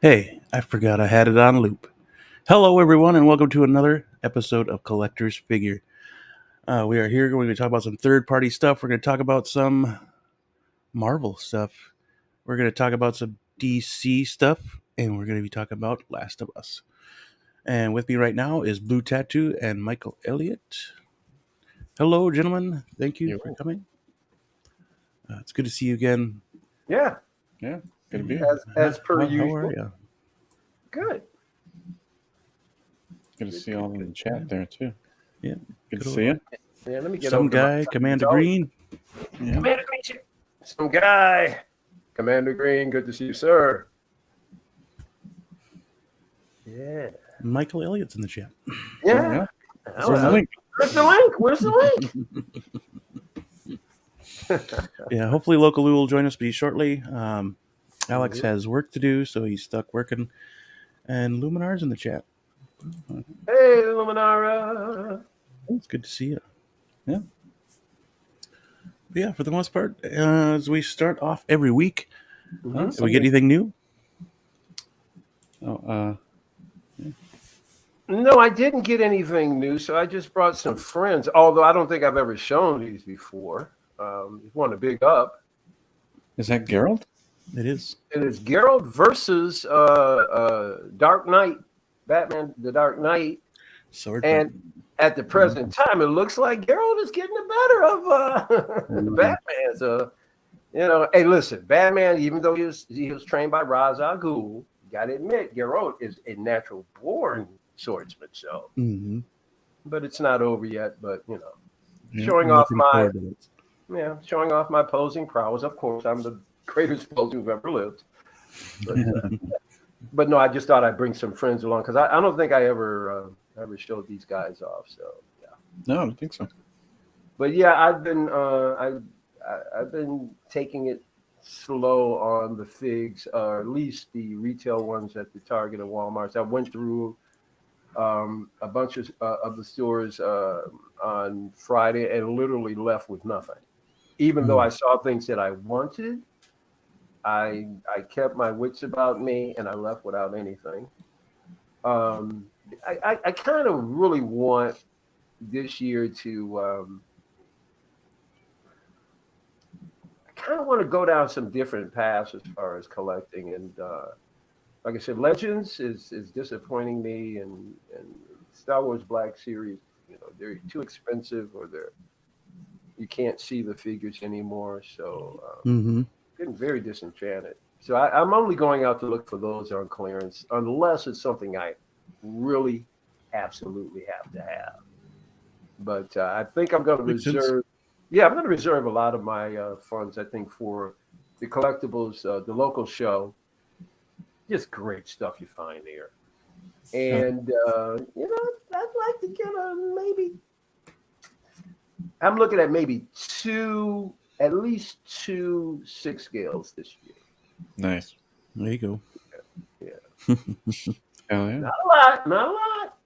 Hey, I forgot I had it on loop. Hello, everyone, and welcome to another episode of Collector's Figure. We are here. We're going to talk about some third-party stuff. We're going to talk about some Marvel stuff. We're going to talk about some DC stuff, and we're going to be talking about Last of Us. And with me right now is Blue Tattoo and Michael Elliott. Hello, gentlemen. Thank you for coming. It's good to see you again. Yeah, Yeah, good to be here. as per usual. How are you? Good. Good to see all in the chat there too. Yeah, Good to see you. Yeah, let me get Some over to my guy, Commander Oh, Green. Yeah. Commander Green. Some guy. Commander Green, good to see you, sir. Yeah. Michael Elliott's in the chat. Yeah. Where's the link? Where's the link? Where's the link? Yeah, hopefully Local Lou will join us pretty shortly. Alex has work to do, so he's stuck working. And Luminar's in the chat. Hey, Luminara. It's good to see you. Yeah. But yeah, for the most part, as we start off every week, Mhm. did we get anything new? No, I didn't get anything new, so I just brought some friends, although I don't think I've ever shown these before. If you want to big up. Is that Geralt? It is. It is Geralt versus Dark Knight, Batman, the Dark Knight. Sword. And at the present time, it looks like Geralt is getting the better of Batman. So, hey, listen, Batman, even though he was trained by Ra's al Ghul, you got to admit, Geralt is a natural born swordsman. So, but it's not over yet. But showing off my posing prowess. Of course, I'm the greatest poser who've ever lived. But no, I just thought I'd bring some friends along because I don't think I ever showed these guys off. So yeah. No, I don't think so. But yeah, I've been taking it slow on the figs, or at least the retail ones at the Target and Walmart. I went through a bunch of the stores on Friday and literally left with nothing. Even though I saw things that I wanted, I kept my wits about me and I left without anything. I kind of really want this year to I kind of want to go down some different paths as far as collecting, and like I said, Legends is disappointing me, and Star Wars Black Series, they're too expensive, or you can't see the figures anymore, so getting very disenchanted. So I'm only going out to look for those on clearance, unless it's something I really absolutely have to have. But I think I'm going to reserve. Yeah, I'm going to reserve a lot of my funds, I think, for the collectibles, the local show. Just great stuff you find there. And, I'd like to get maybe. I'm looking at maybe at least two 6 scales this year. Nice. There you go. Yeah. Hell yeah. Not a lot.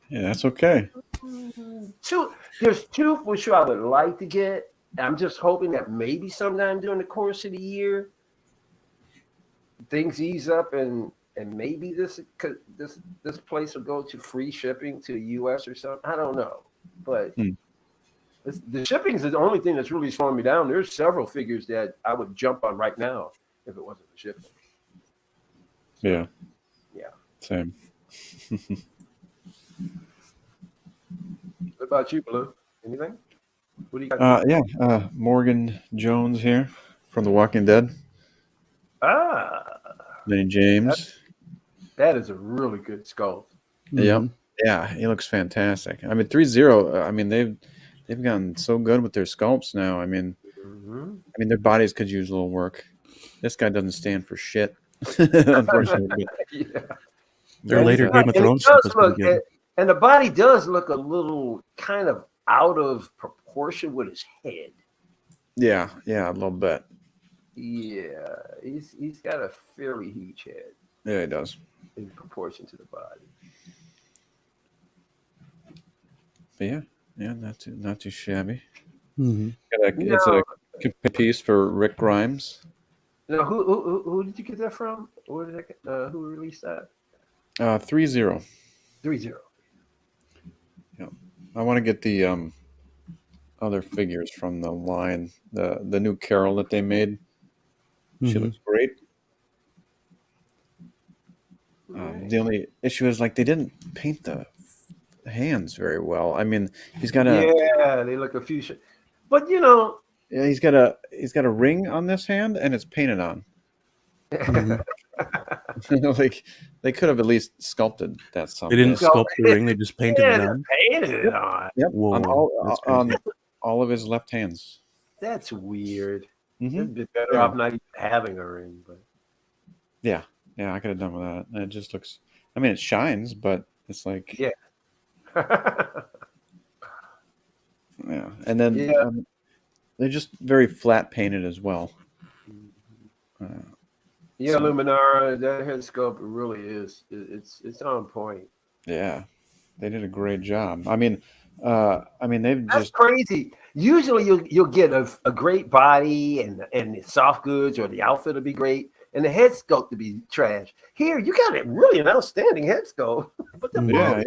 Yeah, that's okay. There's two for sure I would like to get. I'm just hoping that maybe sometime during the course of the year, things ease up and maybe this place will go to free shipping to the U.S. or something. I don't know, but the shipping is the only thing that's really slowing me down. There's several figures that I would jump on right now if it wasn't for shipping. Yeah. Yeah. Same. What about you, Blue? Anything? What do you got? Yeah. Morgan Jones here from The Walking Dead. Lenny James. That is a really good sculpt. Yep. Yeah, he looks fantastic. I mean, 3-0. I mean, they've gotten so good with their sculpts now. I mean, their bodies could use a little work. This guy doesn't stand for shit, unfortunately. Yeah. Their later Game of Thrones stuff is pretty good. And the body does look a little kind of out of proportion with his head. Yeah, a little bit. Yeah, he's got a fairly huge head. Yeah, he does. In proportion to the body. But yeah, not too shabby. Mm-hmm. It's a piece for Rick Grimes. Now, who did you get that from? Where did who released that? 3-0. 3-0. Yeah, I want to get the other figures from the line. The new Carol that they made. She looks great. Right. The only issue is like they didn't paint the hands very well. I mean, he's got Yeah, they look a fuchsia, but you know, he's got a ring on this hand and it's painted on. Mhm. Like they could have at least sculpted that some. They didn't But, sculpt the ring; they just painted it yeah, on. they painted it yep, on. yep, on Whoa, that's on crazy. all of his left hands. That's weird. Mm-hmm. It'd be better Yeah. off not even having a ring, but Yeah, I could have done with that. And it just looks. I mean, it shines, but it's like yeah. yeah. And then Yeah. they're just very flat painted as well. Yeah, So- Luminara, that head sculpt really is. It's on point. Yeah, they did a great job. I mean, they've That's just crazy. Usually, you'll get a great body and the soft goods or the outfit will be great, and the head sculpt to be trash. Here, you got really an outstanding head sculpt, but the Mhm. yeah.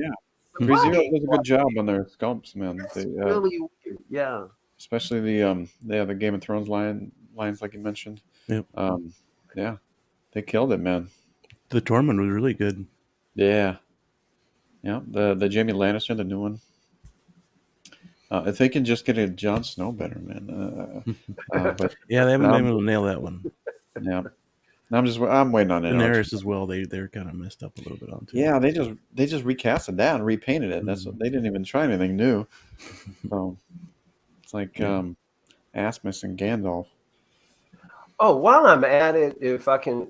the 3-0 body does a good job on their sculpts, man. that's They, really weird. Yeah. especially the Game of Thrones lines like you mentioned. Yep. Yeah, they killed it, man. The Tormund was really good. Yeah. The Jaime Lannister, the new one. If they can just get a Jon Snow better, man. But Yeah, they haven't now, been able to nail that one. yeah, I'm waiting on it. Daenerys as well. They're kind of messed up a little bit on too. Yeah, they just recasted that and repainted it. That's Mhm. they didn't even try anything new. So it's like Asmus and Gandalf. Oh, while I'm at it, if I can,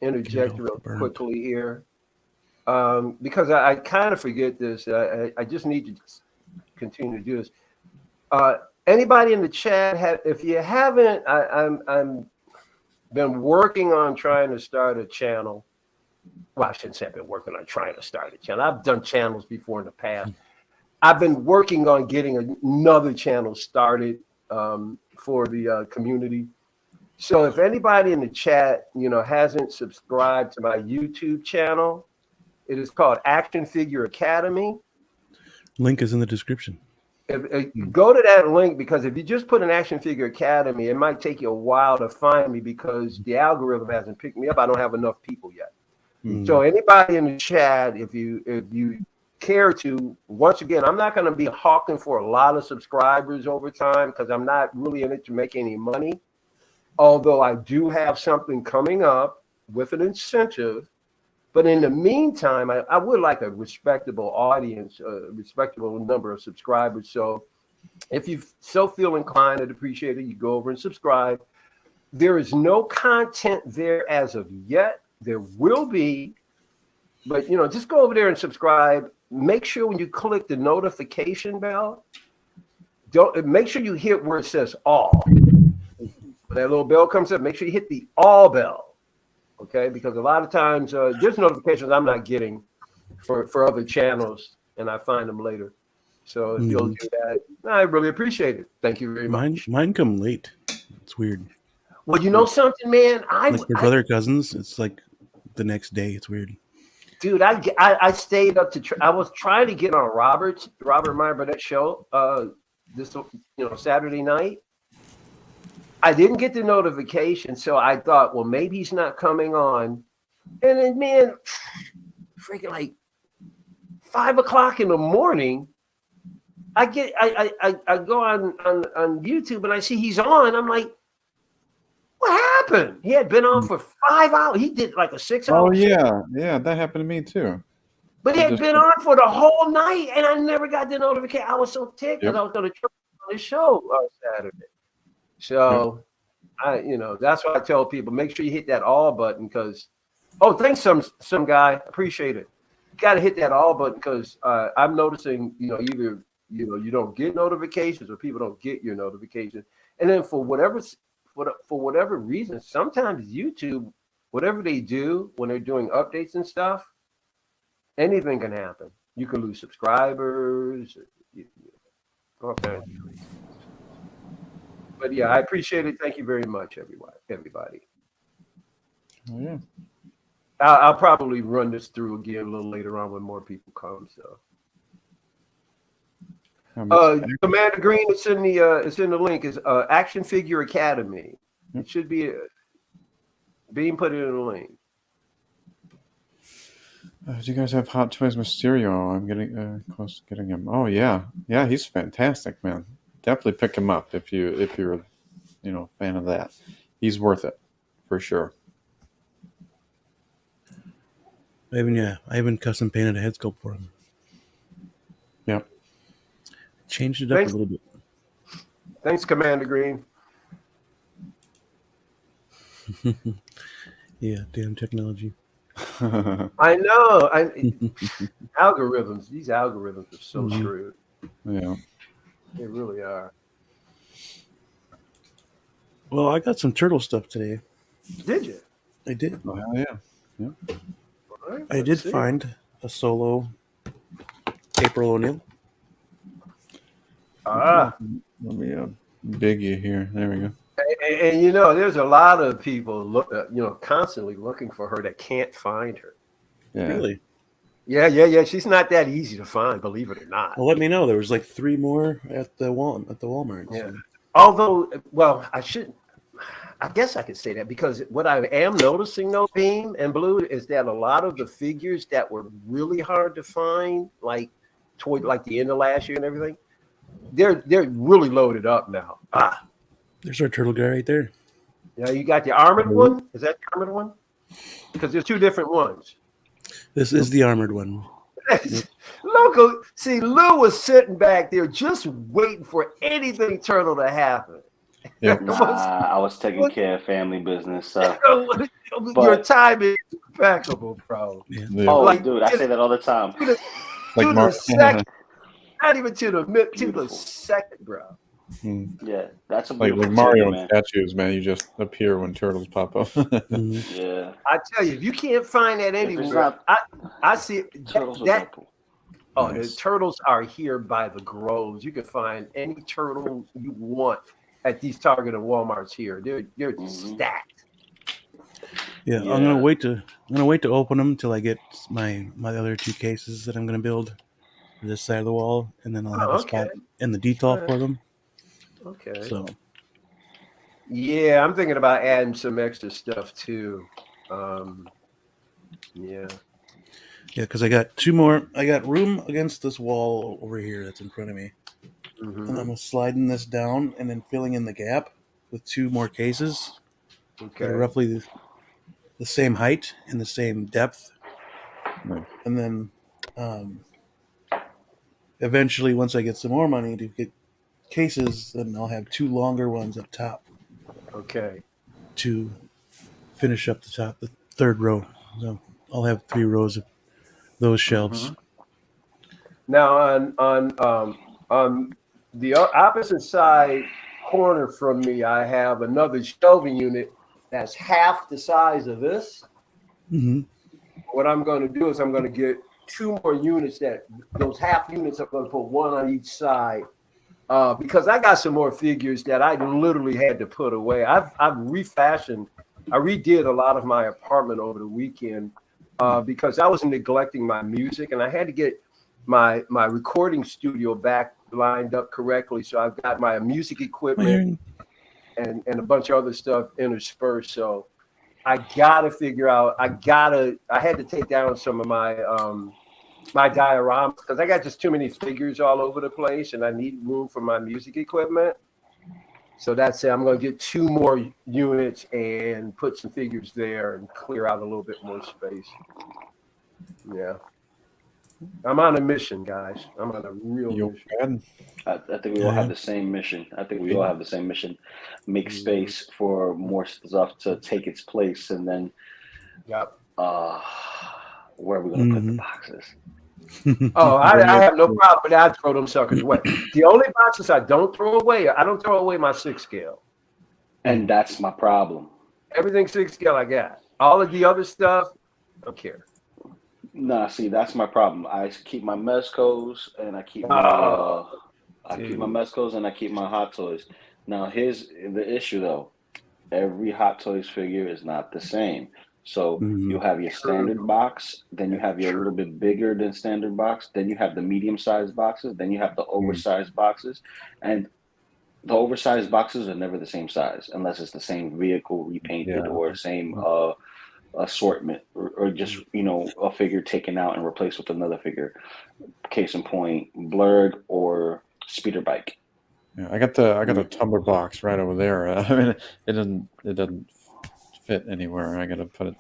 interject Gandalf real the Burnt. quickly here, because I kind of forget this. I just need to continue to do this. Anybody in the chat, if you haven't, I'm been working on trying to start a channel. Well, I shouldn't say I've been working on trying to start a channel. I've done channels before in the past. I've been working on getting another channel started for the community. So if anybody in the chat, hasn't subscribed to my YouTube channel, it is called Action Figure Academy. Link is in the description. Go to that link, because if you just put an Action Figure Academy, it might take you a while to find me because the algorithm hasn't picked me up. I don't have enough people yet. Mm. So anybody in the chat, if you care to, once again, I'm not going to be hawking for a lot of subscribers over time because I'm not really in it to make any money. Although I do have something coming up with an incentive. But in the meantime, I would like a respectable audience, a respectable number of subscribers. So if you so feel inclined, I'd appreciate it. You go over and subscribe. There is no content there as of yet. There will be. But, just go over there and subscribe. Make sure when you click the notification bell, make sure you hit where it says all. When that little bell comes up, make sure you hit the all bell. Okay, because a lot of times there's notifications I'm not getting for other channels, and I find them later. So if you'll do that, I really appreciate it. Thank you very much. Mine come late. It's weird. Well, you know something, man? Like my brother cousins, it's like the next day. It's weird. Dude, I stayed up to. I was trying to get on Robert Meyer Burnett show this Saturday night. I didn't get the notification, so I thought, well, maybe he's not coming on. And then, man, freaking like 5 o'clock in the morning, I go on YouTube and I see he's on. I'm like, what happened? He had been on for 5 hours. He did like a 6-hour. Oh yeah, that happened to me too. But he had been on for the whole night, and I never got the notification. I was so ticked because I was going to try on the show on Saturday. So, that's why I tell people, make sure you hit that all button because, thanks some guy, appreciate it. You got to hit that all button because I'm noticing, either you don't get notifications or people don't get your notifications, and then for whatever reason, sometimes YouTube, whatever they do when they're doing updates and stuff, anything can happen. You can lose subscribers. Okay. But yeah, I appreciate it. Thank you very much, everybody. Oh, yeah. I'll probably run this through again a little later on when more people come. So, Commander Green, it's in the link. Is Action Figure Academy. It should be being put in the link. Do you guys have Hot Toys Mysterio? I'm getting close to getting him. Oh yeah, he's fantastic, man. Definitely pick him up if you're a fan of that. He's worth it for sure. I even custom painted a head sculpt for him. Yep. Changed it up a little bit. Thanks, Commander Green. Yeah, damn technology. I know. Algorithms. These algorithms are so screwed. Yeah. They really are. Well, I got some turtle stuff today. Did you? I did. Oh hell yeah. Yeah. Right, I did find a solo April O'Neil. Ah. Let me biggie here. There we go. And there's a lot of people constantly looking for her that can't find her. Yeah. Really? Yeah. She's not that easy to find, believe it or not. Well, let me know. There was like 3 more at the Walmart. Yeah. Although, well, I guess I could say that because what I am noticing, though, Beam and Blue, is that a lot of the figures that were really hard to find, like toward like the end of last year and everything, they're really loaded up now. There's our turtle guy right there. Yeah, you got the armored one. Is that the armored one? Because there's 2 different ones. This is the armored one. Loco, see, Lou was sitting back there just waiting for anything turtle to happen. Yeah. I was taking care of family business. Your time is impeccable, bro. Yeah. Oh, dude, I say that all the time. To the second, not even to the second, bro. Yeah, that's a like beautiful Mario man. statues, man. You just appear when turtles pop up. Yeah. I tell you, if you can't find that anywhere, I see it. Turtles are purple. Oh, nice. The turtles are here by the groves. You can find any turtle you want at these Target and Walmarts here. They're stacked. Yeah, I'm gonna wait to open them until I get my other 2 cases that I'm gonna build for this side of the wall, and then I'll have a spot in the detail for them. Okay. So, yeah, I'm thinking about adding some extra stuff too. Yeah, because I got 2 more. I got room against this wall over here that's in front of me, and I'm sliding this down and then filling in the gap with 2 more cases. Okay. That are roughly the same height and the same depth, and then eventually, once I get some more money to get cases, then I'll have 2 longer ones up top. Okay. To finish up the 3rd row. So I'll have 3 rows of those shelves. Now on the opposite side corner from me, I have another shelving unit that's half the size of this. What I'm going to do is I'm going to get 2 more units. Those half units, I'm going to put 1 on each side. Because I got some more figures that I literally had to put away. I've refashioned. I redid a lot of my apartment over the weekend because I was neglecting my music, and I had to get my recording studio back lined up correctly. So I've got my music equipment and a bunch of other stuff interspersed. So I gotta figure out. I had to take down some of my my dioramas because I got just too many figures all over the place, and I need room for my music equipment. So that's it. I'm going to get 2 more units and put some figures there and clear out a little bit more space. Yeah. I'm on a mission, guys. I'm on a real mission. I think we all have the same mission. Make space for more stuff to take its place, and then where are we going to put the boxes? I have no problem with that. I throw them suckers away. The only boxes I don't throw away, I don't throw away my 6 scale. And that's my problem. Everything 6 scale I got. All of the other stuff, don't care. Nah, see, that's my problem. I keep my Mezcos and I keep my Mezcos and I keep my Hot Toys. Now, here's the issue though. Every Hot Toys figure is not the same. So you have your standard box, then you have your little bit bigger than standard box, then you have the medium-sized boxes, then you have the oversized boxes, and the oversized boxes are never the same size unless it's the same vehicle repainted or same assortment or just a figure taken out and replaced with another figure. Case in point, Blurred or Speeder Bike. Yeah, I got a tumbler box right over there. I mean, it doesn't fit anywhere. I gotta put it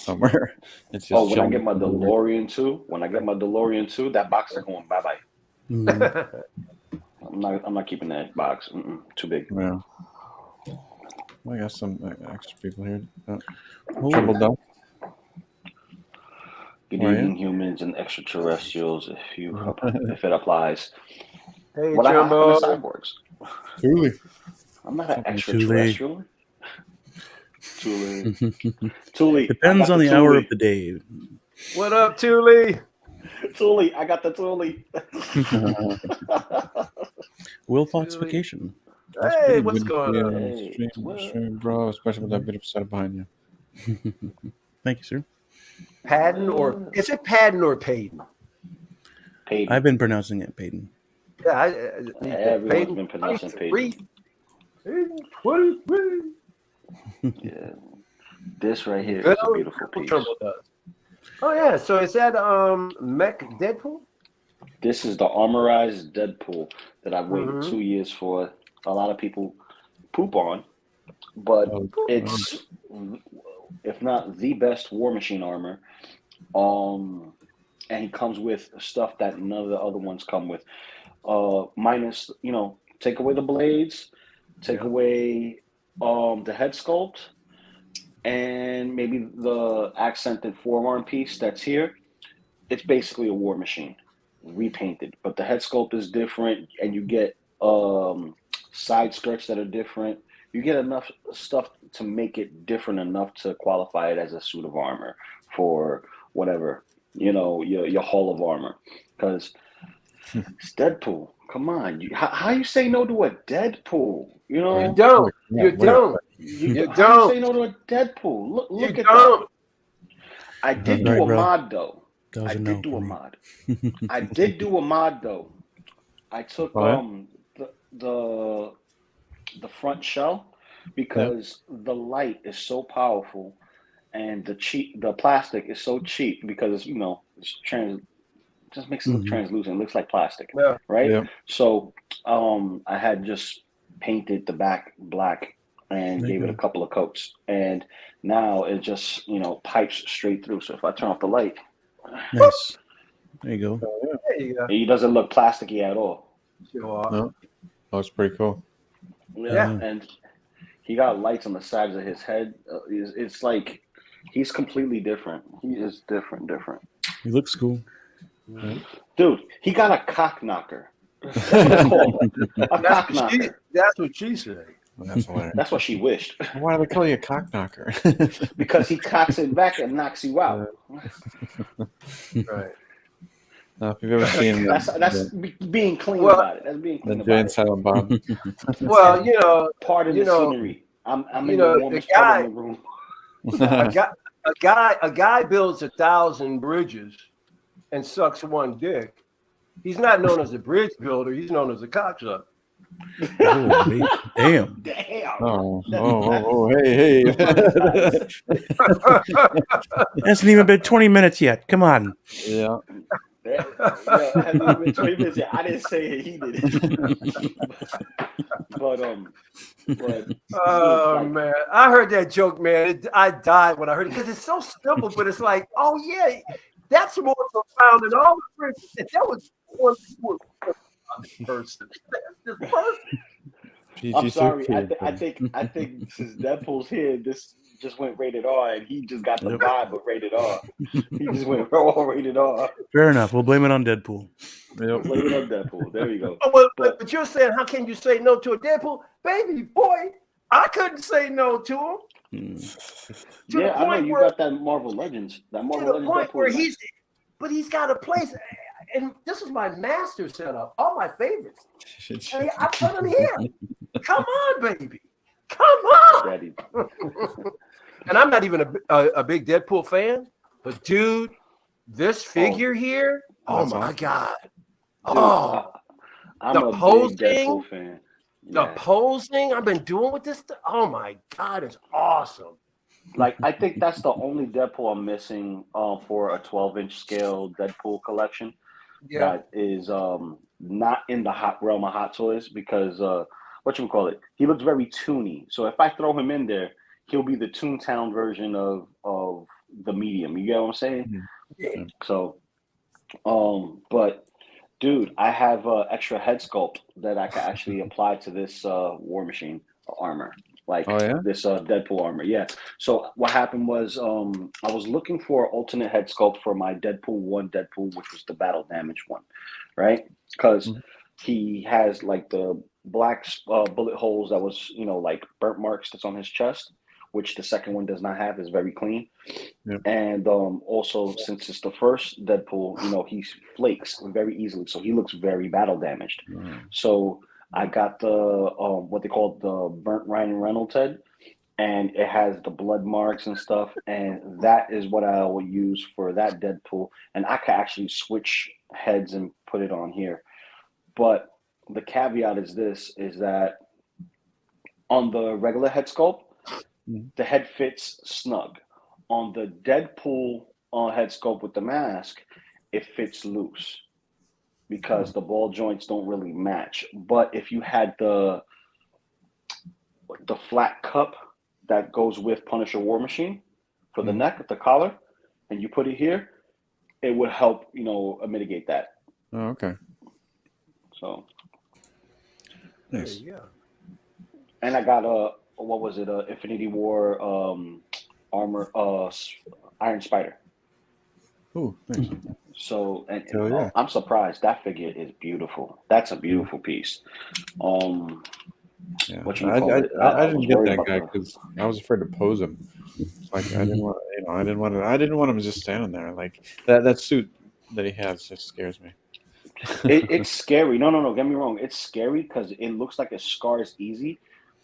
somewhere. It's just when I get my DeLorean too, that box is going bye-bye. I'm not keeping that box. Too big. Yeah. I got some extra people here. Triple Duck. Good evening, humans and extraterrestrials, if it applies. Hey, I'm Jumbo. a cyborgs. Truly. I'm not an extraterrestrial. Thule. Depends on the hour of the day. What up, Thule? Thule, I got the Thule. Will Fox vacation. Hey, what's going on? Hey, stream, bro, especially with that beautiful setup behind you. Thank you, sir. Is it Padden or Payton? Payton. I've been pronouncing it Payton. Yeah, everyone's been pronouncing Payton. Yeah, this right here is a beautiful piece. Oh yeah, so is that Mech Deadpool? This is the armorized Deadpool that I've waited 2 years for. A lot of people poop on, but it's, if not the best War Machine armor. And he comes with stuff that none of the other ones come with. Minus, take away the blades, take away the head sculpt, and maybe the accented forearm piece that's here. It's basically a War Machine repainted, but the head sculpt is different, and you get side skirts that are different. You get enough stuff to make it different enough to qualify it as a suit of armor for whatever, your Hall of Armor. Because it's Deadpool. Come on. How you say no to a Deadpool? You don't. You don't. How you say no to a Deadpool? Look at that. I did do a mod, though. I did do a mod. I took the front shell because the light is so powerful and the plastic is so cheap because it's just makes it look translucent. It looks like plastic, right? Yeah. So I had just painted the back black and gave it a couple of coats, and now it just pipes straight through. So if I turn off the light, nice. There you go. There you go. He doesn't look plasticky at all. No, that's pretty cool. Yeah, and he got lights on the sides of his head. It's like he's completely different. He is different. He looks cool. Dude, he got a cock knocker. That's what it's called. A cock knocker. That's what she said. That's what she wished. Why do they call you a cock knocker? Because he cocks it back and knocks you out. Right. If you've ever seen that's being clean about it. That's being clean about it. Silent Bob. Well, part of the scenery. I'm in the warmest part of the room. A guy builds 1,000 bridges and sucks one dick. He's not known as a bridge builder. He's known as a cocksucker. Oh, damn. Oh, hey. It hasn't even been 20 minutes yet. Come on. Yeah. It hasn't even been 20 minutes yet. I didn't say it. He did it. but man, I heard that joke, man. I died when I heard it because it's so simple, but it's like, oh yeah, that's more profound than all the bridges. If that was one person. I'm sorry. I think since Deadpool's here, this just went rated R, and he just got the vibe of rated R. He just went all rated R. Fair enough. We'll blame it on Deadpool. Blame it on Deadpool. There you go. Oh, but you're saying, how can you say no to a Deadpool? Baby boy, I couldn't say no to him. I know you got that Marvel Legends. That Marvel Legends point Deadpool. Where he's got a place. And this is my master setup. All my favorites. I put them here. Come on, baby. Come on. Daddy. and I'm not even a big Deadpool fan, but dude, this figure here, oh my god, Dude, I'm the a big posing, Deadpool fan. the posing I've been doing with this, oh my god, it's awesome. Like, I think that's the only Deadpool I'm missing for a 12-inch scale Deadpool collection that is not in the hot realm of Hot Toys because whatchamacallit, he looks very toony. So if I throw him in there, he'll be the Toontown version of the medium. You get what I'm saying? Yeah. So, but dude, I have extra head sculpt that I can actually apply to this War Machine armor. Like this Deadpool armor. Yeah. So what happened was I was looking for alternate head sculpt for my Deadpool 1 Deadpool, which was the battle damage one, right? Because he has like the black bullet holes that was, like burnt marks that's on his chest, which the second one does not have, is very clean. Yep. And also, since it's the first Deadpool, he flakes very easily. So he looks very battle damaged. So I got the what they call the burnt Ryan Reynolds head, and it has the blood marks and stuff, and that is what I will use for that Deadpool. And I can actually switch heads and put it on here. But the caveat is that on the regular head sculpt, the head fits snug. On the Deadpool head sculpt with the mask, it fits loose, because the ball joints don't really match. But if you had the flat cup that goes with Punisher War Machine for the neck, the collar, and you put it here, it would help, mitigate that. Oh, okay. So nice. Yeah. And I got Infinity War armor, Iron Spider. Oh, nice. So, I'm surprised. That figure is beautiful. That's a beautiful piece. Yeah. What you call it? I didn't get that guy because I was afraid to pose him. Like I didn't want him just standing there. Like that suit that he has just scares me. It's scary. No. Get me wrong. It's scary because it looks like it scars easy.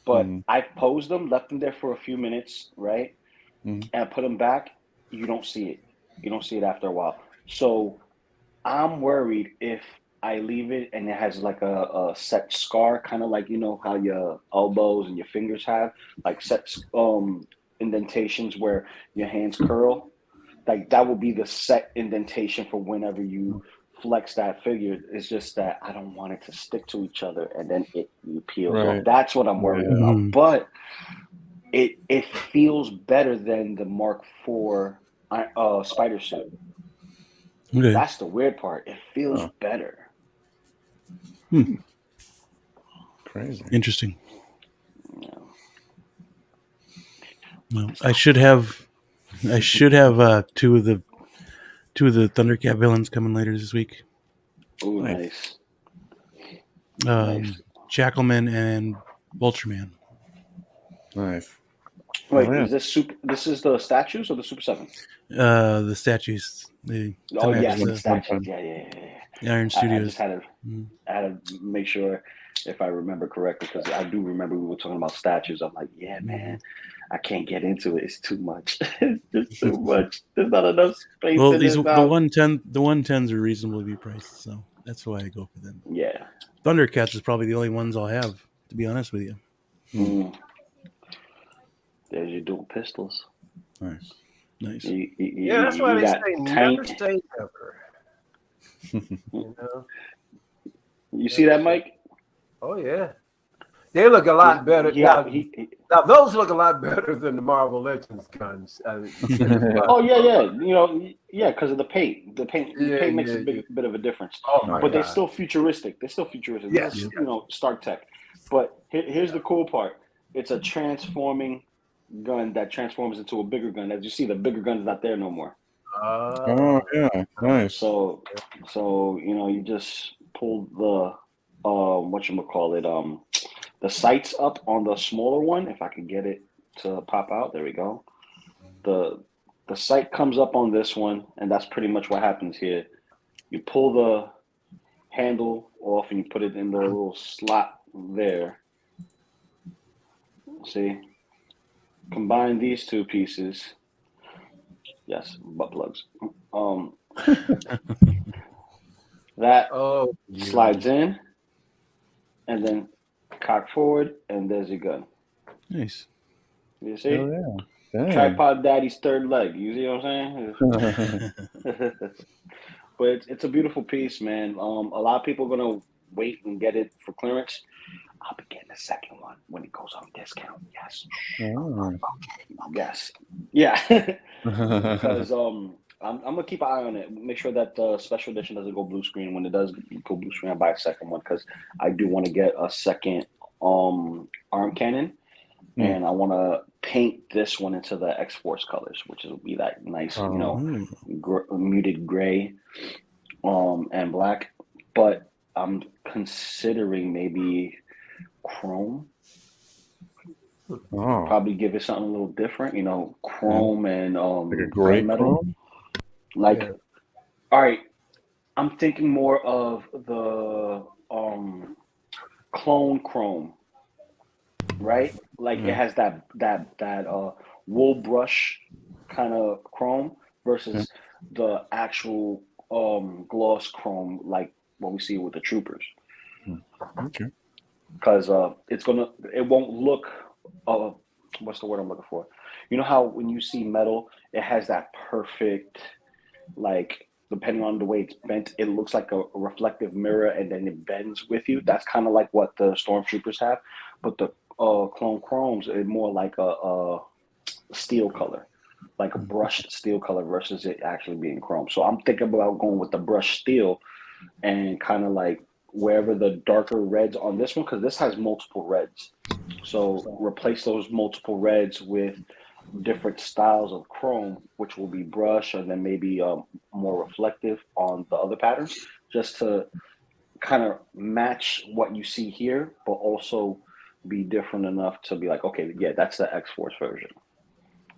But I've posed them, left them there for a few minutes, right, and put them back. You don't see it. You don't see it after a while. So I'm worried if I leave it and it has like a set scar, kind of like, how your elbows and your fingers have, like set indentations where your hands curl. Like that will be the set indentation for whenever you flex that figure. It's just that I don't want it to stick to each other and then it peels off. That's what I'm worried about. But it feels better than the Mark IV spider suit. Okay. That's the weird part. It feels better. Crazy. Interesting. Yeah. Well, I should have two of the Thundercat villains coming later this week. Oh, nice. Jackalman and Vultureman. Nice. Wait, is this super? This is the statues or the Super 7? The statues. The statues. Yeah. The Iron Studios. I just had to make sure if I remember correctly, because I do remember we were talking about statues. I'm like, yeah, man, I can't get into it. It's too much. It's just too much. There's not enough space. Well, the 110s are reasonably priced, so that's why I go for them. Yeah. Thundercats is probably the only ones I'll have, to be honest with you. There's your dual pistols. Nice. That's why they say never say never. You see that, Mike? Oh yeah, they look a lot better. Yeah, now those look a lot better than the Marvel Legends guns. Oh yeah. Because of the paint. The paint makes a bit of a difference. But they're still futuristic. Yes. Stark Tech. But here's the cool part. It's a transforming gun that transforms into a bigger gun. As you see, the bigger gun is not there no more. Oh yeah, nice. So you just pull the the sights up on the smaller one. If I can get it to pop out, there we go. The sight comes up on this one, and that's pretty much what happens here. You pull the handle off and you put it in the little slot there. See? combine these two pieces. Yes, butt plugs. That slides in, and then cock forward, and there's your gun. Nice. You see? Oh, yeah. Tripod daddy's third leg. You see what I'm saying? But it's a beautiful piece, man. A lot of people are gonna wait and get it for clearance. I'll be getting the second one when it goes on discount. Yes. Oh. Okay. Yes. Yeah. Because I'm gonna keep an eye on it. Make sure that the special edition doesn't go blue screen. When it does go blue screen, I'll buy a second one because I do want to get a second arm cannon, and I want to paint this one into the X-Force colors, which will be that nice, muted gray, and black. But I'm considering maybe chrome. Probably give it something a little different, chrome and like a gray metal. Chrome? All right, I'm thinking more of the clone chrome, right? Like it has that wool brush kind of chrome versus the actual gloss chrome, like what we see with the troopers. Okay. Because it won't look. What's the word I'm looking for? You know how when you see metal, it has that perfect, like, depending on the way it's bent, it looks like a reflective mirror and then it bends with you. That's kind of like what the stormtroopers have, but the clone chromes are more like a steel color, like a brushed steel color versus it actually being chrome. So I'm thinking about going with the brushed steel and kind of like wherever the darker reds on this one, because this has multiple reds. So replace those multiple reds with different styles of chrome, which will be brush and then maybe more reflective on the other patterns, just to kind of match what you see here, but also be different enough to be like, okay, yeah, that's the X-Force version.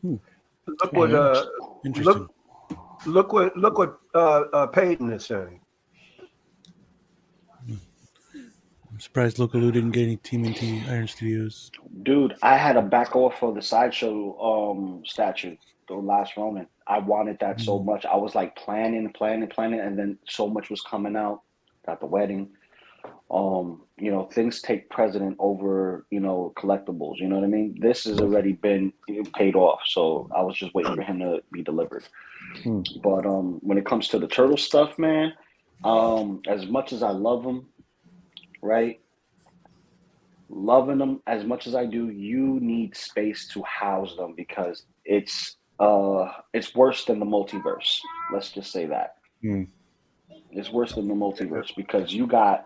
Look what interesting. Look what Peyton is saying. I'm surprised LOCO didn't get any TMNT Iron Studios. Dude, I had to back off of the sideshow statue, the last Ronin. I wanted that so much. I was like planning, and then so much was coming out at the wedding. Things take precedent over, collectibles. You know what I mean? This has already been paid off, so I was just waiting for him to be delivered. But when it comes to the turtle stuff, man, as much as I love them, right? Loving them as much as I do, you need space to house them because it's worse than the multiverse. Let's just say that. It's worse than the multiverse because you got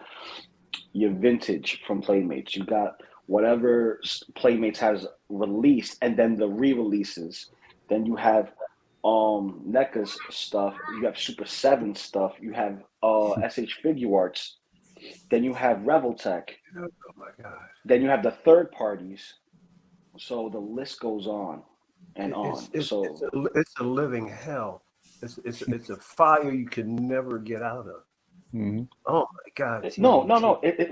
your vintage from Playmates. You got whatever Playmates has released and then the re-releases. Then you have NECA's stuff. You have Super 7 stuff. You have SH Figure Arts. Then you have Reveltech. Oh my God. Then you have the third parties. So the list goes on and on. It's a living hell. It's a fire you can never get out of. Mm-hmm. Oh my God. No.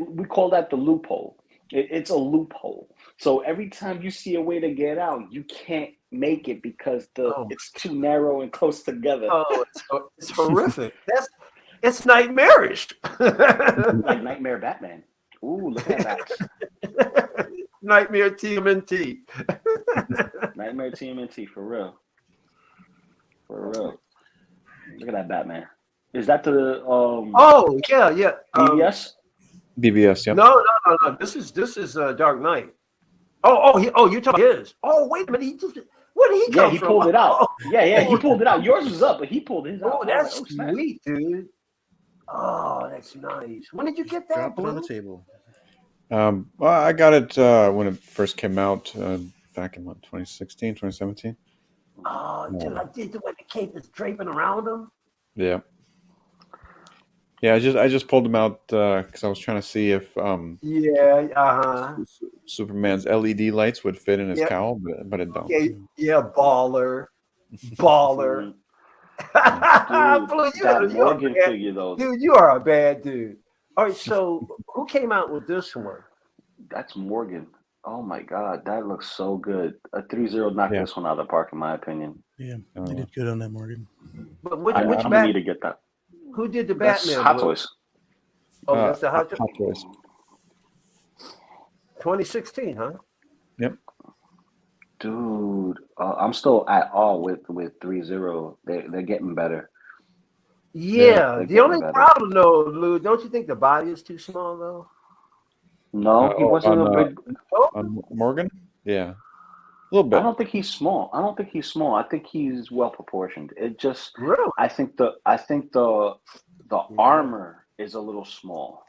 We call that the loophole. It's a loophole. So every time you see a way to get out, you can't make it because it's too narrow and close together. Oh, it's horrific. It's nightmarish. Like Nightmare Batman. Ooh, look at that. Nightmare TMNT. Nightmare TMNT, for real. For real. Look at that Batman. Is that the Oh yeah. BBS? BBS, yeah. No. This is Dark Knight. You're talking his. Oh, wait a minute. Where did he come from? Yeah, he pulled it out. Yeah, he pulled it out. Yours was up, but he pulled his out. Oh, that's sweet, dude. Oh, that's nice. When did you get that? Drop it on the table. Well, I got it when it first came out back in 2016, 2017. Oh, dude, I did the way the cape is draping around him. Yeah. Yeah, I just pulled them out because I was trying to see if Superman's LED lights would fit in his cowl, but it don't. Yeah, baller. Dude, Morgan figure though. Dude, you are a bad dude. All right, so who came out with this one? That's Morgan. Oh my God, that looks so good. A 3-0 knocked this one out of the park, in my opinion. Yeah, they did good on that, Morgan. But I'm gonna need to get that. Who did the That's Batman? Hot Toys. Oh, that's the Hot Toys. 2016, huh? Yep. Dude, I'm still at awe with 3-0. They're getting better. Yeah, They're the only better. problem though, Lou, don't you think the body is too small though? No, he wasn't a big. Morgan? Yeah, a little bit. I don't think he's small. I think he's well proportioned. It just Really? I think the armor is a little small.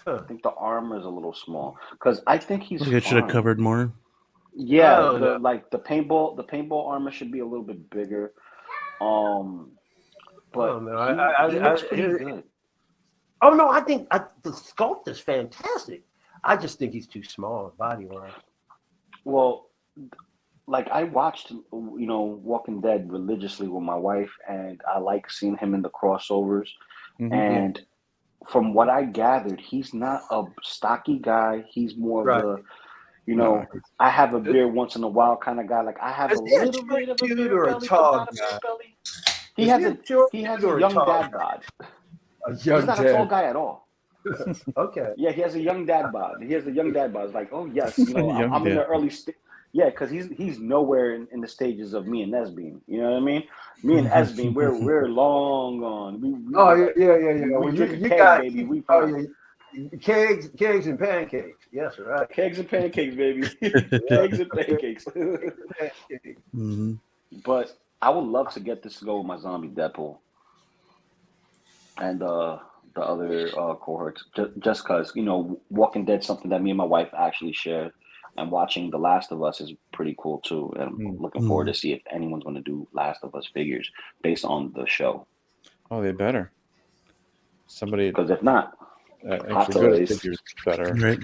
I think the armor is a little small because I think he's. It should have covered more. Yeah, the paintball armor should be a little bit bigger. But he looks pretty good. Oh no, I think the sculpt is fantastic. I just think he's too small body wise. Well, like I watched, Walking Dead religiously with my wife, and I like seeing him in the crossovers. Mm-hmm. And from what I gathered, he's not a stocky guy. He's more of a, I have a beard once in a while kind of guy. Like I have a little bit of a beard belly, but not a big belly. He has a young dad bod. He's not a tall guy at all. Okay. Yeah, he has a young dad bod. It's like, oh yes, I'm in the early stage. Yeah, because he's nowhere in the stages of me and Nesbean. You know what I mean? Me and Nesbean, we're long gone. Yeah. We drink keg, baby. We kegs and pancakes. Yes, right. Kegs and pancakes, baby. Kegs and pancakes. Mm-hmm. But I would love to get this to go with my zombie Deadpool and the other cohorts, just because Walking Dead, something that me and my wife actually shared, and watching The Last of Us is pretty cool too. And I'm looking forward to see if anyone's going to do Last of Us figures based on the show. Oh, they better. Somebody, because if not, Hot Toys figures better. Right.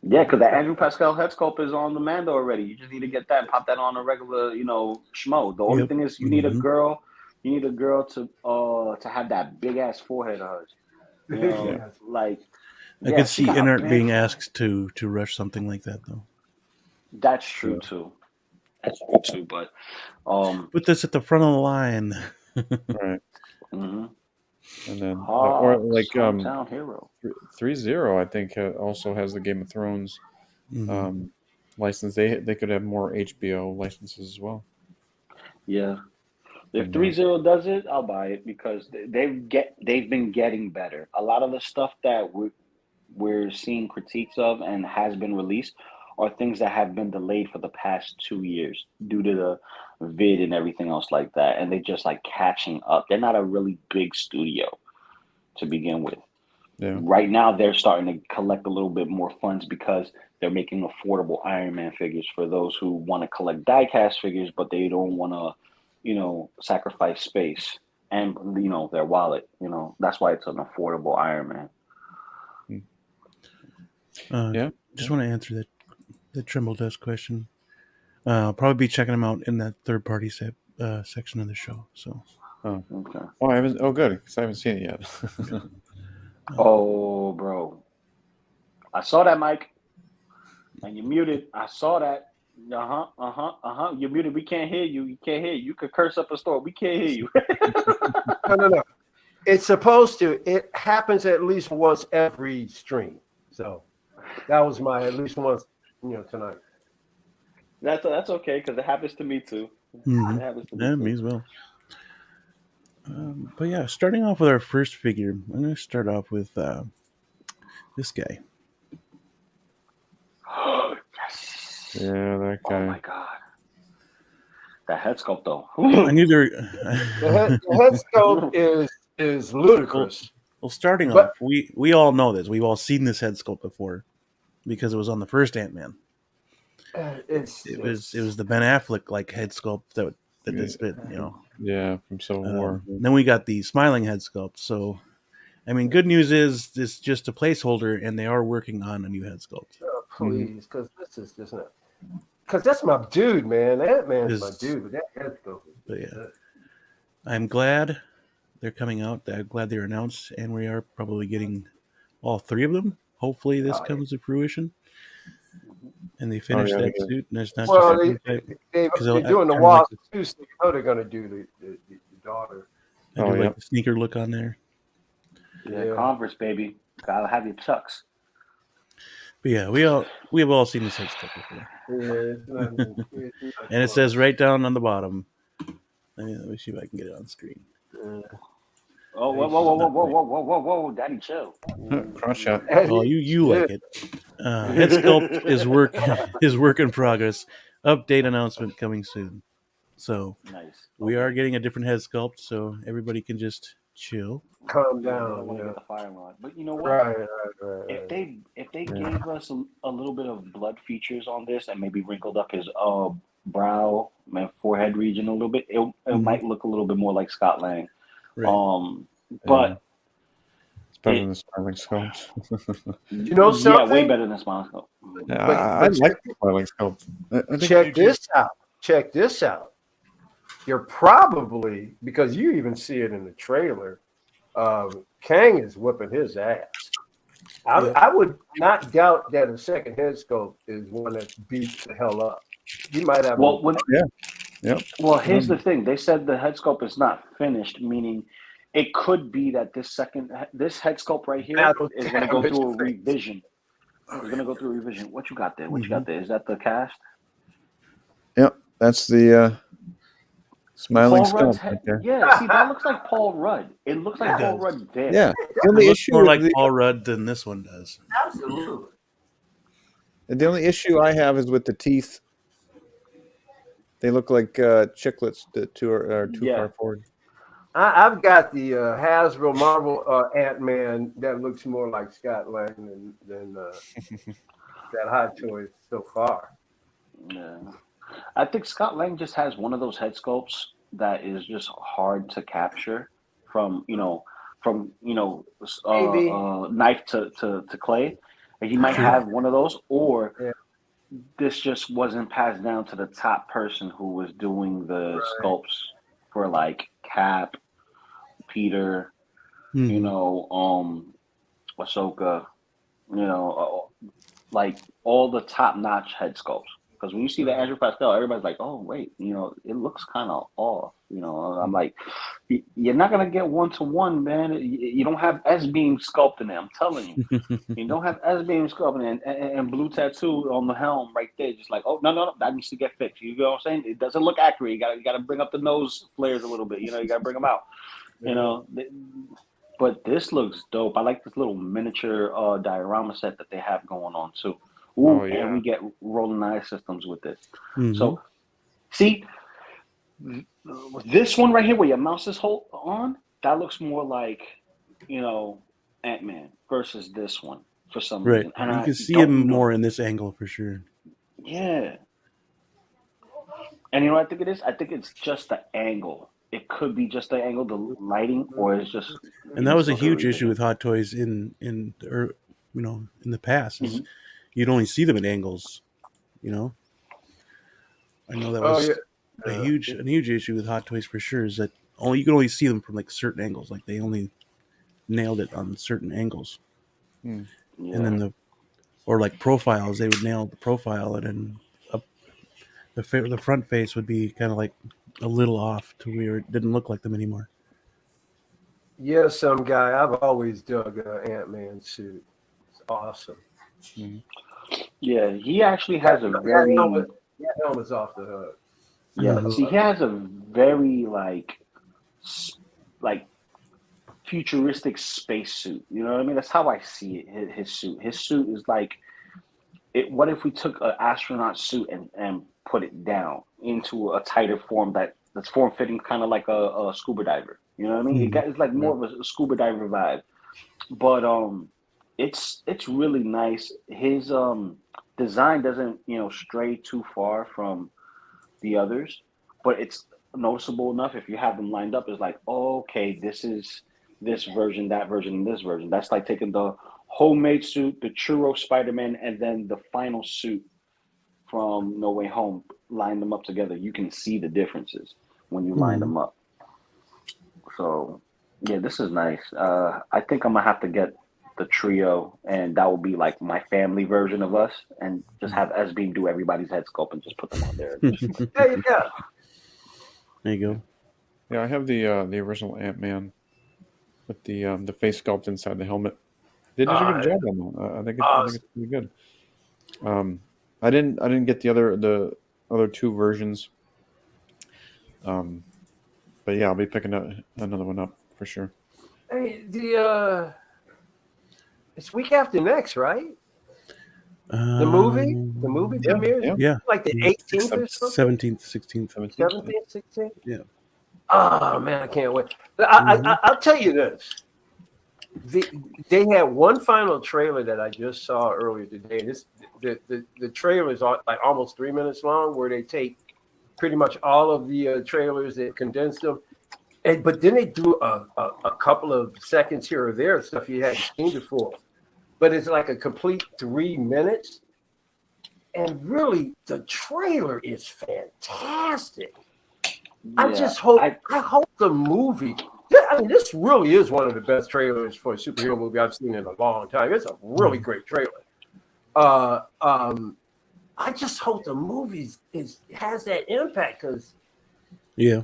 Yeah, because the Andrew Pascal head sculpt is on the Mando already. You just need to get that and pop that on a regular, schmo. The only thing is you need a girl. You need a girl to have that big ass forehead of hers. Like. I could see Inert being asked to rush something like that, though. That's true too. But put this at the front of the line, right? Mm-hmm. And then, or like Hero 3-0, I think also has the Game of Thrones license. They could have more HBO licenses as well. Yeah. If 3-0 does it, I'll buy it because they've been getting better. A lot of the stuff that we're seeing critiques of and has been released are things that have been delayed for the past 2 years due to the vid and everything else like that. And they're just like catching up. They're not a really big studio to begin with. Yeah. Right now, they're starting to collect a little bit more funds because they're making affordable Iron Man figures for those who want to collect die-cast figures, but they don't want to, sacrifice space and, their wallet. That's why it's an affordable Iron Man. Just want to answer the Trimble Dust question. I'll probably be checking them out in that third-party section of the show. So, okay. Oh, I haven't. Oh, good, because I haven't seen it yet. Oh, bro, I saw that, Mike, and you muted. I saw that. You're muted. We can't hear you. You can't hear you. You could curse up a store. We can't hear you. No. It's supposed to. It happens at least once every stream. So. That was my at least once, tonight. That's okay because it happens to me too. Mm-hmm. It happens to me too. Me as well. But yeah, starting off with our first figure, I'm going to start off with this guy. Yes. Yeah, that guy. Oh my god, that head sculpt though. I knew there. The head sculpt is ludicrous. Well, starting off, we all know this. We've all seen this head sculpt before because it was on the first Ant-Man. It was the Ben Affleck like head sculpt that just bit, Yeah, from Civil War. Then we got the smiling head sculpt. So, I mean, good news is this is just a placeholder, and they are working on a new head sculpt. Oh, please, because this is just not. Because that's my dude, man. That man's my dude. That head sculpt. But yeah, I'm glad they're coming out. I'm glad they're announced, and we are probably getting all 3 of them. Hopefully, this comes to fruition, and they finish that suit, and it's not just a prototype. They're doing the Wasp too, so you know they're going to do the daughter. I do like the sneaker look on there. Yeah, Converse, baby. Gotta have your Chucks. But yeah, we have all seen this head sculpt before. Yeah, and it says right down on the bottom. Let me see if I can get it on screen. Oh, whoa, Daddy, chill. Cross shot. Oh, you like it. Head sculpt is work in progress. Update announcement coming soon. So nice. We are getting a different head sculpt, so everybody can just chill. Calm down. I want to get the fire on. But you know what? Right. If they gave us a little bit of blood features on this and maybe wrinkled up his brow and forehead region a little bit, it might look a little bit more like Scott Lang. Right. But it's better than the Smiling Sculpt. You know something? Yeah, way better than Smiling Sculpt. Yeah, I like the Smiling Sculpt. Check this out. You're probably, because you even see it in the trailer, Kang is whipping his ass. I would not doubt that a second head sculpt is one that beats the hell up. You might have. Well, here's the thing. They said the head sculpt is not finished, meaning it could be that this head sculpt right here is going to go through a revision. It's going to go through a revision. What you got there? What you got there? Is that the cast? Yep, that's the Smiling Sculpt right there. Yeah, see, that looks like Paul Rudd. It looks like Paul Rudd there. Yeah, the only issue more like Paul Rudd than this one does. Absolutely. The only issue I have is with the teeth. They look like chiclets that are too far forward. I've got the Hasbro Marvel Ant-Man that looks more like Scott Lang than that Hot Toys so far. Yeah. I think Scott Lang just has one of those head sculpts that is just hard to capture from knife to clay. And he might have one of those, or this just wasn't passed down to the top person who was doing the sculpts for like Cap, Peter, Ahsoka, like all the top-notch head sculpts. Because when you see the Andrew Pascal, everybody's like, "Oh, wait, it looks kind of off." I'm like, "You're not gonna get 1-to-1, man. You don't have S-beam sculpting it. I'm telling you, you don't have S-beam sculpting and blue tattoo on the helm right there. Just like, oh no, that needs to get fixed. You know what I'm saying? It doesn't look accurate. You got to bring up the nose flares a little bit. You got to bring them out. But this looks dope. I like this little miniature diorama set that they have going on too. Ooh, and we get rolling eye systems with this. So, see, this one right here where your mouse is on, that looks more like, Ant-Man versus this one for some reason. And you can see him more in this angle for sure. Yeah. And you know what I think it is? I think it's just the angle. It could be just the angle, the lighting, or it's just. And that was a huge issue with Hot Toys in the past. Is you'd only see them at angles, I know that was a huge issue with Hot Toys for sure. Is that you can only see them from like certain angles, like they only nailed it on certain angles, and then like profiles, they would nail the profile, and then the front face would be kind of like a little off to where it didn't look like them anymore. Yeah, some guy. I've always dug Ant-Man suit. It's awesome. Yeah, he actually has a very. That helmet's off the hook. Yeah, see, he has a very like futuristic spacesuit. You know what I mean? That's how I see it. His suit. His suit is like, what if we took an astronaut suit and put it down into a tighter form that's form fitting, kind of like a scuba diver. You know what I mean? It's like more of a scuba diver vibe. But it's really nice. His design doesn't stray too far from the others, but it's noticeable enough. If you have them lined up, it's like, oh, okay, this is this version, that version, and this version. That's like taking the homemade suit, the churro Spider-Man, and then the final suit from No Way Home. Line them up together. You can see the differences when you line them up. So yeah, this is nice. I think I'm gonna have to get the trio, and that will be like my family version of us, and just have S Beam do everybody's head sculpt and just put them on there. Yeah. There you go. Yeah, I have the original Ant-Man with the face sculpt inside the helmet. They did a good job on that. I think it's pretty good. I didn't get the other two versions. But yeah, I'll be picking another one up for sure. Hey, it's week after next, right? The movie premieres? Yeah. Like the 18th or something? 17th, 16th, 17th, 16th? Yeah. Oh, man, I can't wait. I'll tell you this. They had one final trailer that I just saw earlier today. The trailer is like almost 3 minutes long, where they take pretty much all of the trailers, they condense them, but then they do a couple of seconds here or there of stuff you hadn't seen before. But it's like a complete 3 minutes, and really the trailer is fantastic. I just hope I hope the movie. I mean, this really is one of the best trailers for a superhero movie I've seen in a long time. It's a really great trailer. I just hope the movie has that impact, because I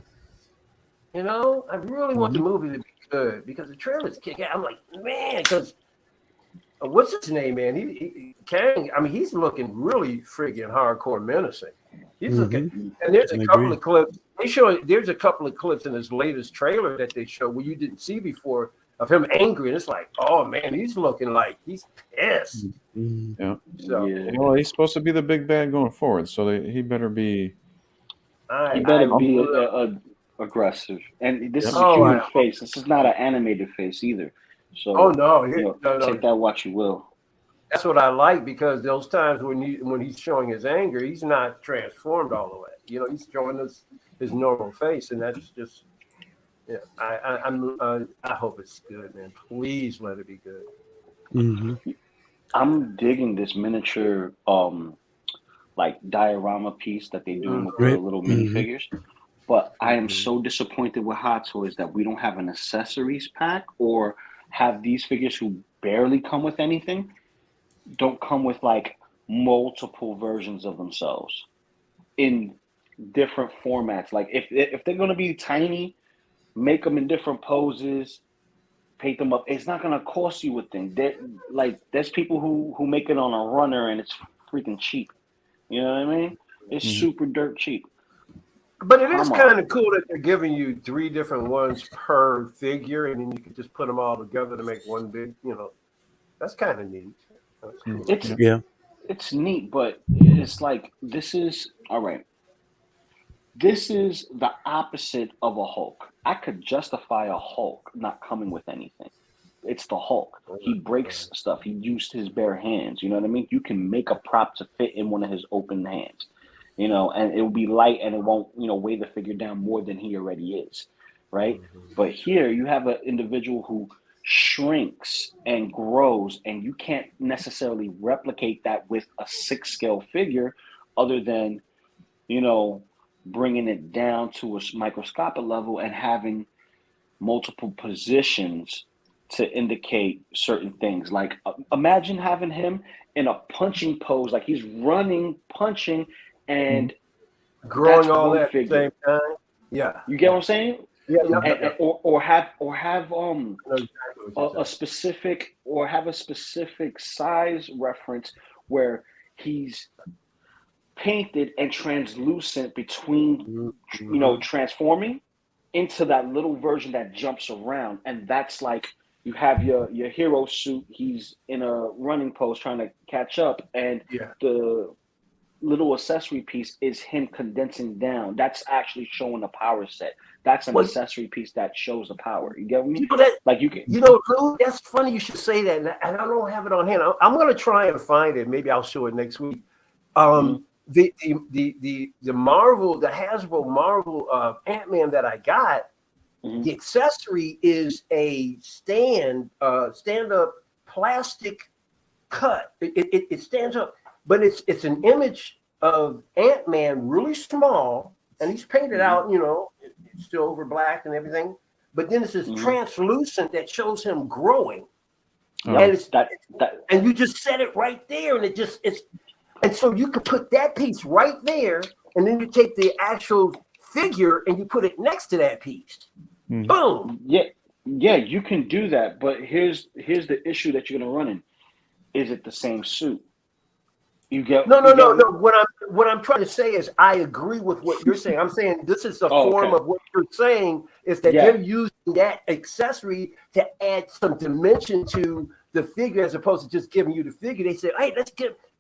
really want the movie to be good, because the trailer's kicking. I'm like, man, because what's his name, man? He Kang. I mean, he's looking really friggin' hardcore menacing. He's looking, and there's a couple of clips. There's a couple of clips in his latest trailer that they show where you didn't see before of him angry, and it's like, oh man, he's looking like he's pissed. Yeah. So, well, he's supposed to be the big bad going forward, so he better be. He better be aggressive, and this is a human face. This is not an animated face either. So, no, take that what you will. That's what I like, because those times when he's showing his anger, he's not transformed all the way. He's showing us his normal face, and that's just, I hope it's good, man. Please let it be good. I'm digging this miniature, like diorama piece that they're doing with the little minifigures. But I am so disappointed with Hot Toys that we don't have an accessories pack, or have these figures who barely come with anything, don't come with like multiple versions of themselves in different formats. Like if they're going to be tiny, make them in different poses, paint them up. It's not going to cost you a thing. There's people who make it on a runner, and it's freaking cheap. You know what I mean? It's super dirt cheap. But it is kind of cool that they're giving you 3 different ones per figure, and then you can just put them all together to make one big, that's kind of neat. Cool. It's neat, but it's like, this is all right. This is the opposite of a Hulk. I could justify a Hulk not coming with anything. It's the Hulk. He breaks stuff. He used his bare hands. You know what I mean? You can make a prop to fit in one of his open hands, and it will be light, and it won't, weigh the figure down more than he already is, right? But here you have an individual who shrinks and grows, and you can't necessarily replicate that with a 6 scale figure, other than bringing it down to a microscopic level and having multiple positions to indicate certain things. Like imagine having him in a punching pose, like he's running, punching, and growing all that at the same time. Yeah, you get what I'm saying? Yeah. Or have a specific, or have a specific size reference where he's painted and translucent between, transforming into that little version that jumps around. And that's like, you have your hero suit, he's in a running pose trying to catch up, and the little accessory piece is him condensing down. That's actually showing a power set. That's an accessory piece that shows the power. You get me? Like you can. Lou, that's funny you should say that, and I don't have it on hand. I'm going to try and find it. Maybe I'll show it next week. The Marvel, the Hasbro Marvel Ant-Man that I got, the accessory is a stand-up plastic cut. It stands up, but it's an image of Ant-Man, really small, and he's painted out, it's silver, black, and everything. But then it's this translucent that shows him growing. And it's that and you just set it right there, and and so you could put that piece right there, and then you take the actual figure and you put it next to that piece. Boom. Yeah, you can do that, but here's the issue that you're gonna run in. Is it the same suit? No. What I'm trying to say is I agree with what you're saying. I'm saying this is a form of what you're saying is that they're using that accessory to add some dimension to the figure as opposed to just giving you the figure. They said, hey, let's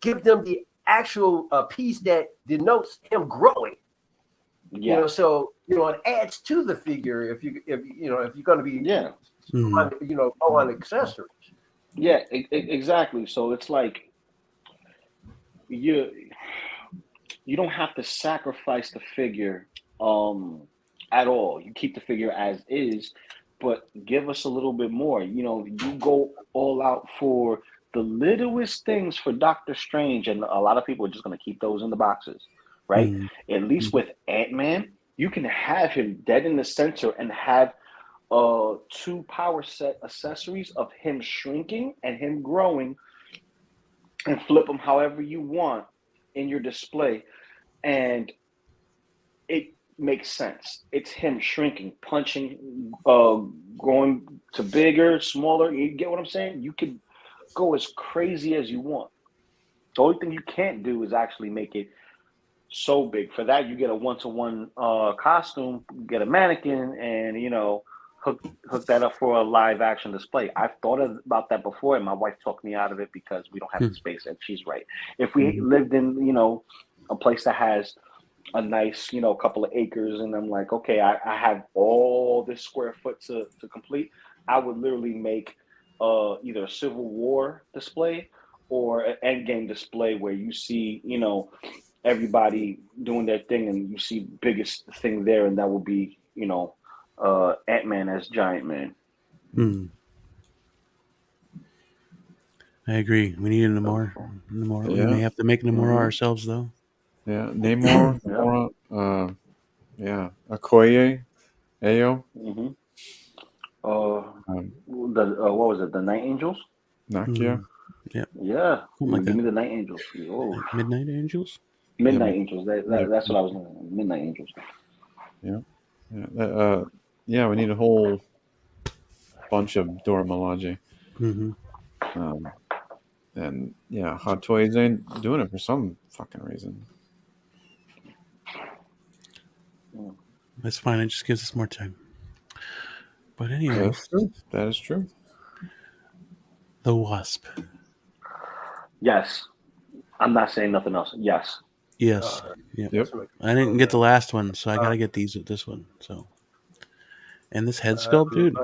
give them the actual piece that denotes him growing. Yeah. So it adds to the figure if you're going to be on accessories. Yeah, exactly. So it's like you don't have to sacrifice the figure at all. You keep the figure as is, but give us a little bit more. You go all out for the littlest things for Doctor Strange, and a lot of people are just going to keep those in the boxes, right? At least with Ant-Man, you can have him dead in the center and have 2 power set accessories of him shrinking and him growing, and flip them however you want in your display, and it makes sense. It's him shrinking, punching, going to bigger, smaller. You get what I'm saying? You could go as crazy as you want. The only thing you can't do is actually make it so big. For that, you get a 1-to-1 costume, get a mannequin, and hook that up for a live action display. I've thought about that before, and my wife talked me out of it because we don't have the space, and she's right. If we lived in a place that has a nice couple of acres, and I'm like, okay, I have all this square foot to complete, I would literally make either a Civil War display or an Endgame display where you see everybody doing their thing, and you see biggest thing there, and that will be Ant-Man as Giant Man. I agree. We need Namor. We may have to make Namor ourselves, though. Yeah, Namor. Okoye, Ayo. What was it? The Night Angels? Nakia. Yeah. Like Give me the Night Angels. Like Midnight Angels? Midnight Angels. That's what I was thinking. Midnight Angels. Yeah. We need a whole bunch of Dora Milaje. And Hot Toys ain't doing it for some fucking reason. That's fine. It just gives us more time. But anyway, that is true. The Wasp. Yes. I'm not saying nothing else. Yes. Yes. Yep. I didn't get the last one, so I gotta get this one. So, and this head sculpt, dude.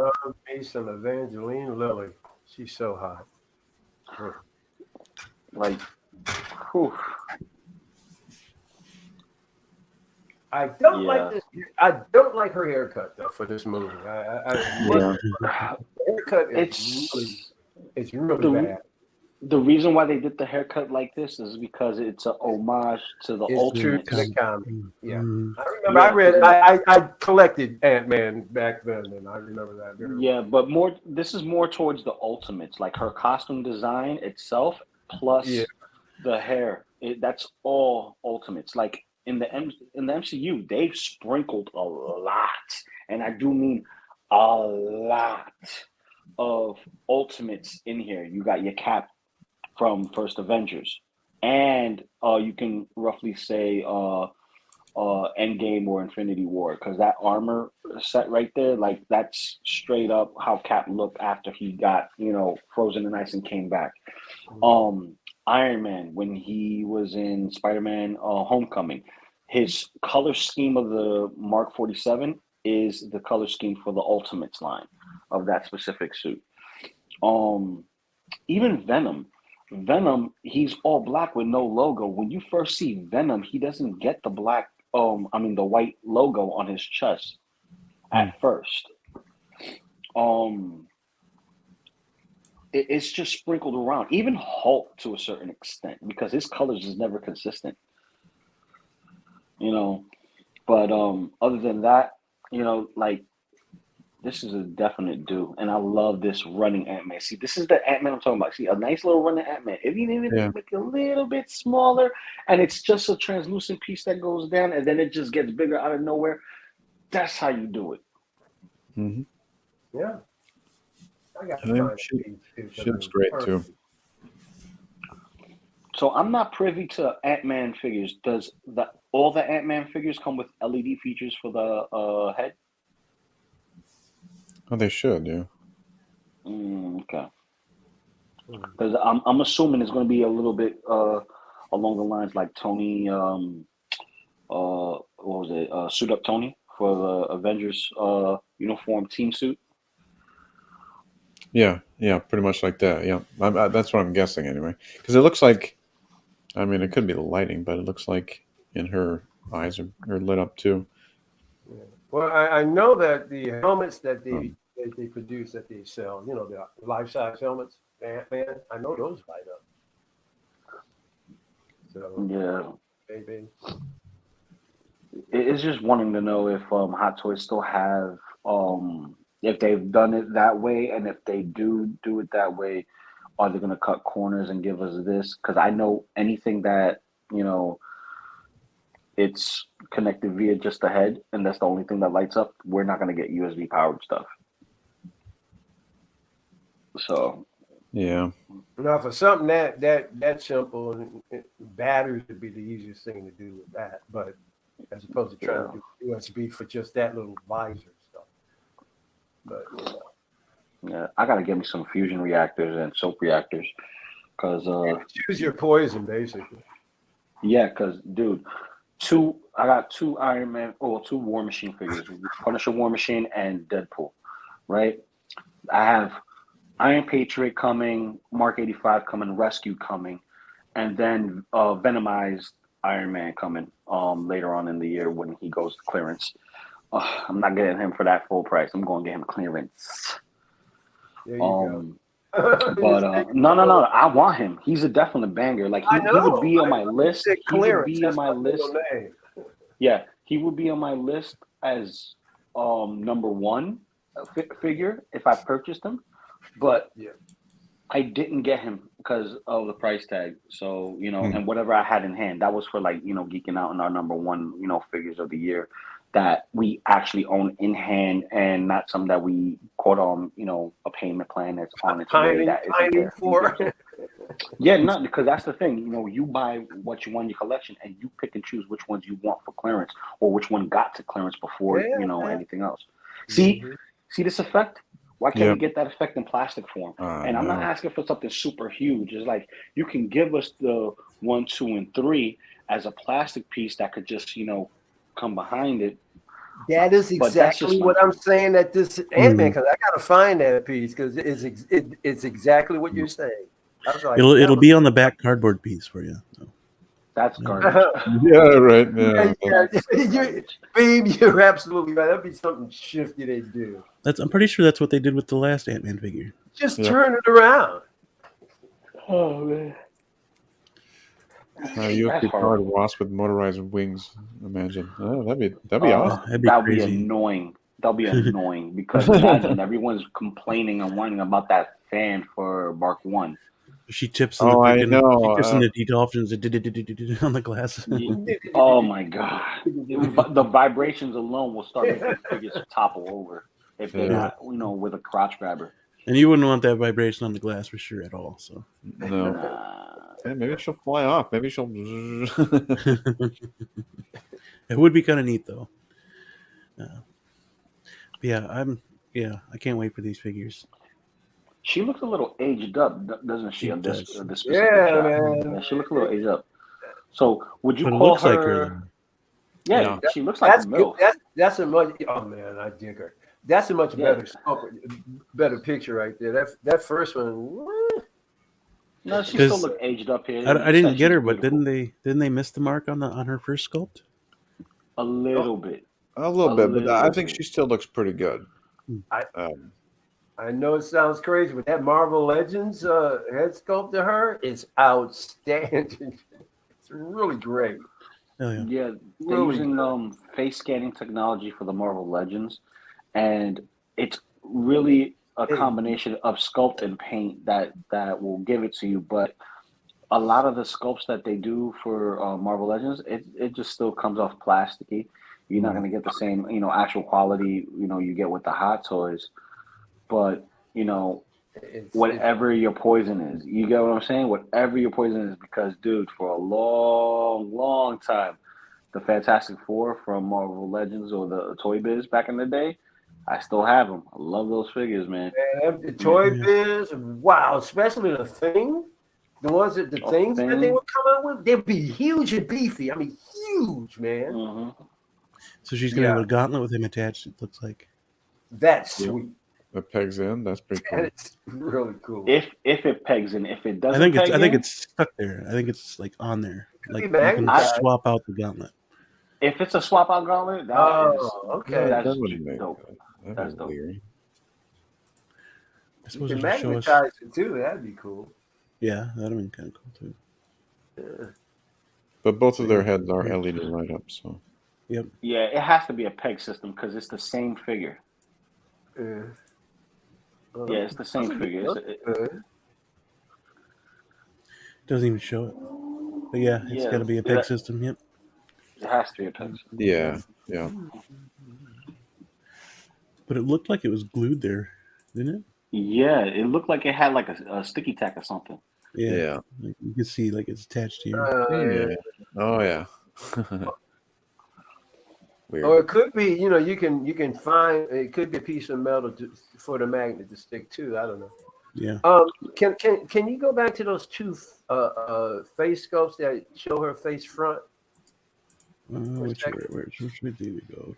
Based on Evangeline Lilly, she's so hot. Like, whew. I don't like this. I don't like her haircut though for this movie. Haircut it's really bad. The reason why they did the haircut like this is because it's an homage to the Ultimate comedy. Yeah, I remember. I collected Ant-Man back then, and I remember that very well. But this is more towards the Ultimates, like her costume design itself, plus the hair. That's all Ultimates. Like in the MCU, they've sprinkled a lot, and I do mean a lot of Ultimates in here. You got your Cap from First Avengers, and you can roughly say Endgame or Infinity War, because that armor set right there, like that's straight up how Cap looked after he got frozen in ice and came back. Iron Man, when he was in Spider-Man Homecoming, his color scheme of the Mark 47 is the color scheme for the Ultimates line of that specific suit. Even Venom, he's all black with no logo. When you first see Venom, he doesn't get the black, the white logo on his chest at first. It's just sprinkled around. Even Hulk to a certain extent, because his colors is never consistent. But other than that, like This is a definite do, and I love this running Ant-Man. See, this is the Ant-Man I'm talking about. See, a nice little running Ant-Man. If you even make it a little bit smaller, and it's just a translucent piece that goes down, and then it just gets bigger out of nowhere, that's how you do it. Mm-hmm. Yeah. I got she looks great, too. So I'm not privy to Ant-Man figures. Does all the Ant-Man figures come with LED features for the head? Oh, they should, yeah. Okay. Because I'm assuming it's going to be a little bit along the lines like Tony, what was it? Suit Up Tony for the Avengers uniform team suit. Yeah, pretty much like that. Yeah, that's what I'm guessing anyway. Because it looks like, I mean, it could be the lighting, but it looks like in her eyes are lit up too. Yeah. Well, I know that the helmets that they produce that they sell, the life-size helmets, Ant-Man, I know those light up. So Yeah, maybe. it's just wanting to know if Hot Toys still have if they've done it that way, and if they do it that way, are they going to cut corners and give us this? Because I know anything that it's connected via just the head, and that's the only thing that lights up, we're not going to get USB powered stuff. So yeah. Now, for something that simple, batteries would be the easiest thing to do with that. But as opposed to trying to do USB for just that little visor stuff. But yeah, I got to get me some fusion reactors and soap reactors, because choose your poison, basically. Yeah, because dude, I got two Iron Man or two War Machine figures, Punisher War Machine and Deadpool, right? I have Iron Patriot coming, Mark 85 coming, Rescue coming, and then Venomized Iron Man coming later on in the year when he goes to clearance. I'm not getting him for that full price. I'm going to get him clearance. There you go. But no, I want him. He's a definite banger. Like he would be on my list. He would be on my list. Yeah, he would be on my list as number one figure if I purchased him. But I didn't get him because of the price tag. So and whatever I had in hand, that was for geeking out on our number one figures of the year that we actually own in hand, and not something that we quote on a payment plan that's on its way. That isn't there. For. Yeah, not because that's the thing. You buy what you want in your collection, and you pick and choose which ones you want for clearance, or which one got to clearance before anything else. See this effect? Why can't we get that effect in plastic form? And I'm not asking for something super huge. It's like you can give us the 1, 2, and 3 as a plastic piece that could just come behind it. That is exactly what I'm saying. That this Ant-Man, because I gotta find that piece because it's exactly what you're saying. I was like, it'll be on the back cardboard piece for you. So. That's garbage. Yeah, right. Yeah. Babe, you're absolutely right. That'd be something shifty they do. I'm pretty sure that's what they did with the last Ant-Man figure. Just turn it around. Oh man. USB powered wasp with motorized wings. Imagine. Oh, that'd be awesome. That'd be annoying. That'll be annoying because imagine everyone's complaining and whining about that fan for Mark 1. She tips in I know. She tips in the dolphins on the glass. Oh my god! The vibrations alone will start making figures topple over if they're not, with a crotch grabber. And you wouldn't want that vibration on the glass for sure at all. So no. Yeah, maybe she'll fly off. Maybe she'll. It would be kind of neat though. I can't wait for these figures. She looks a little aged up, doesn't she? On this specific shot. Man. Yeah, she looks a little aged up. So would you call her? Like her yeah, she looks like a MILF. That's a much. Oh man, I dig her. That's a much better picture right there. That first one. No, she still look aged up here. I didn't get her, but didn't they miss the mark on her first sculpt? A little bit. A little bit, but I think she still looks pretty good. I know it sounds crazy, but that Marvel Legends head sculpt to her is outstanding. It's really great. Oh, yeah. Yeah, they're using face scanning technology for the Marvel Legends, and it's really a combination of sculpt and paint that will give it to you. But a lot of the sculpts that they do for Marvel Legends, it just still comes off plasticky. You're not going to get the same, actual quality, you get with the Hot Toys. But, whatever your poison is, you get what I'm saying? Whatever your poison is, because, dude, for a long, long time, the Fantastic Four from Marvel Legends or the Toy Biz back in the day, I still have them. I love those figures, man. The Toy Biz, wow, especially the Thing. The ones that things that they would come out with, they'd be huge and beefy. I mean, huge, man. Mm-hmm. So she's gonna have a gauntlet with him attached. It looks like that's sweet. It pegs in. That's pretty cool. It's really cool. If it pegs in, if it doesn't, I think it's stuck there. I think it's like on there. Like you can swap out the gauntlet. If it's a swap out gauntlet, okay, that's dope. That's dope. Weird. I suppose you can it'll show magnetize it too. That'd be cool. Yeah, that'd be kind of cool too. Yeah. But both of their heads are LED light up, so. Yep. Yeah, it has to be a peg system because it's the same figure. Yeah, it's the same figure. Doesn't even show it. But yeah, it's got to be a peg system. Yep. It has to be a peg system. Yeah. But it looked like it was glued there, didn't it? Yeah, it looked like it had like a sticky tack or something. Yeah. Like you can see like it's attached to you. Oh yeah. Weird. Or it could be, you can find it could be a piece of metal for the magnet to stick to. I don't know. Yeah. Can you go back to those two face sculpts that show her face front? Which way do we go?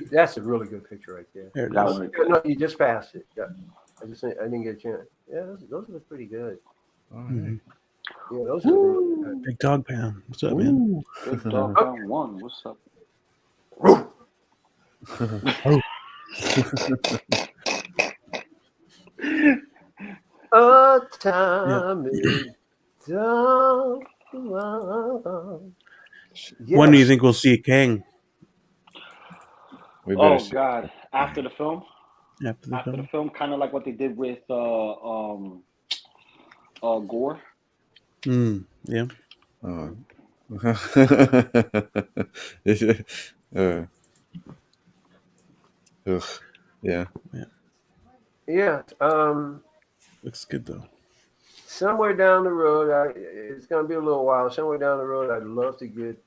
That's a really good picture right there. There it is. No, you just passed it. Yeah. I didn't get a chance. Yeah, those look pretty good. Mm-hmm. Yeah, those are really good. Big Dog Pound. What's up, man? Big Dog Pound 1. What's up? Time is done. When do you think we'll see Kang? God! After the film. After the film, kind of like what they did with Gore. Yeah. Yeah. Looks good though. Somewhere down the road, it's gonna be a little while. Somewhere down the road, I'd love to get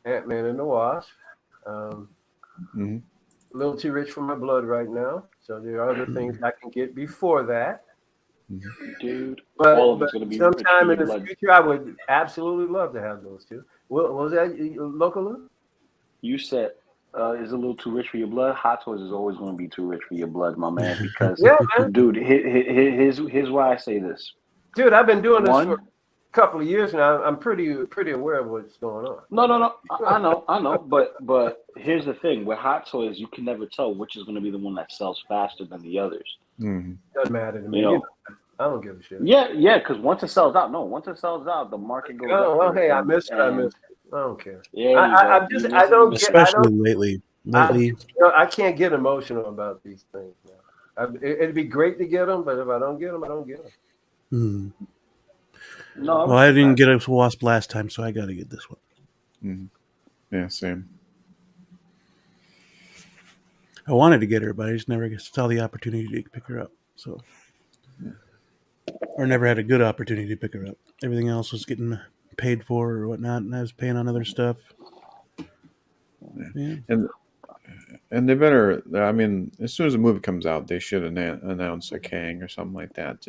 Ant-Man and the Wasp. A little too rich for my blood right now, so there are other things I can get before that. Dude, but gonna be sometime in the future, I would absolutely love to have those two. What was that, Local? You said is a little too rich for your blood. Hot Toys is always going to be too rich for your blood, my man. Because, dude, here's why I say this. Dude, I've been doing this for a couple of years now. I'm pretty aware of what's going on. No. I know. But here's the thing: with Hot Toys, you can never tell which is going to be the one that sells faster than the others. Doesn't matter to me. I don't give a shit. Yeah. Because once it sells out, the market goes up. Oh, hey, I missed it. I don't care. Yeah, I don't get. Especially lately. I can't get emotional about these things now. It'd be great to get them, but if I don't get them, I don't get them. No. Well, I didn't get a Wasp last time, so I got to get this one. Yeah, same. I wanted to get her, but I just never saw the opportunity to pick her up. So, or never had a good opportunity to pick her up. Everything else was getting paid for or whatnot, and I was paying on other stuff. Yeah. And they better, I mean, as soon as the movie comes out, they should announce a Kang or something like that.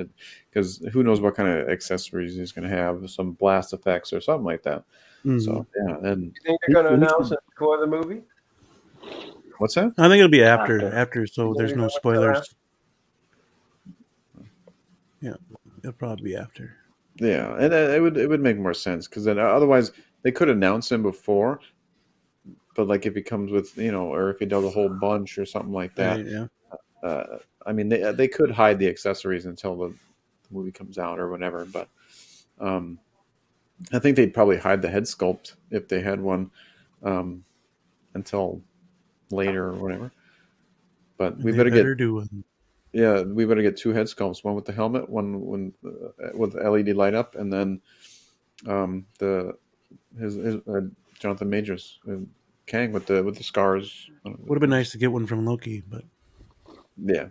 Because who knows what kind of accessories he's going to have, some blast effects or something like that. So, yeah. And you think they're going to announce it before the movie? What's that? I think it'll be after, so there's no spoilers. Yeah, it'll probably be after. Yeah, and it would make more sense because then otherwise they could announce him before, but like if he comes with or if he does a whole bunch or something like that. I mean they could hide the accessories until the movie comes out or whatever, but I think they'd probably hide the head sculpt if they had one until later or whatever. But we They better get do one. yeah, we better get 2 head sculpts, one with the helmet, one with the LED light up, and then the his Jonathan Majors Kang with the scars. Would have been nice to get one from Loki, but Yeah.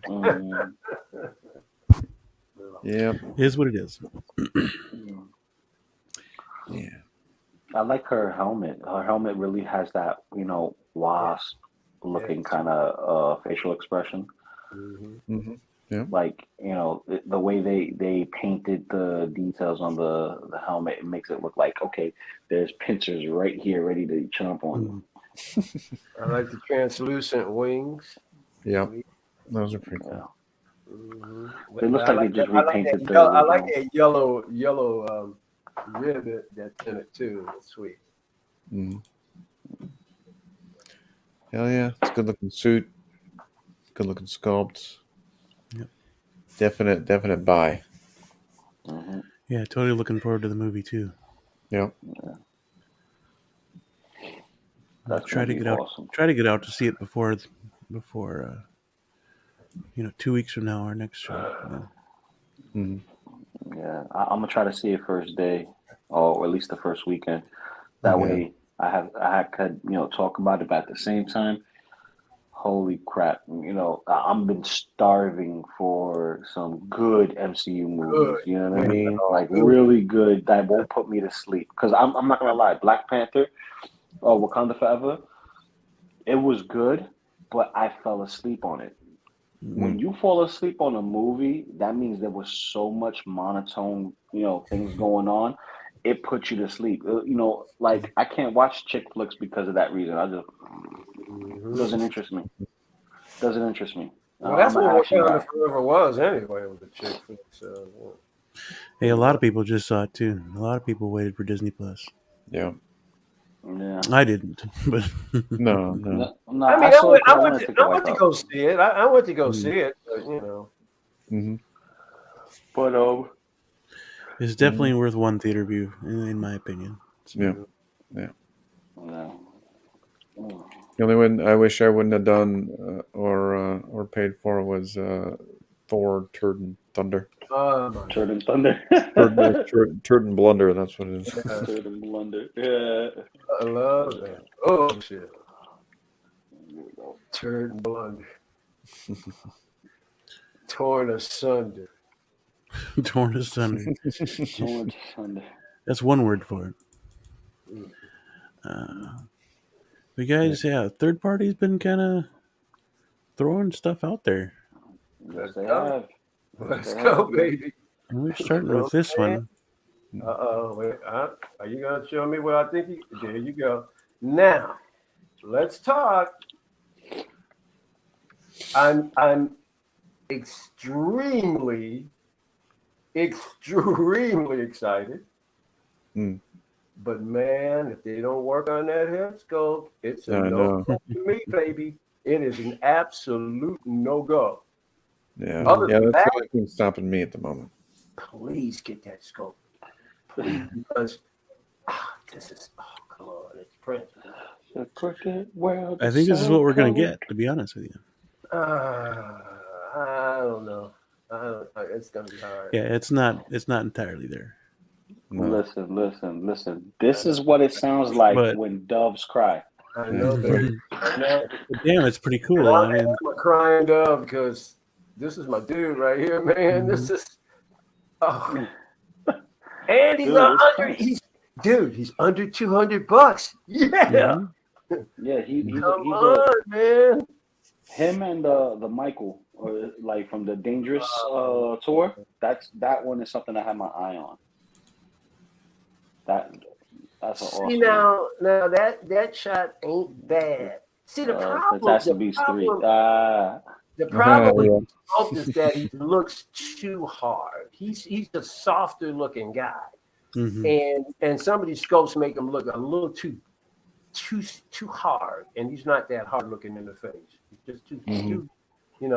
Yeah. it is what it is. Yeah. I like her helmet. Her helmet really has that, wasp looking kind of facial expression. Mm-hmm. Yeah. Like, the way they painted the details on the helmet, it makes it look like, okay, there's pincers right here ready to chomp on you. I like the translucent wings. Yeah. Those are pretty cool. Yeah. Mm-hmm. It looks like they just repainted the I like original. that yellow ribbon that's in it too. It's sweet. Mm-hmm. Hell yeah. It's a good looking suit. Good looking sculpt. Yep. Definite buy. Mm-hmm. Yeah, totally looking forward to the movie too. Yep. Yeah. That's Try to gonna get be out. awesome. Try to get out to see it before 2 weeks from now, our next show. Yeah. Mm-hmm. Yeah, I'm gonna try to see it first day, or at least the first weekend. That way, I could talk about it, but at the same time, holy crap, I've been starving for some good MCU movies. You know what I mean? Like really good that won't put me to sleep. Because I'm not gonna lie, Black Panther or Wakanda Forever, it was good, but I fell asleep on it. When you fall asleep on a movie, that means there was so much monotone, things going on. It puts you to sleep. Like I can't watch chick flicks because of that reason. I just doesn't interest me. Doesn't interest me. Well, that's I'm an what action Wakanda guy. Forever was anyway. With the chick flick. So, Hey, a lot of people just saw it too. A lot of people waited for Disney Plus. Yeah. Yeah. I didn't, but No. No, I mean, saw it 'cause I wanted went to to wipe out. go see it. I went to go see it, but Mm-hmm. But it's definitely worth one theater view, in my opinion. Yeah. no. The only one I wish I wouldn't have done or paid for was Thor: Turd and Thunder. Turd and Thunder. Turd and Blunder. That's what it is. Turd and Blunder. Yeah. I love that. Oh shit! Turd and blunder, torn asunder. Torn asunder. Torn asunder. That's one word for it. But guys, third party's been kind of throwing stuff out there. Yes, they have. Let's go, baby. And we're starting with this one. Wait, are you gonna show me what I think? There you go. Now, let's talk. I'm extremely excited. But man, if they don't work on that head sculpt, it's a no to me, baby. It is an absolute no go. Yeah, Other than that's that, the only thing stopping me at the moment. please get that sculpt, please, because this is come on, it's Prince. The crooked world. I think this is what we're going to get, to be honest with you. I don't know. It's gonna be hard. Yeah, it's not entirely there. No. Listen. This is what it sounds like when doves cry. I know, baby. I know. Damn, it's pretty cool. I'm a crying dove because this is my dude right here, man. This is and he's under $200. Yeah. Yeah, he's Come on, man. Him and the Michael, or like from the Dangerous tour. That one is something I have my eye on. That's an awesome. See now that shot ain't bad. See the problem. Fantastic Beasts 3. The problem is that he looks too hard. He's a softer looking guy, and some of these sculpts make him look a little too hard, and he's not that hard looking in the face. He's just too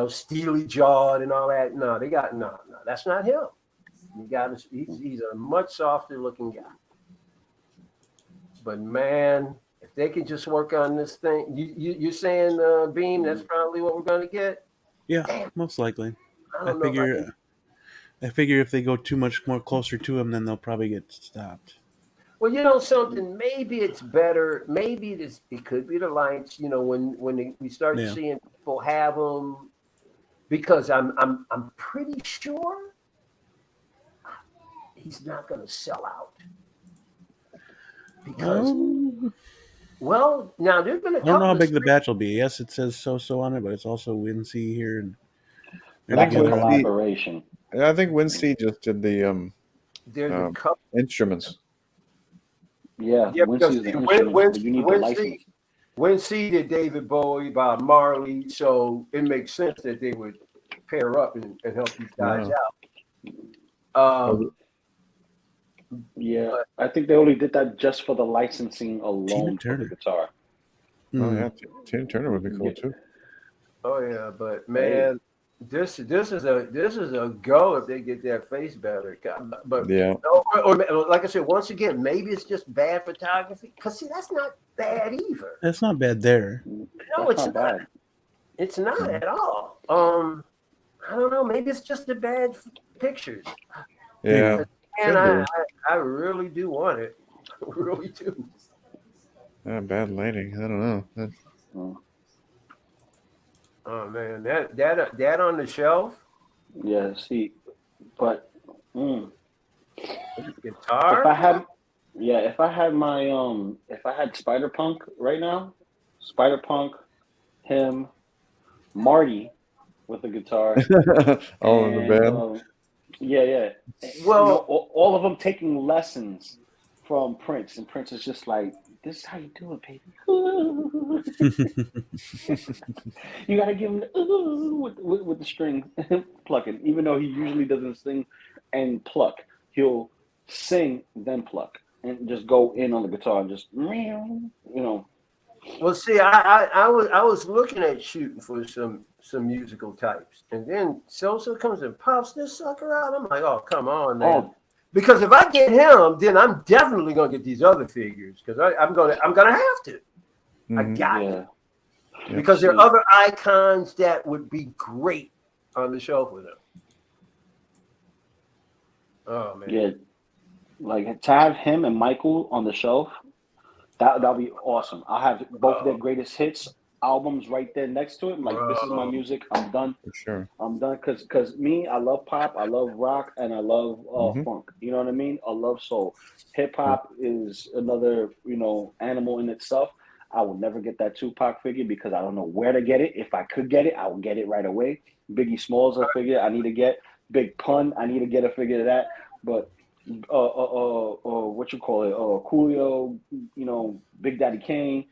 steely jawed and all that. No, that's not him. He's a much softer looking guy. But man, if they can just work on this thing. You're saying, Beam, that's probably what we're going to get? Yeah, Damn. most likely. I I don't know. figure if they go too much more closer to him, then they'll probably get stopped. Well, you know something. Maybe it's better. Maybe it could be the lights. You know, when we start seeing people have them, because I'm pretty sure he's not going to sell out. Because well, now there's been a couple. I don't know how big the batch will be. Yes, it says so on it, but it's also Wincy here and That's a collaboration. I think Wincy just did the instruments. Yeah, because the instruments, you need the license. Wincy did David Bowie by Marley, so it makes sense that they would pair up and help these guys out. Yeah, I think they only did that just for the licensing alone for the guitar. Oh yeah, Tina Turner would be cool too. Oh yeah, but man, this is a go if they get their face better. But or like I said, once again, maybe it's just bad photography. Cause see, that's not bad either. That's not bad there. No, it's not bad. It's not at all. I don't know. Maybe it's just the bad pictures. Yeah. And I really do want it. I really do. Bad lighting. I don't know. Oh man, that on the shelf. Yeah. See, but guitar. If I had my if I had Spider Punk right now, Spider Punk, him, Marty with the guitar. All in the band. Yeah. Well, all of them taking lessons from Prince, and Prince is just like, "This is how you do it, baby. You gotta give him the with the string plucking, even though he usually doesn't sing and pluck. He'll sing then pluck and just go in on the guitar and just Well, see, I was looking at shooting for some musical types, and then Sosa comes and pops this sucker out. I'm like, oh, come on, man. Because if I get him, then I'm definitely gonna get these other figures because I'm gonna have to. I got to. Because there are other icons that would be great on the shelf with him. Oh man. Yeah, like to have him and Michael on the shelf, that'll be awesome. I'll have both of their greatest hits albums right there next to it. Like, this is my music. I'm done. For sure. I'm done because me, I love pop, I love rock, and I love funk. You know what I mean? I love soul. Hip hop is another, animal in itself. I will never get that Tupac figure because I don't know where to get it. If I could get it, I would get it right away. Biggie Smalls a figure I need to get. Big Pun, I need to get a figure of that. But what you call it? Coolio, Big Daddy Kane.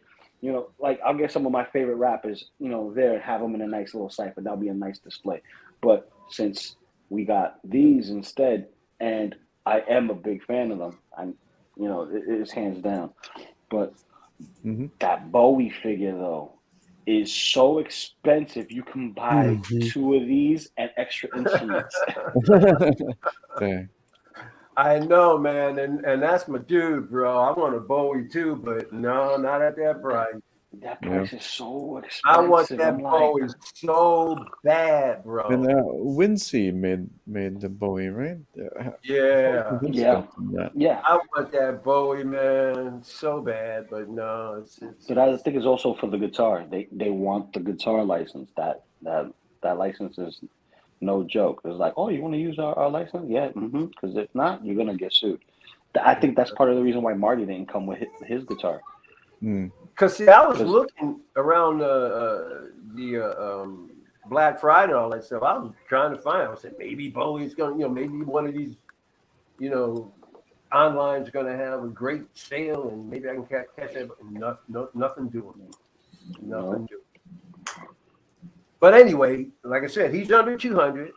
Like, I'll get some of my favorite rappers, there and have them in a nice little cipher. That'll be a nice display. But since we got these instead, and I am a big fan of them, it's hands down. But that Bowie figure, though, is so expensive. You can buy 2 of these and extra instruments. Dang. I know, man, and that's my dude, bro. I want a Bowie too, but no, not at that price. That price is so expensive. I want that Bowie so bad, bro. And Wincy made the Bowie, right? Yeah. I want that Bowie, man, so bad, but no. But I think it's also for the guitar. They want the guitar license. That license is no joke. It's like, oh, you want to use our license? Yeah, because if not, you're gonna get sued. I think that's part of the reason why Marty didn't come with his guitar. Because see, I was looking around the Black Friday and all that stuff. I was trying to find. I was saying maybe Bowie's gonna, maybe one of these, online's gonna have a great sale, and maybe I can catch it. But nothing doing. Nothing doing. But anyway, like I said, he's under 200.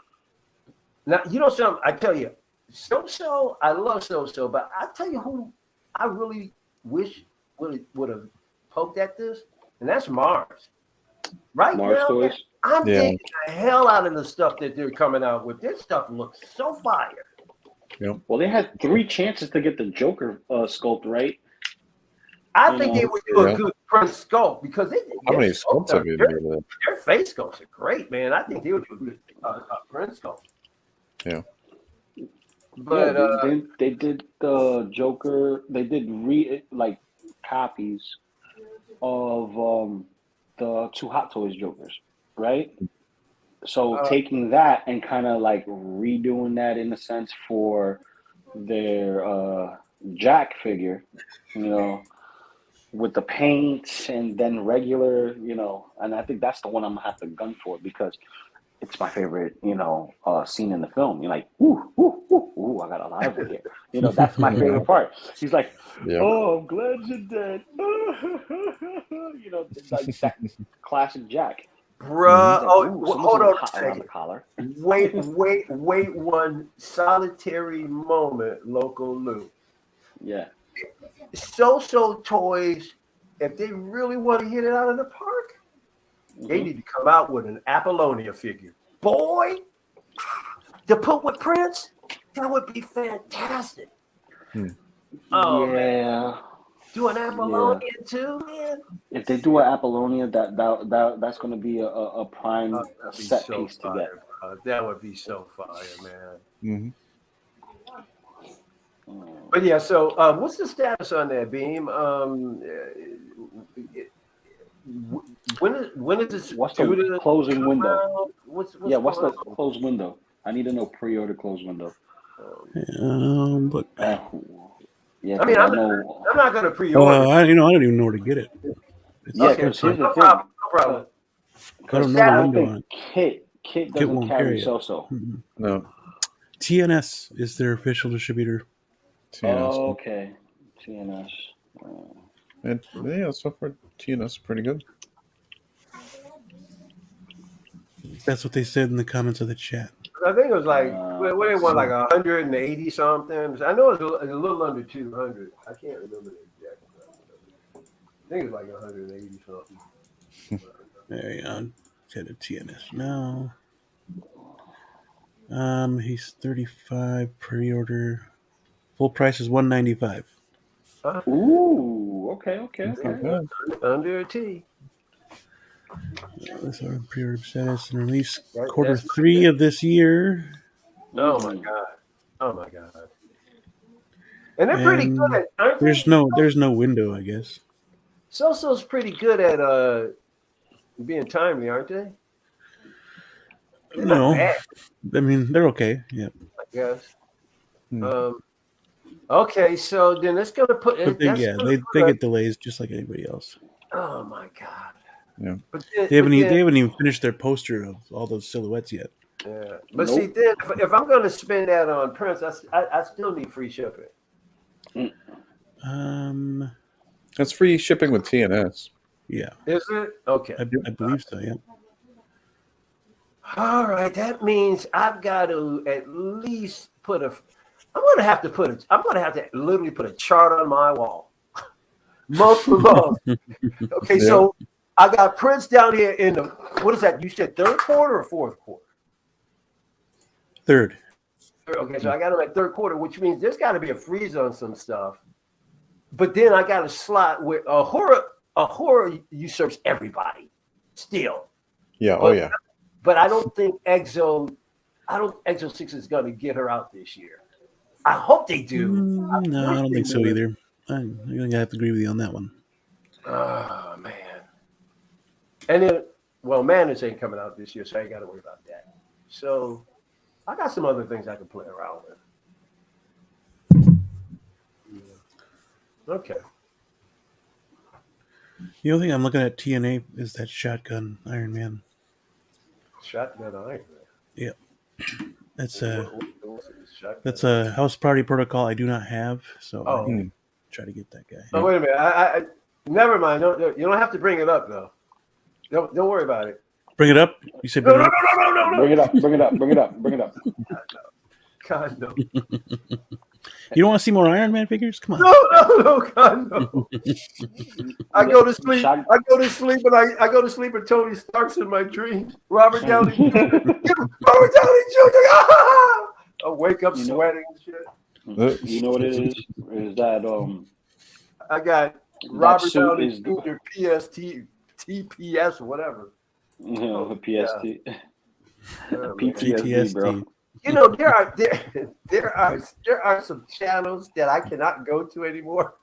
Now, something, I tell you, So-So, I love So-So, but I tell you who I really wish would have poked at this, and that's Mars. Right Mars now, toys? I'm thinking the hell out of the stuff that they're coming out with. This stuff looks so fire. Yep. Well, they had 3 chances to get the Joker sculpt right. I think they would do a good Prince sculpt because how many sculpts have you done? Their face sculpts are great, man. I think they would do a good Prince sculpt. Yeah. But they did the Joker. They did copies of the two Hot Toys Jokers, right? So taking that and kind of like redoing that in a sense for their Jack figure, with the paints and then regular, and I think that's the one I'm gonna have to gun for because it's my favorite, scene in the film. You're like, ooh, ooh, ooh, ooh, I got a lot of it here. That's my favorite part. He's like, oh, I'm glad you're dead. It's like that classic Jack. Bruh, like, hold on a second. Wait one solitary moment, Loco Lou. Yeah. So Toys, if they really want to hit it out of the park, they need to come out with an Apollonia figure. Boy, to put with Prince, that would be fantastic. Oh, man. Do an Apollonia too, man. If they do an Apollonia, that's going to be a prime set piece to get. That would be so fire, man. Mm-hmm. But yeah, so what's the status on that, Beam? When is this? What's the closing window? What's the closed window? I need to know pre-order closed window. Look. Yeah, I mean, I'm not going to pre-order. I don't even know where to get it. Here's the thing. No problem. I don't know the window on it. Kit doesn't carry so. No. TNS is their official distributor. TNS. Oh, okay. TNS. So far TNS is pretty good. That's what they said in the comments of the chat. I think it was like what they want, like 180 something. I know it's a little under 200. I can't remember the exact number. I think it's like 180 something. There you go. Get a TNS now. He's 35 pre-order. Full price is $195. Ooh, okay. Under a T. That's our pre-order status and release quarter 3 of this year. Oh my god! And they're pretty good at. Aren't there's no window, I guess. So's pretty good at being timely, aren't they? No, I mean they're okay. Yeah, I guess. Okay, so then it's gonna put. But they get delays just like anybody else. Oh my god! Yeah, but they haven't even finished their poster of all those silhouettes yet. Yeah, but see, then if I'm gonna spend that on Prince, I still need free shipping. That's free shipping with TNS. Yeah, is it? Okay, I believe so. Yeah. All right, that means I've got to at least put a. I'm gonna have to literally put a chart on my wall. Month for month. Okay, so I got Prince down here in the. What is that? You said third quarter or fourth quarter? Third. Okay, so I got him at third quarter, which means there's got to be a freeze on some stuff. But then I got a slot where a horror usurps everybody. Still. Yeah. But I don't think Exo 6 is going to get her out this year. I hope they do. No, I don't think so either. I think I have to agree with you on that one. Oh man. And then, Madness ain't coming out this year, so I ain't got to worry about that. So I got some other things I can play around with. Yeah. Okay. The only thing I'm looking at TNA is that Shotgun Iron Man. Shotgun Iron Man. Yeah. That's a house party protocol I do not have, so I need to try to get that guy. Oh, wait a minute. I never mind. You don't have to bring it up though. Don't worry about it. Bring it up? You said no. Bring it up. God, no. You don't want to see more Iron Man figures? Come on. No, God, no. I go to sleep. I go to sleep and Tony Stark's in my dreams. Robert Downey Jr. Robert Downey Jr. I wake up sweating and shit. You know what it is? Is that I got Robert suit Downey is Jr. TPS, whatever. PST, PTSD, bro. You know, there are some channels that I cannot go to anymore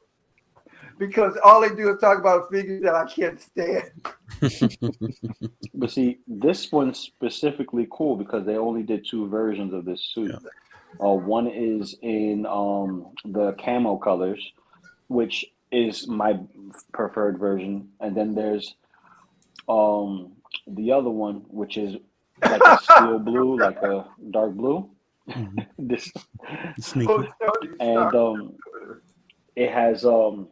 because all they do is talk about figures that I can't stand. But see, this one's specifically cool because they only did 2 versions of this suit. Yeah. One is in the camo colors, which is my preferred version, and then there's the other one, which is like a steel blue, like a dark blue. Mm-hmm. This Sneaky. and it has the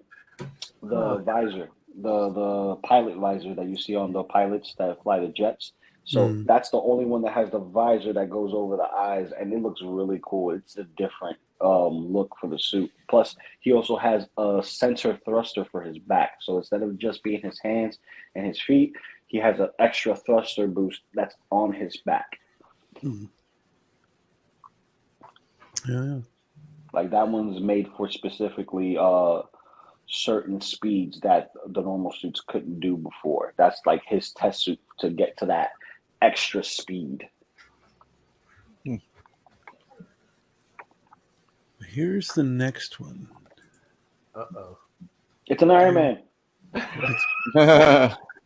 visor, the pilot visor that you see on the pilots that fly the jets. So that's the only one that has the visor that goes over the eyes, and it looks really cool. It's a different look for the suit. Plus, he also has a sensor thruster for his back. So instead of just being his hands and his feet, he has an extra thruster boost that's on his back. Mm. Yeah. Like that one's made for specifically certain speeds that the normal suits couldn't do before. That's like his test suit to get to that extra speed. Here's the next one. Uh-oh. It's an Iron Man.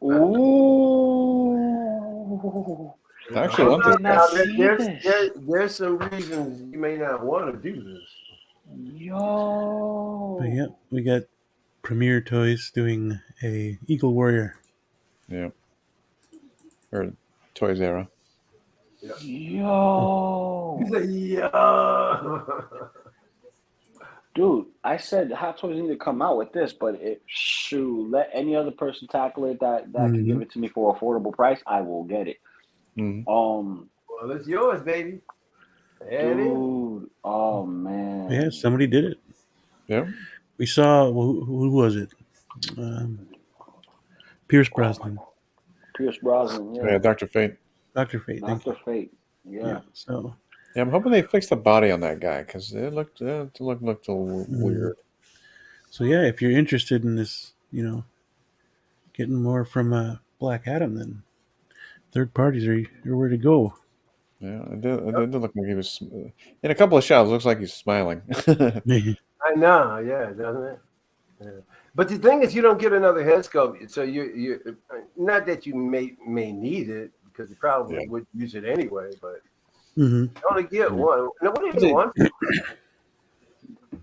Ooh. Actually, there's some reasons you may not want to do this. Yo. But yeah, we got Premier Toys doing a Eagle Warrior. Yeah. Or Toys Era. Yo. Yeah. Dude, I said Hot Toys need to come out with this, but let any other person tackle it that can give it to me for an affordable price, I will get it. Mm-hmm. Well, it's yours, baby. Dude, oh man. Yeah, somebody did it. Yeah. We saw who was it? Pierce Brosnan. Pierce Brosnan, Yeah, Dr. Fate. Dr. Fate. Dr. Fate. Yeah. So. Yeah, I'm hoping they fix the body on that guy because it looked a little weird. So yeah, if you're interested in this, getting more from Black Adam, then third parties are where to go. Yeah, it did look like he was in a couple of shots. It looks like he's smiling. I know, yeah, doesn't it? Yeah. But the thing is, you don't get another head sculpt, so you not that you may need it because you probably would use it anyway, but you only get one. No, what do you want?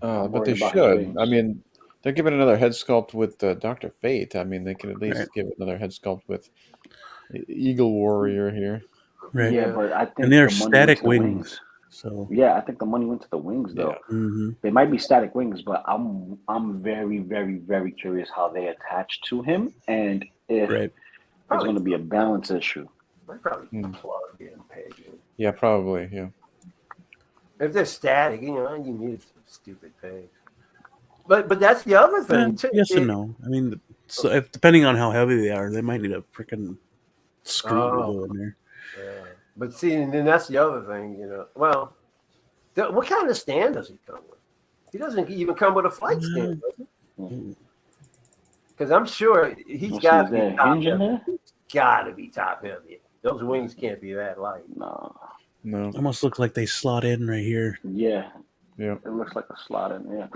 But they should. I mean, they're giving another head sculpt with Dr. Fate. I mean, they can at least give another head sculpt with Eagle Warrior here. Right. Yeah, but I think and they're static wings. So yeah, I think the money went to the wings though. Yeah. They might be static wings, but I'm very, very, very curious how they attach to him and if it's going to be a balance issue. They probably plug in, peg in. Yeah, probably. Yeah. If they're static, you need some stupid pegs. But that's the other thing too. Yes and no. I mean, so depending on how heavy they are, they might need a freaking screw to go in there. Yeah. But see, and then that's the other thing, Well, what kind of stand does he come with? He doesn't even come with a flight stand, does he? Because I'm sure he's got to be top heavy. Got to be top heavy. Those wings can't be that light. No. Almost look like they slot in right here. Yeah. Yeah. It looks like a slot in. Yeah.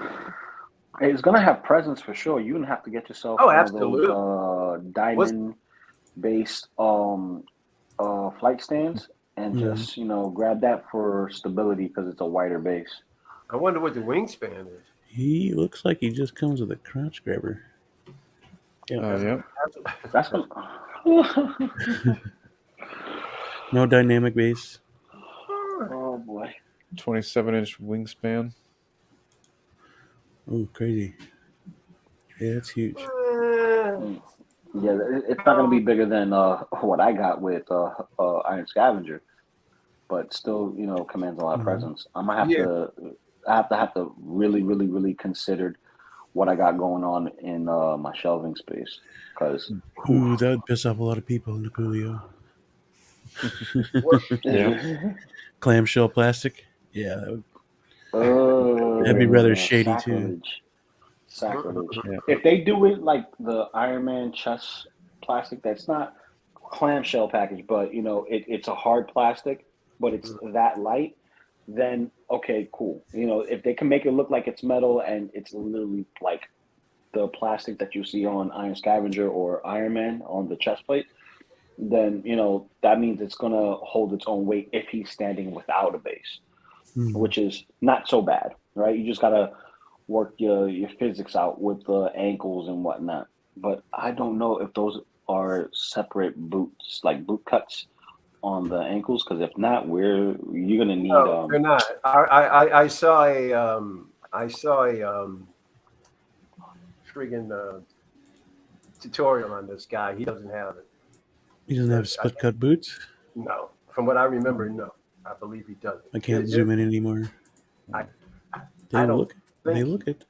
It's gonna have presence for sure. You're gonna have to get yourself absolutely. Those, diamond-based flight stands and just grab that for stability because it's a wider base. I wonder what the wingspan is. He looks like he just comes with a crotch grabber. Yeah. That's gonna. No dynamic base. Oh boy. 27-inch wingspan. Oh, crazy. Yeah, that's huge. Yeah, it's not going to be bigger than what I got with Iron Scavenger, but still, commands a lot of presence. I'm gonna have to really, really, really consider what I got going on in my shelving space because that would piss off a lot of people in the Coolio. Yeah. Clamshell plastic. Yeah, that'd be rather shady too. Sacrilege. Yeah. If they do it like the Iron Man chest plastic, that's not clamshell package, but it's a hard plastic, but it's that light, then okay, cool. If they can make it look like it's metal and it's literally like the plastic that you see on Iron Scavenger or Iron Man on the chest plate, then that means it's gonna hold its own weight if he's standing without a base, which is not so bad, right? You just gotta work your physics out with the ankles and whatnot. But I don't know if those are separate boots, like boot cuts on the ankles, because if not, you're gonna need. No, they're not. I saw a friggin' tutorial on this guy. He doesn't have it. He doesn't have split cut boots? No. From what I remember, no. I believe he doesn't. I can't zoom in anymore. They look it.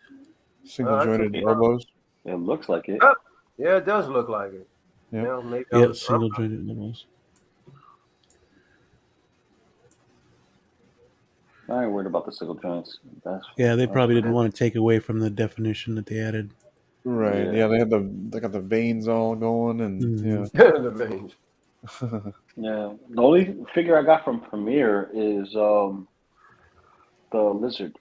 Single jointed elbows. It looks like it. Yeah, it does look like it. Yeah, maybe single jointed elbows. I ain't worried about the single joints. They probably didn't want to take away from the definition that they added. Right. Yeah, they got the veins all going, and the veins. Yeah. The only figure I got from Premiere is the lizard,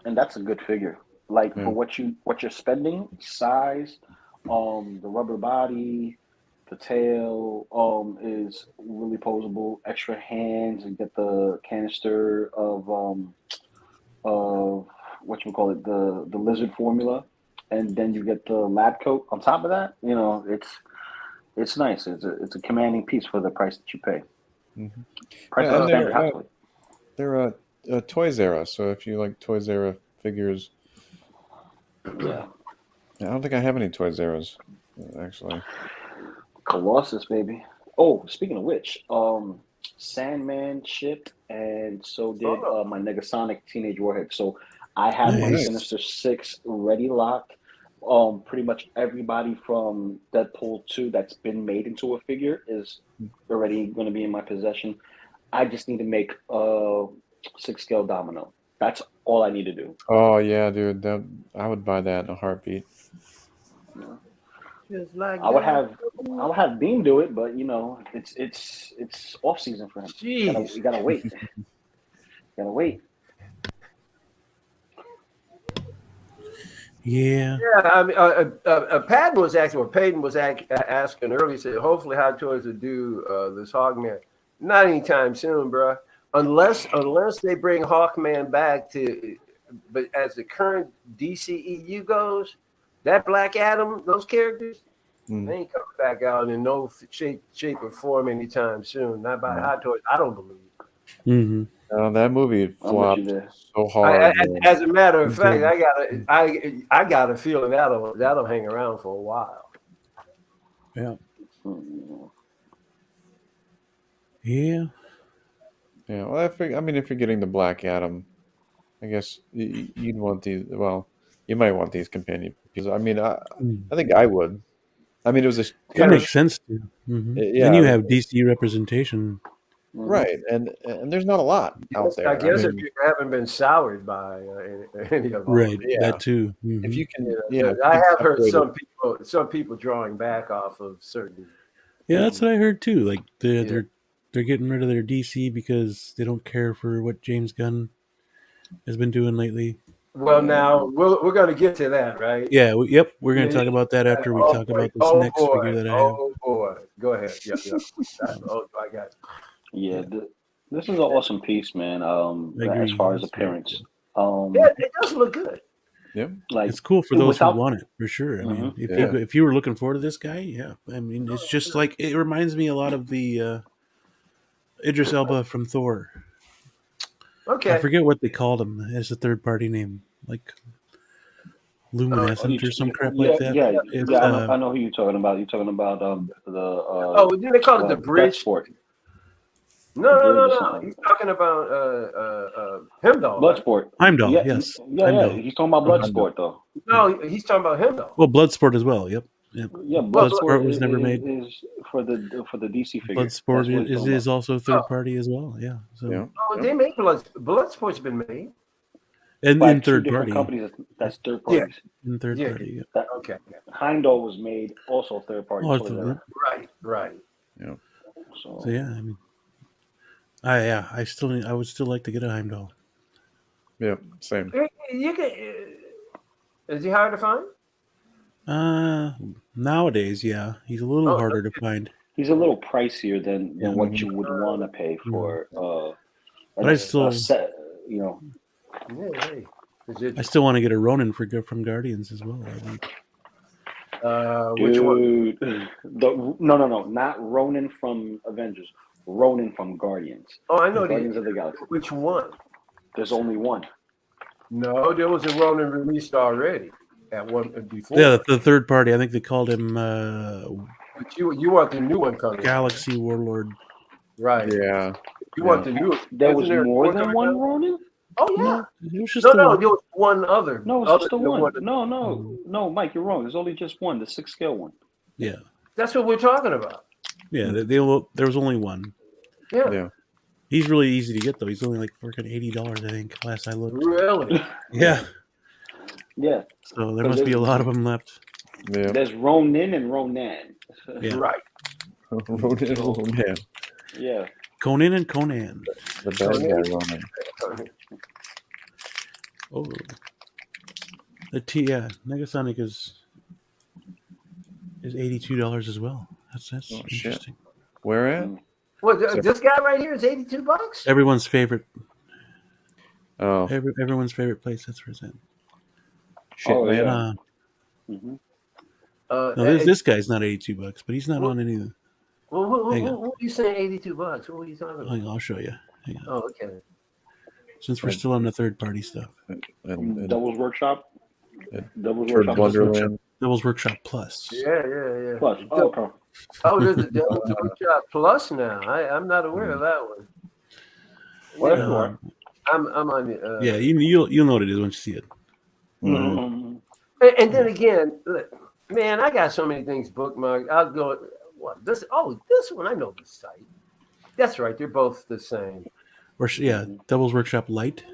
and that's a good figure. Like for what you're spending, size, the rubber body, the tail is really posable. Extra hands, and get the canister of whatchamacallit, the lizard formula, and then you get the lab coat on top of that. It's nice. It's a commanding piece for the price that you pay. Mm-hmm. Price of standard Hot Toy. They're a Toys Era, so if you like Toys Era figures, yeah. I don't think I have any Toys Eras actually. Colossus, baby. Oh, speaking of which, Sandman shipped, and so did my Negasonic Teenage Warhead. So I have my Sinister Six ready locked. Pretty much everybody from Deadpool 2 that's been made into a figure is already going to be in my possession. I just need to make a 6-scale Domino. That's all I need to do. Oh yeah, dude, I would buy that in a heartbeat. Just like I would have Beam do it, but it's off season for him. Jeez. You gotta wait. Gotta wait. Yeah. Yeah, I mean, Peyton was asking earlier. He said, hopefully Hot Toys will do this Hawkman. Not anytime soon, bro. Unless they bring Hawkman back but as the current DCEU goes, that Black Adam, those characters, they ain't coming back out in no shape or form anytime soon. Not by Hot Toys, I don't believe. Mm-hmm. That movie flopped so hard. As a matter of fact, I got a feeling that'll hang around for a while. Yeah. Yeah. Yeah. Well, if you're getting the Black Adam, I guess you'd want these. Well, you might want these companion pieces. I mean, I think I would. I mean, it was it makes sense to. Mm-hmm. Yeah. And you have DC representation. Right, and there's not a lot out there. I guess if you haven't been soured by any of them, right? Yeah. That too. Mm-hmm. If you can, I have heard some people drawing back off of certain. Yeah, that's what I heard too. Like they're getting rid of their DC because they don't care for what James Gunn has been doing lately. Well, now we're going to get to that, right? Yeah. We're going to talk about that after we talk about this next figure that I have. Oh boy, go ahead. Yeah. I got it. Yeah, this is an awesome piece, man. As far as appearance, it does look good. Yep, like it's cool for those who want it, for sure. I mean, if you were looking forward to this guy, yeah. I mean, it's just like it reminds me a lot of the Idris Elba from Thor. Okay, I forget what they called him as a third-party name, like Luminescent or some crap like that. I know who you're talking about. You're talking about didn't they call it the Bridge? No. He's talking about Heimdall. Bloodsport. Heimdall, yes. Yeah. He's talking about Bloodsport, though. No, he's talking about Heimdall. Well, Bloodsport as well. Yep. Yeah, Bloodsport was never made. Is for the DC figure. Bloodsport is also third party as well. Yeah. So. Oh, they made Bloodsport's been made. And By in two third different party. companies. That's third Yeah. parties. In third Yeah. party. Yeah. That, Okay. Heimdall was made also third party Oh, toys it's- era. Right. Yeah. So yeah, I mean, I would still like to get a Heimdall. Yeah. Same. You can. Is he hard to find? Nowadays, yeah, he's a little Oh, harder to find. He's a little pricier than Yeah. what you would want to pay for But I still, a set. You know, Yeah. Hey. Is it, I still want to get a Ronin from Guardians as well. I think. which one? dude. No, not Ronin from Avengers. Ronin from Guardians. Oh, I know Guardians of the Galaxy. Which one? There's only one. No, there was a Ronin released already at one before. Yeah, the third party. I think they called him But you want the new one coming? Galaxy Warlord. Right. Yeah. You want the new? There was Isn't there more one than coming one out? Ronin? Oh yeah. No, it was just No, the one. there was one other. No, it's other just the than one. No, Mike, you're wrong. There's only just one, the 6 scale one. Yeah, That's what we're talking about. yeah. There was only one. Yeah. Yeah. He's really easy to get though. He's only like freaking $80, I think. Last I looked. Really? Yeah. Yeah. So there must be a lot of them left. Yeah. There's Ronin and Ronan. Yeah. Right. Yeah. Yeah. Conan and Conan. The bad guy Ronin. Oh, Negasonic is $82 as well. That's Oh, shit. interesting. Where at? What? This guy right here is $82. Everyone's favorite. Oh, Everyone's favorite place. That's where it's at. shit, Oh, man. yeah. Mm-hmm. No, this guy's not $82, but he's not on any of the. Well, Hang on. who are you saying $82? What are you talking about? Hang on, I'll show you. Hang on. Oh, okay. Since we're still on the third party stuff. And Devil's Workshop. Devil's Third Workshop. Wonderland. Devil's Workshop Plus. Yeah. Plus. Oh, okay. Oh, there's a Devil's Workshop Plus now. I'm not aware of that one. Well, Yeah. sure. I'm on the. Yeah, you'll know what it is once you see it. Mhm. And then again, look, man, I got so many things bookmarked. I'll go. What this? Oh, this one I know the site. That's right. They're both the same. Or yeah, Devil's Workshop Light.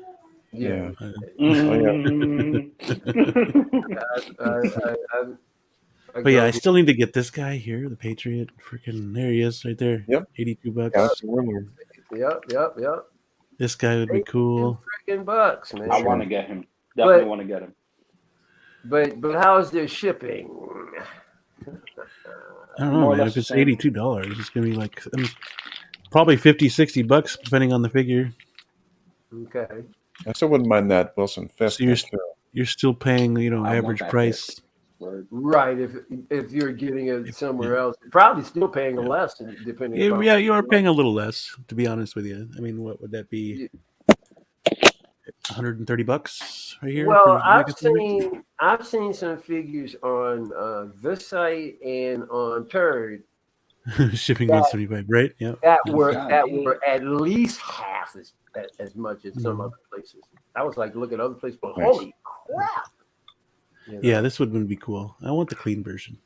Yeah. Mm-hmm. But yeah, I still need to get this guy here, the Patriot. Freaking there he is, right there. Yep. $82. Galaxy Warlord. Yep. This guy would be cool. Freaking bucks, man. I want to get him. Definitely want to get him. But how is their shipping? I don't know, More or man. less If it's the same. $82, it's gonna be like probably $50-$60 depending on the figure. Okay. I still wouldn't mind that Wilson Fisk. So you're still paying, I want average that price. Word. Right. If you're getting it somewhere else, probably still paying less depending. Yeah, upon yeah, you are paying a little less, to be honest with you. I mean, what would that be? $130 right here. Well, for I've seen some figures on this site and on Turd shipping that- 175, right? Yeah. that were God. at least half as much as some other places. I was like, look at other places, but Nice. holy crap! You know? Yeah, this would be cool. I want the clean version.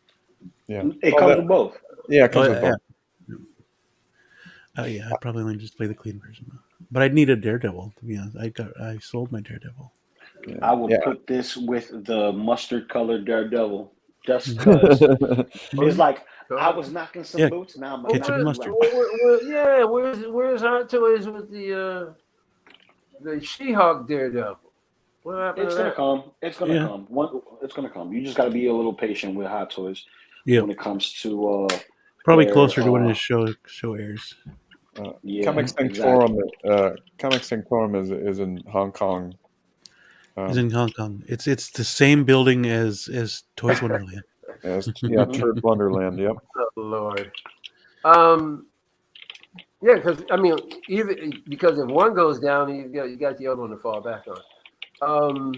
Yeah. It Oh, comes that- with both. Yeah, it comes Oh, with yeah. both. Oh yeah, I'd probably only just play the clean version. But I'd need a Daredevil, to be honest. I sold my Daredevil. I will Yeah. put this with the mustard colored Daredevil just because it's like I was knocking some Yeah. boots. Now I'm Ketchup knocking mustard. Where's Hot Toys with the She-Hulk Daredevil? What happened It's to gonna that? come. It's gonna Yeah. come. It's gonna come. You just got to be a little patient with Hot Toys Yeah, when it comes to probably their, closer to when his show airs. yeah, Comics exactly. Sanctorum is in Hong Kong. He's in Hong Kong. It's the same building as Toys Wonderland. Turd Wonderland. Yep. Oh Lord. Yeah, because I mean, even because if one goes down, you got the other one to fall back on.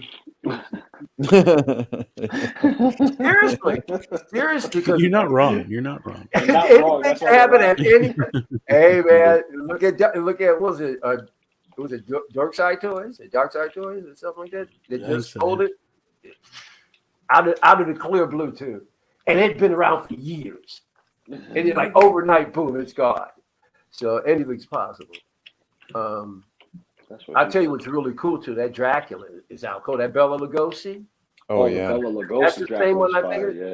Seriously, because You're not wrong. You're not wrong. You're not wrong. anything That's can why happen we're at any. Hey man, look at what was it? Was it Dark Side Toys? Dark Side Toys or something like that? They Yeah, just so, sold it out of the clear blue too, and it'd been around for years. And it's like overnight, boom, it's gone. So anything's possible. That's what I'll tell you what's really cool too. That Dracula is out cold. That Bela Lugosi. Oh the yeah. Bela Lugosi That's the same one I Dracula's think. fire,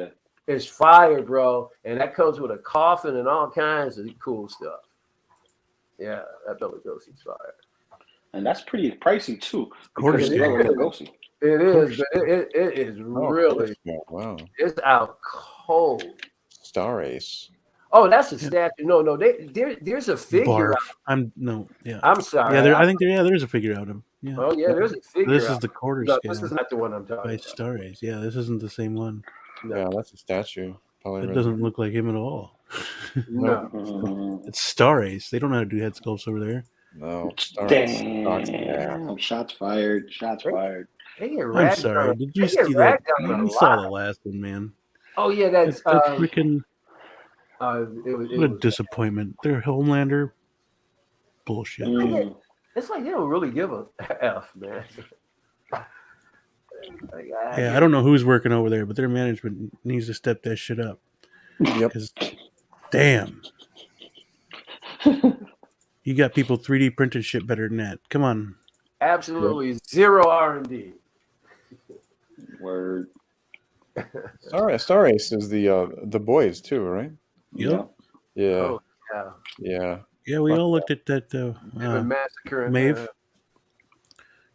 yeah. It's fire, bro. And that comes with a coffin and all kinds of cool stuff. Yeah, that Bela Lugosi's fire. And that's pretty pricey too. Quarter Because it's scale. Bela Lugosi. It is, but it is Oh, really, wow. it's out cold. Star Ace. Oh, that's a statue. No, there's a figure. Barf. I'm sorry. Yeah, I think there's a figure out of him. Yeah. Oh yeah, there's a figure. This is out. the quarter No, scale this is not the one I'm talking by about. Star Ace. Yeah, this isn't the same one. No. Yeah, that's a statue. Probably It doesn't look like him at all. No. It's Star Ace. They don't know how to do head sculpts over there. No. Star Ace. Damn. Shots fired. Shots fired. They get I'm ragged sorry. on- Did they you get see that? ragged on a You saw lot. the last one, man. Oh yeah, that's That freaking it what a was, disappointment. They're Homelander bullshit. Mm. it's like they don't really give a F, man. Like, Yeah, I don't know who's working over there, but their management needs to step that shit up. Yep. 'Cause, damn. You got people 3D printed shit better than that. Come on. Absolutely zero R&D. Word. Star Ace is the boys too, right? Yep. Yeah. Oh yeah. Yeah. Yeah, we all looked at that Massacre in Maeve. there.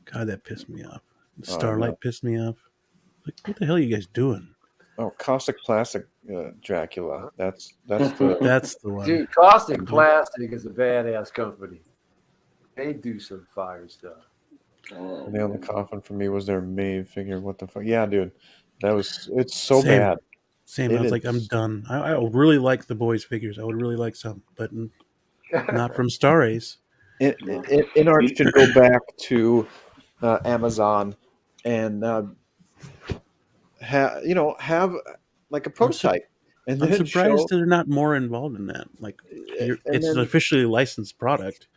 God, that pissed me off. Oh, Starlight no. pissed me off. Like, what the hell are you guys doing? Oh, Caustic Plastic Dracula. That's the That's the one. Dude, Caustic Plastic is a badass company. They do some fire stuff. nail in the coffin for me was their Maeve figure. What the fuck? Yeah, dude. It's so Same. bad. Same. It I was like, I'm is. done. I would really like the boys' figures. I would really like some, but not from Star Ace. InArt should go back to Amazon and have like a prototype, and I'm then surprised show. they're not more involved in that. Like, And it's then- an officially licensed product,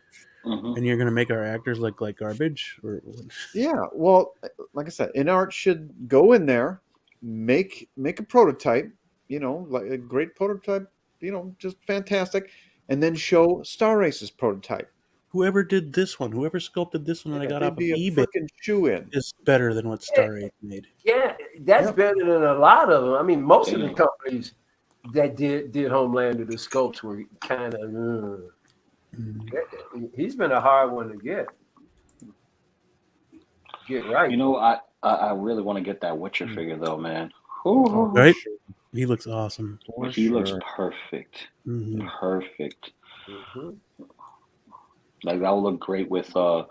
Mhm. and you're gonna make our actors look like garbage. Or Yeah, well, like I said, InArt should go in there, make a prototype, like a great prototype, just fantastic, and then show Star Race's prototype. whoever did this one, whoever sculpted this one that I got They'd off of be a eBay freaking shoe-in. is better than what Star Ace made. Yeah, that's Yep. better than a lot of them. I mean, most of the Damn. companies that did Homelander, the sculpts were kind of. He's been a hard one to get right. You know, I really want to get that Witcher figure though, man. Ooh. Right? He looks awesome. He looks perfect. Mhm. Perfect. Mhm. Like that would look great with the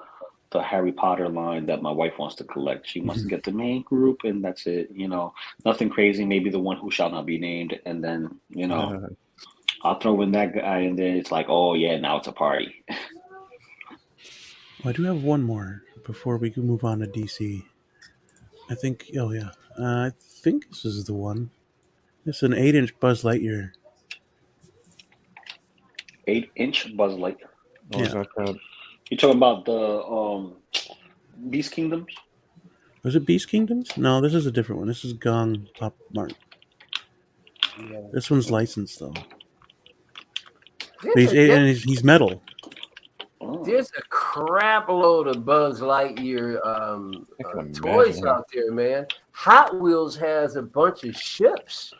Harry Potter line that my wife wants to collect. She wants to get the main group, and that's it. Nothing crazy. Maybe the one who shall not be named, and then I'll throw in that guy, and then it's like, oh yeah, now it's a party. Well, I do have one more before we can move on to DC. I think. Oh yeah, I think this is the one. It's an 8-inch Buzz Lightyear. 8-inch Buzz Lightyear. Oh, is that You talking about the Beast Kingdoms? Was it Beast Kingdoms? No, this is a different one. This is Gong Pop Mart. Yeah. This one's licensed though. There's a- He's metal. Oh. There's a crap load of Buzz Lightyear can toys imagine. out there, man. Hot Wheels has a bunch of ships.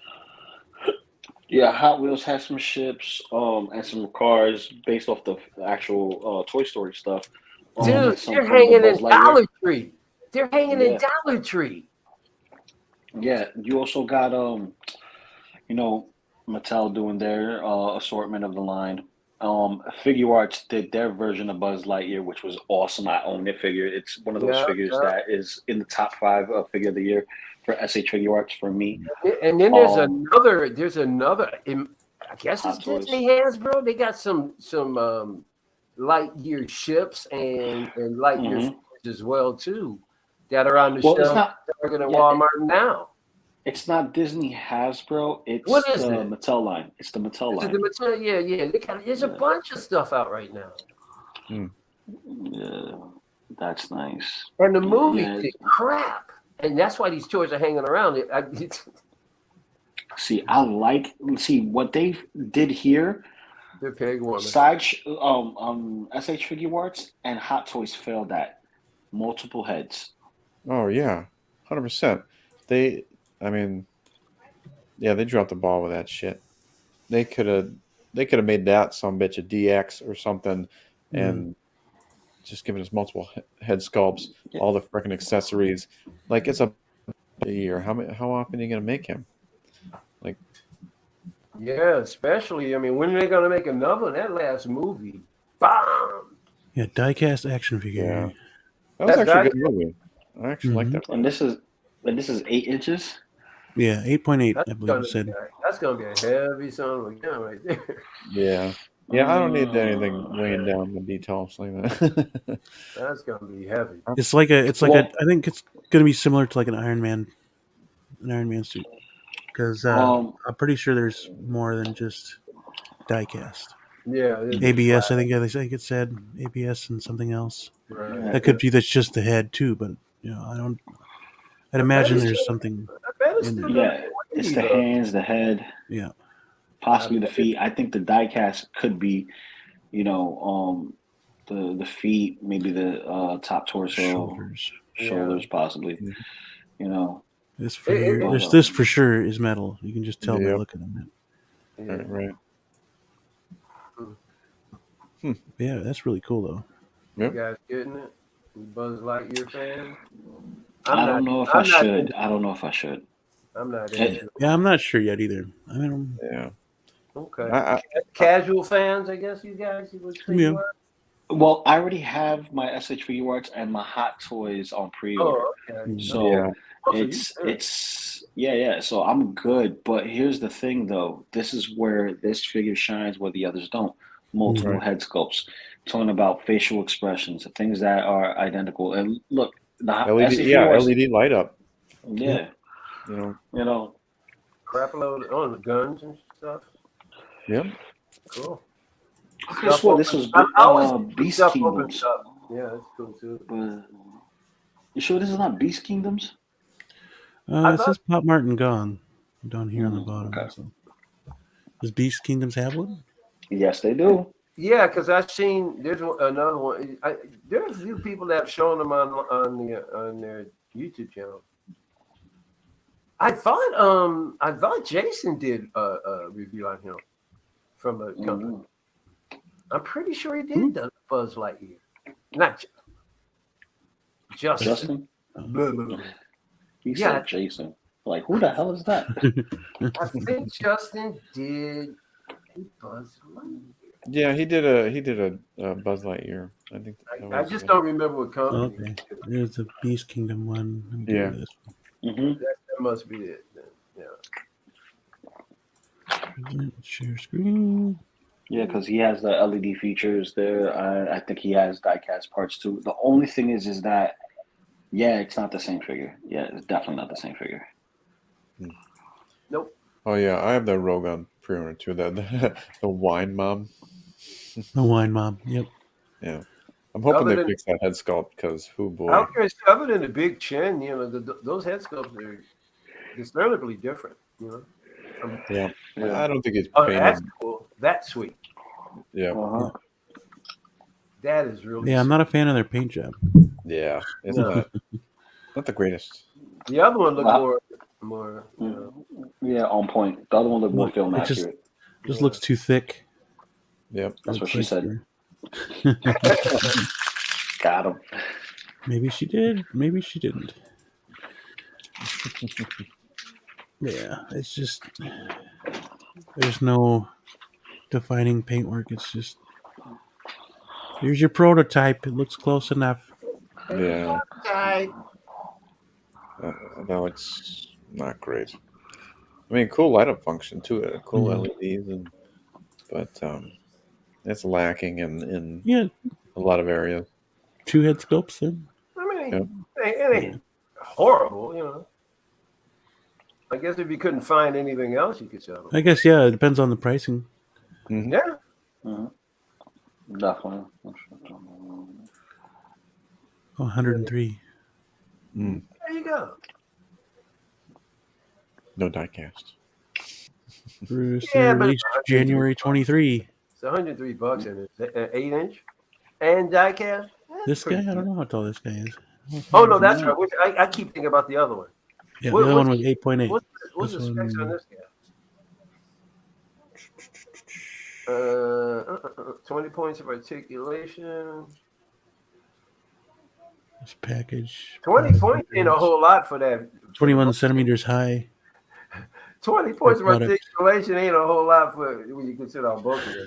Yeah, Hot Wheels has some ships, and some cars based off the actual Toy Story stuff. Dude, some they're from the hanging Buzz in Lightyear. Dollar Tree. They're hanging in Yeah. Dollar Tree. Yeah, you also got Mattel doing their assortment of the line. Figure Arts did their version of Buzz Lightyear, which was awesome. I own their figure. It's one of those Yeah, figures yeah. that is in the top 5 figure of the year for SH Figure Arts for me. And then there's Um, another. I guess it's Hot Toys. Disney Hasbro. They got some Lightyear ships and Lightyear Mhm. figures as well too that are on the Well, it's shelf not. at Target and yeah, Walmart now. It's not Disney Hasbro. It's What is the it? Mattel line. It's the Mattel Is it line. the material? Yeah. There's a Yeah. bunch of stuff out right now. Yeah, that's nice. And the movie Yeah. did crap. And that's why these toys are hanging around. See, what they did here They're peg warmers. SH Figure Arts and Hot Toys failed at multiple heads. Oh yeah, 100%. They, I mean, yeah, they dropped the ball with that shit. They could have made that some bitch a DX or something, and just given us multiple head sculpts, all the freaking accessories. Like it's a year. How often are you gonna make him? Like, Yeah, especially. I mean, when are they gonna make another one? That last movie, bomb. Yeah, diecast action figure. yeah, that was That's actually a good movie. I actually like that. And this is 8 inches. Yeah, 8.8. That's I believe it said. that's gonna be a heavy son of a gun right there. Yeah. Yeah, I don't need anything weighing down the details like that. That's gonna be heavy. It's like a. I think it's gonna be similar to like an Iron Man suit, because I'm pretty sure there's more than just diecast. Yeah. ABS, I think it said ABS and something else. Right. That could be that's just the head too, but I'd imagine there's something. Yeah, it's the hands, the head. Yeah. Possibly the feet. I think the diecast could be, the feet, maybe the top torso, shoulders possibly. This for sure is metal. You can just tell by looking at it. Right. Yeah, that's really cool though. You guys getting it? You Buzz Lightyear fan? I don't know if I should. I'm not into it. Yeah, I'm not sure yet either. I mean, yeah. Okay. Casual fans, I guess you guys would say you are? Well, I already have my SH Figure Arts and my Hot Toys on pre-order. Oh, okay. So So I'm good. But here's the thing, though. This is where this figure shines, where the others don't. Multiple head sculpts, talking about facial expressions, things that are identical. And look, the LED light up. Yeah. You know. Crap load on the guns and stuff. Yep. Cool. I swear this was Beast Kingdoms. Yeah, that's cool too. You sure this is not Beast Kingdoms? It says Pop Martin Gunn down here on the bottom. Okay. So. Does Beast Kingdoms have one? Yes, they do. Yeah, because I've seen there's another one. There's a few people that have shown them on their YouTube channel. I thought Jason did a review on him from a company. I'm pretty sure he did done Buzz Lightyear. Not Justin. He said Jason. Like, who the hell is that? I think Justin did Buzz Lightyear. Yeah, he did a Buzz Lightyear. I think. I just don't remember what company. Okay, there's a Beast Kingdom one. Yeah. That must be it. Then. Yeah. Share screen. Yeah, because he has the LED features there. I think he has diecast parts too. The only thing is that, it's not the same figure. Yeah, it's definitely not the same figure. Nope. Oh yeah, I have the Logan pre-order too. The wine mom. The wine mom. Yep. Yeah, I'm hoping they fix that head sculpt because boy. Other than the big chin, those head sculpts are discernibly different. Yeah. I don't think it's. That's cool. That's sweet. Yeah. Uh-huh. That is really. Yeah, I'm not a fan of their paint job. Yeah, it's not the greatest. The other one looked more. Yeah, on point. The other one looked more film accurate. Just looks too thick. Yep, that's what she said. Got him. Maybe she did. Maybe she didn't. Yeah, it's just there's no defining paintwork. It's just here's your prototype. It looks close enough. Yeah. No, it's not great. I mean, cool light up function too. Cool LEDs, but it's lacking in a lot of areas. 2 head sculpts then. I mean, it ain't horrible, I guess if you couldn't find anything else, you could sell them. I guess it depends on the pricing. Mm-hmm. Yeah. Mm-hmm. Definitely. 103. There you go. No diecast. Released January 23. It's $103 and it's an 8-inch and diecast. This guy, I don't know how tall this guy is. Oh no, that's right. I keep thinking about the other one. Yeah, the other one was 8.8. What's the specs on this guy? 20 points of articulation. This package. 20 points ain't a whole lot for that. 21 centimeters high. 20 points of articulation ain't a whole lot for when you consider our bulky.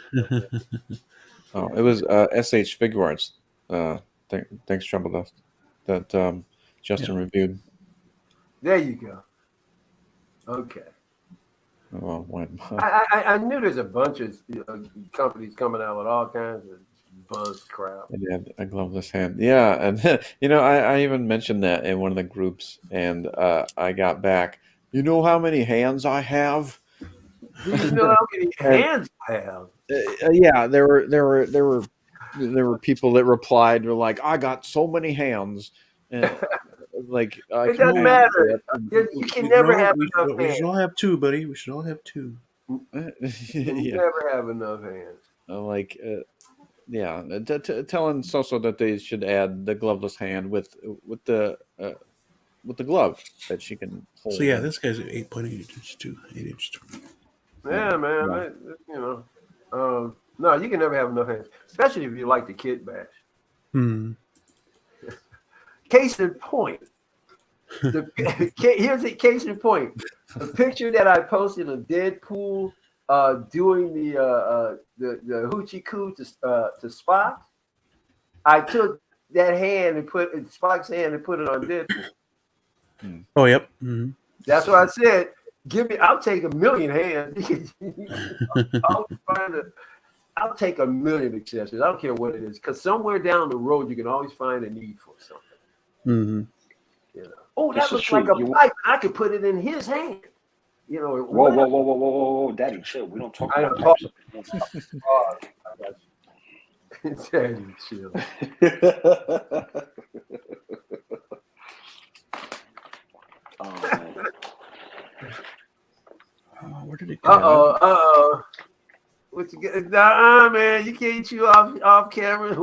Oh, it was SH Figure Arts. Thanks, Trouble Dust. That Justin reviewed. There you go. Okay. Well, I knew there's a bunch of companies coming out with all kinds of buzz crap. Yeah, a gloveless hand. Yeah, and I even mentioned that in one of the groups, and I got back. You know how many hands I have? Do you know how many hands I have? Yeah, there were people that replied. Were like, I got so many hands, and like it doesn't matter. You can never have enough hands. We should all have two, buddy. We should all have two. You never have enough hands. Telling Soso that they should add the gloveless hand with the glove that she can hold. So yeah, this guy's 8.8 inches too. 8 inches. Yeah, man. No, you can never have enough hands, especially if you like the kit bash. Case in point. Here's a case in point. The picture that I posted of Deadpool doing the hoochie coo to Spock. I took that hand and put in Spock's hand and put it on Deadpool. Oh, yep. Mm-hmm. That's what I said. I'll take 1 million hands. I'll take 1 million accessories. I don't care what it is, because somewhere down the road you can always find a need for something. Mm-hmm. Oh, that looks like a pipe. I could put it in his hand. Whoa, Daddy, chill. We don't talk about pipes. Daddy, chill. Where did it go? What you get? Man, you can't chew off camera.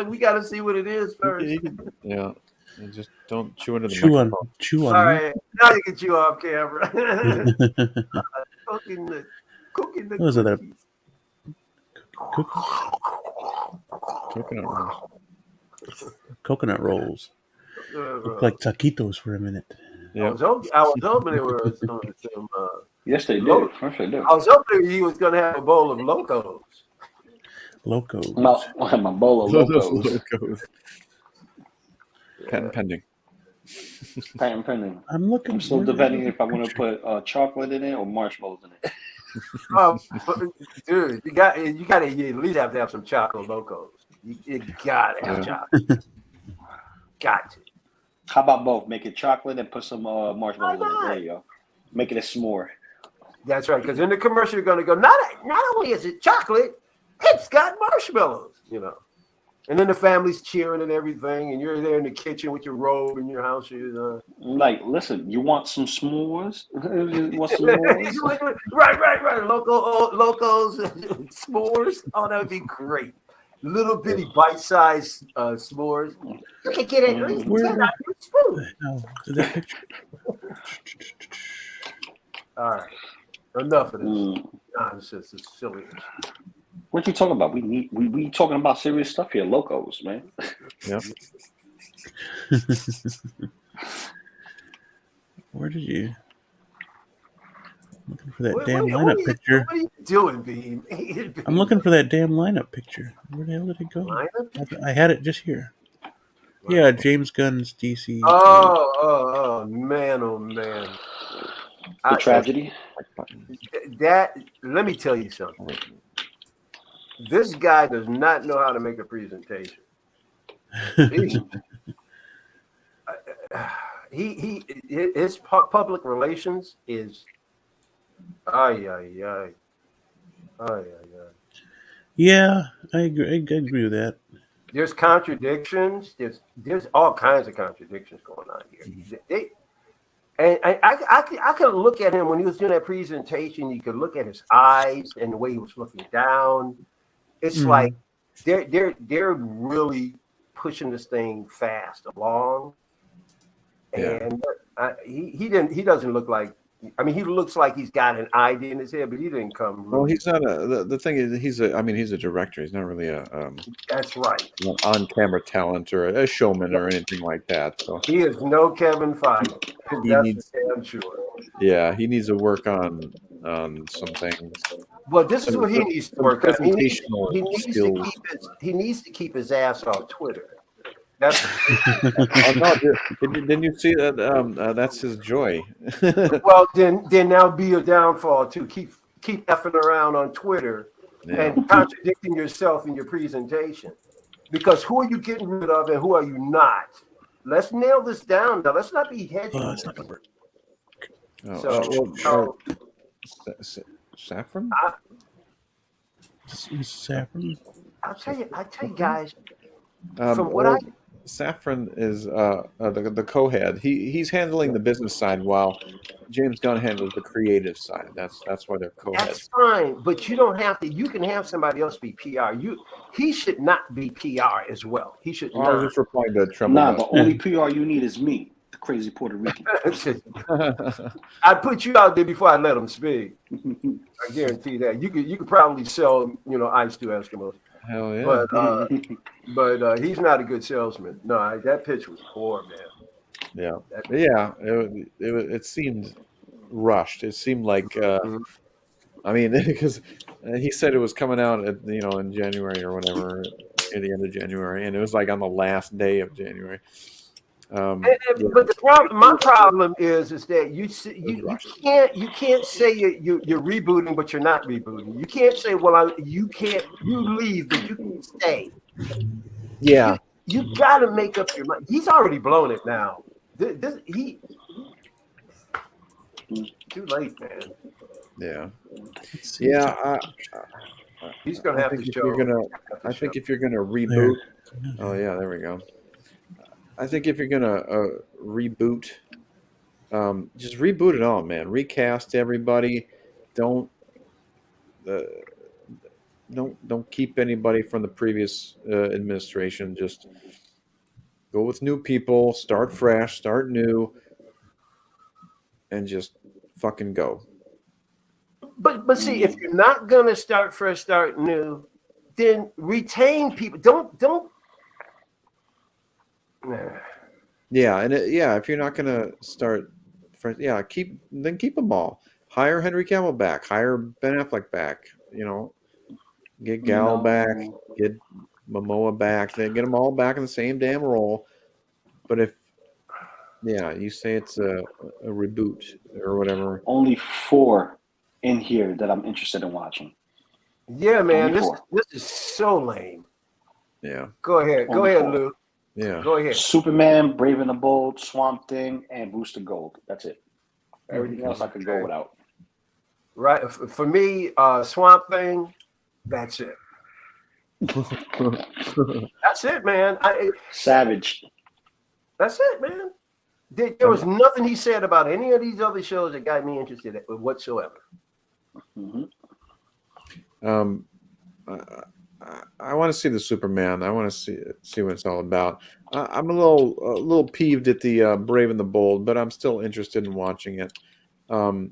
We got to see what it is first. Yeah, and just don't chew into the microphone. Chew on. All right, now you can chew off camera. Cooking the what was it? Coconut rolls. Look like taquitos for a minute. Yeah. I was hoping there were some. Yes, they did. I was hoping he was going to have a bowl of LOCOs. LOCOs. My bowl of LOCOs. Patent pending. Patent pending. I'm still debating if I want to put chocolate in it or marshmallows in it. Dude, you got to at least have to have some chocolate LOCOs. You got to have chocolate. Got to. How about both? Make it chocolate and put some marshmallows in it. There you go. Make it a s'more. That's right, because in the commercial you're going to go, not only is it chocolate, it's got marshmallows, And then the family's cheering and everything, and you're there in the kitchen with your robe and your house shoes on. Like, listen, you want some s'mores? You want some s'mores? Right. Locos, s'mores. Oh, that would be great. Little bitty bite-sized s'mores. You can get it. That picture. All right. Enough of this nonsense. It's silly. What you talking about? We talking about serious stuff here. LOCOs, man. Yep. Where did you? I'm looking for that lineup picture. What are you doing, Beam? I'm looking for that damn lineup picture. Where the hell did it go? I had it just here. Yeah, James Gunn's DC. Oh man. The tragedy. Let me tell you something. This guy does not know how to make a presentation. His public relations is Yeah, I agree with that. There's contradictions. There's all kinds of contradictions going on here. I could look at him when he was doing that presentation. You could look at his eyes and the way he was looking down. it's like they're really pushing this thing fast along, and he doesn't look like. I mean, he looks like he's got an idea in his head, but he didn't come. Really. Well, he's not the thing is he's a director. He's not really a That's right. on camera talent or a showman or anything like that. So he is no Kevin Feige. That's for damn sure. Yeah, he needs to work on some things. Well, this is what he needs to work on. He needs to keep his ass off Twitter. That's didn't you see that? That's his joy. Well, then that'll be a downfall too. Keep effing around on Twitter and contradicting yourself in your presentation. Because who are you getting rid of and who are you not? Let's nail this down now. Let's not be hedging. It's not gonna work. Saffron? Saffron? I'll tell you guys. From what Saffron is the co-head. He's handling the business side while James Gunn handles the creative side. That's why they're co-heads. That's fine, but you don't have to. You can have somebody else be PR. He should not be PR as well. He should not. I was just replying to Trump. The only PR you need is me, the crazy Puerto Rican. I'd put you out there before I let him speak. I guarantee that. You could probably sell ice to Eskimos. Hell yeah. But he's not a good salesman. No, that pitch was poor, man. Yeah. It seemed rushed. It seemed like I mean, because he said it was coming out at in January or whatever, at the end of January, and it was like on the last day of January. But my problem is that you can't say you're rebooting, but you're not rebooting. You can't say, you leave, but you can stay. Yeah, you got to make up your mind. He's already blown it now. Too late, man. Yeah. He's gonna have to show. I think if you're gonna reboot, there we go. I think if you're gonna reboot, just reboot it all, man. Recast everybody. Don't keep anybody from the previous administration. Just go with new people. Start fresh. Start new, and just fucking go. But see, if you're not gonna start fresh, start new, then retain people. Don't. Yeah, and if you're not gonna start, keep them all. Hire Henry Cavill back. Hire Ben Affleck back. Get Gal back. Get Momoa back. Then get them all back in the same damn role. But if you say it's a reboot or whatever, only 4 in here that I'm interested in watching. Yeah, man, this is so lame. Yeah. Go ahead, Lou. Yeah. Go ahead. Superman, Brave and the Bold, Swamp Thing, and Booster Gold. That's it. Everything else I could go without. Right. For me, Swamp Thing, that's it. That's it, man. Savage. That's it, man. There was nothing he said about any of these other shows that got me interested in whatsoever. Mm-hmm. I want to see the Superman. I want to see what it's all about. I'm a little peeved at the Brave and the Bold, but I'm still interested in watching it. The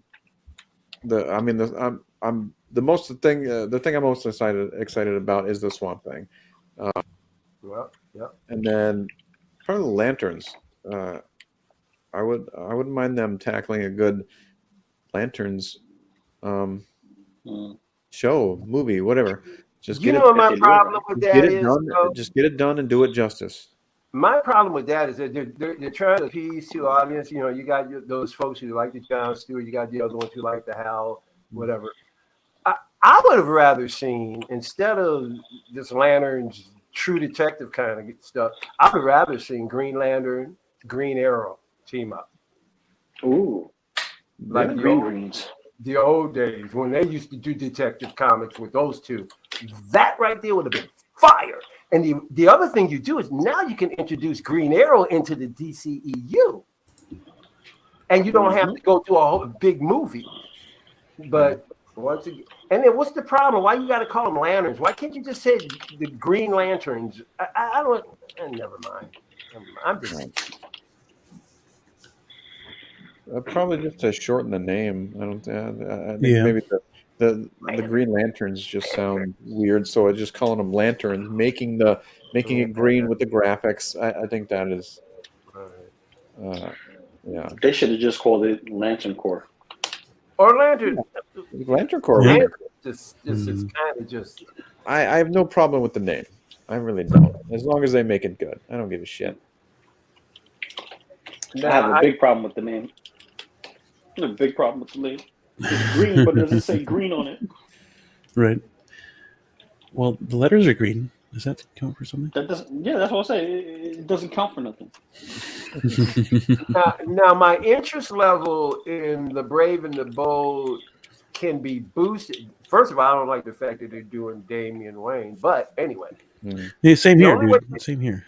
thing I'm most excited about is the Swamp Thing. And then probably the Lanterns. I wouldn't mind them tackling a good Lanterns show, movie, whatever. Just my problem with that is just get it done and do it justice. My problem with that is that they're trying to appease to audience. You got those folks who like the Jon Stewart, you got the other ones who like the Hal, whatever. I would have rather seen, instead of this Lantern's True Detective kind of stuff, I would have rather seen Green Lantern, Green Arrow team up. Ooh, like the old days when they used to do detective comics with those two. That right there would have been fire. And the other thing you do is now you can introduce Green Arrow into the DCEU. And you don't have to go through a whole big movie. But Once again, and then what's the problem? Why you got to call them lanterns? Why can't you just say the Green Lanterns? I don't. Never mind. I'm just. Probably just to shorten the name. I think maybe the Green Lanterns just sound weird, so I just calling them lanterns, making it green with the graphics. I think that is. Yeah. They should have just called it Lantern Corps. Or Lantern. Lantern Corps. Yeah. It's kind of just. I have no problem with the name. I really don't. As long as they make it good, I don't give a shit. I have a big problem with the name. I have a big problem with the name. It's green, but it doesn't say green on it. Right. Well, the letters are green. Does that count for something? That doesn't. Yeah, that's what I say. It doesn't count for nothing. Now, my interest level in the Brave and the Bold can be boosted. First of all, I don't like the fact that they're doing Damian Wayne, but anyway. Yeah, same here, dude. Same here.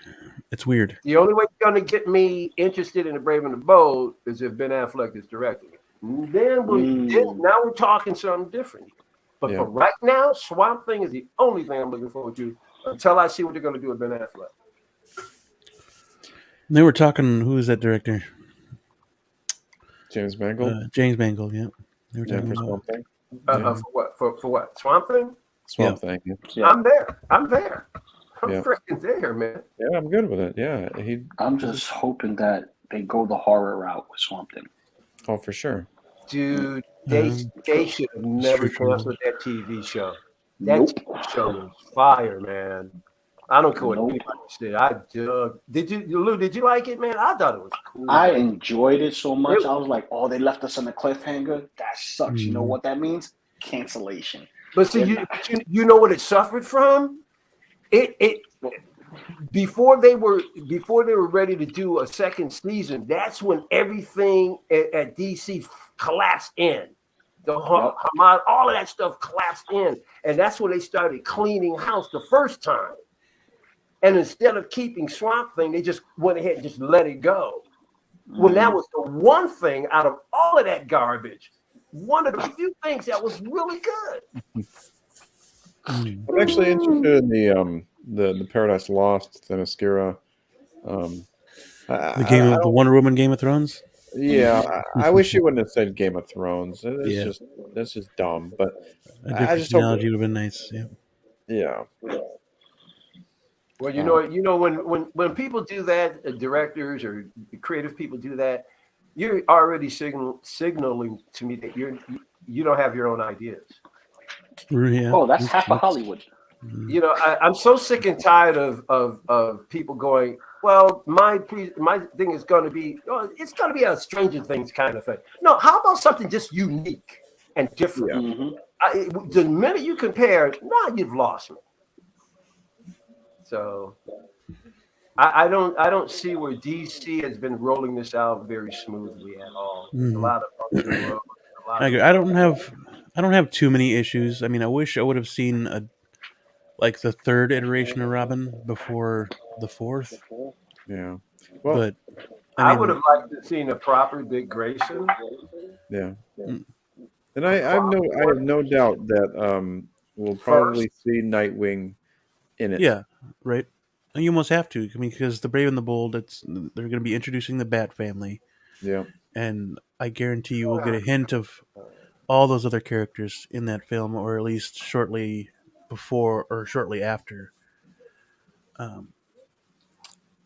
It's weird. The only way you're going to get me interested in the Brave and the Bold is if Ben Affleck is directing it. Then now we're talking something different. But for right now, Swamp Thing is the only thing I'm looking forward to until I see what they're going to do with Ben Affleck. They were talking. Who is that director? James Mangold. James Mangold. Yeah. They were talking for about Swamp Thing. For what? For what? Swamp Thing? Swamp Thing. Yeah. I'm there. I'm freaking there, man. Yeah, I'm good with it. Yeah, I'm just hoping that they go the horror route with Swamp Thing. Oh, for sure. Dude, they should have never canceled that TV show. That TV show was fire, man. I don't care what anybody said. Lou, did you like it, man? I thought it was cool. I enjoyed it so much. I was like, oh, they left us on a cliffhanger. That sucks. You know what that means? Cancellation. But see, you know what it suffered from? It before they were ready to do a second season, that's when everything at DC collapsed in. All of that stuff collapsed in, and that's when they started cleaning house the first time. And instead of keeping Swamp Thing, they just went ahead and just let it go. Well, that was the one thing out of all of that garbage, one of the few things that was really good. I'm actually interested in the Paradise Lost, the Themyscira. The Wonder Woman Game of Thrones. Yeah, I wish you wouldn't have said Game of Thrones. That's just dumb. But I just analogy would have been nice. Yeah. Yeah. Well, you know, when people do that, directors or creative people do that, you're already signaling to me that you don't have your own ideas. Yeah. Oh, that's half of Hollywood. You know, I'm so sick and tired of people going, well, my thing is going to be, it's going to be a Stranger Things kind of thing. No, how about something just unique and different? Yeah. The minute you compare, you've lost me. So I don't see where DC has been rolling this out very smoothly at all. There's a lot of road, I don't have too many issues. I mean, I wish I would have seen the third iteration of Robin before the fourth. Yeah. Well, but I would have liked to have seen a proper Dick Grayson. Yeah. And I have no doubt that we'll probably see Nightwing in it. Yeah, right. And you almost have to. I mean, because the Brave and the Bold, they're going to be introducing the Bat family. Yeah. And I guarantee you will get a hint of all those other characters in that film, or at least shortly before or shortly after. Again,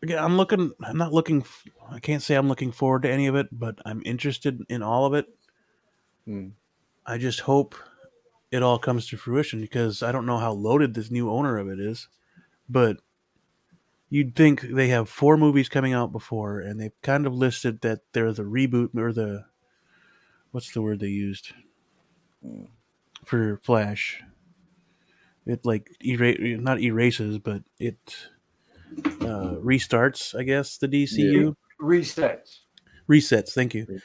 I can't say I'm looking forward to any of it, but I'm interested in all of it. I just hope it all comes to fruition, because I don't know how loaded this new owner of it is, but you'd think they have 4 movies coming out before, and they've kind of listed that there's a reboot, or what's the word they used for Flash? It not erases, but it restarts, I guess, the DCU. Resets. Thank you.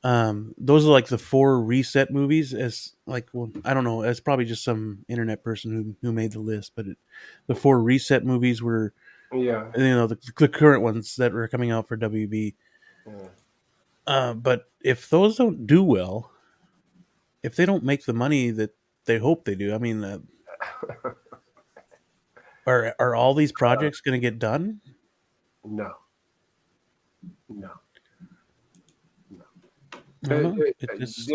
Those are the 4 reset movies. I don't know. It's probably just some internet person who made the list, but the 4 reset movies were, the current ones that were coming out for WB. But if those don't do well, if they don't make the money that they hope they do, I mean, are all these projects going to get done? No. I don't know. It just,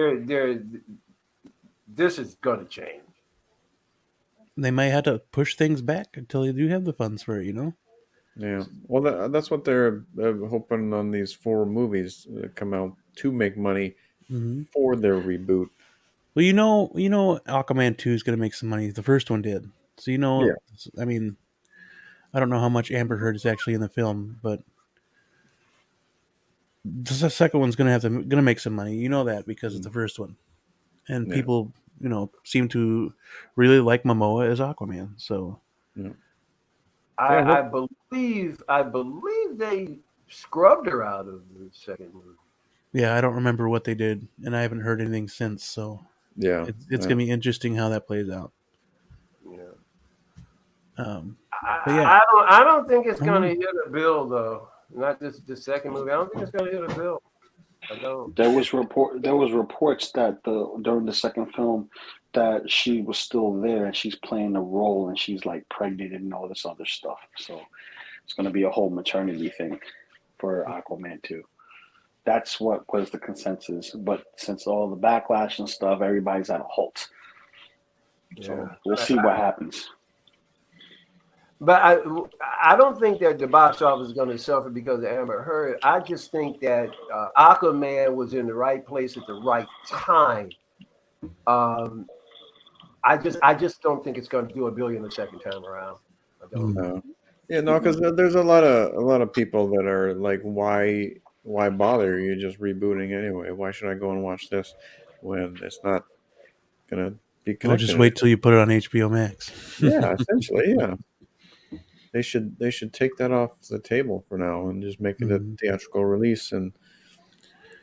This is going to change. they might have to push things back until they do have the funds for it, Yeah. Well, that's what they're hoping on these 4 movies that come out to make money for their reboot. Well, Aquaman 2 is going to make some money. The first one did. So, Yeah. I mean, I don't know how much Amber Heard is actually in the film, but the second one's going to make some money. You know that because it's the first one. And people, seem to really like Momoa as Aquaman. So, I believe they scrubbed her out of the second movie. Yeah, I don't remember what they did, and I haven't heard anything since. So, it's going to be interesting how that plays out. Yeah. Yeah. I don't think it's going to hit a bill though. Not just the second movie. I don't think it's going to hit a bill. I don't. There was reports that during the second film that she was still there and she's playing a role and she's like pregnant and all this other stuff. So it's going to be a whole maternity thing for Aquaman 2. That's what was the consensus. But since all the backlash and stuff, everybody's at a halt. So we'll see what happens. But I don't think that the box office is going to suffer because of Amber Heard. I just think that Aquaman was in the right place at the right time. I just don't think it's going to do $1 billion the second time around. I don't know. Yeah, no, because there's a lot of people that are like, why bother? You're just rebooting anyway. Why should I go and watch this when it's not gonna be connected? Well, just wait till you put it on HBO Max. Yeah, essentially, yeah. They should take that off the table for now and just make it a theatrical release and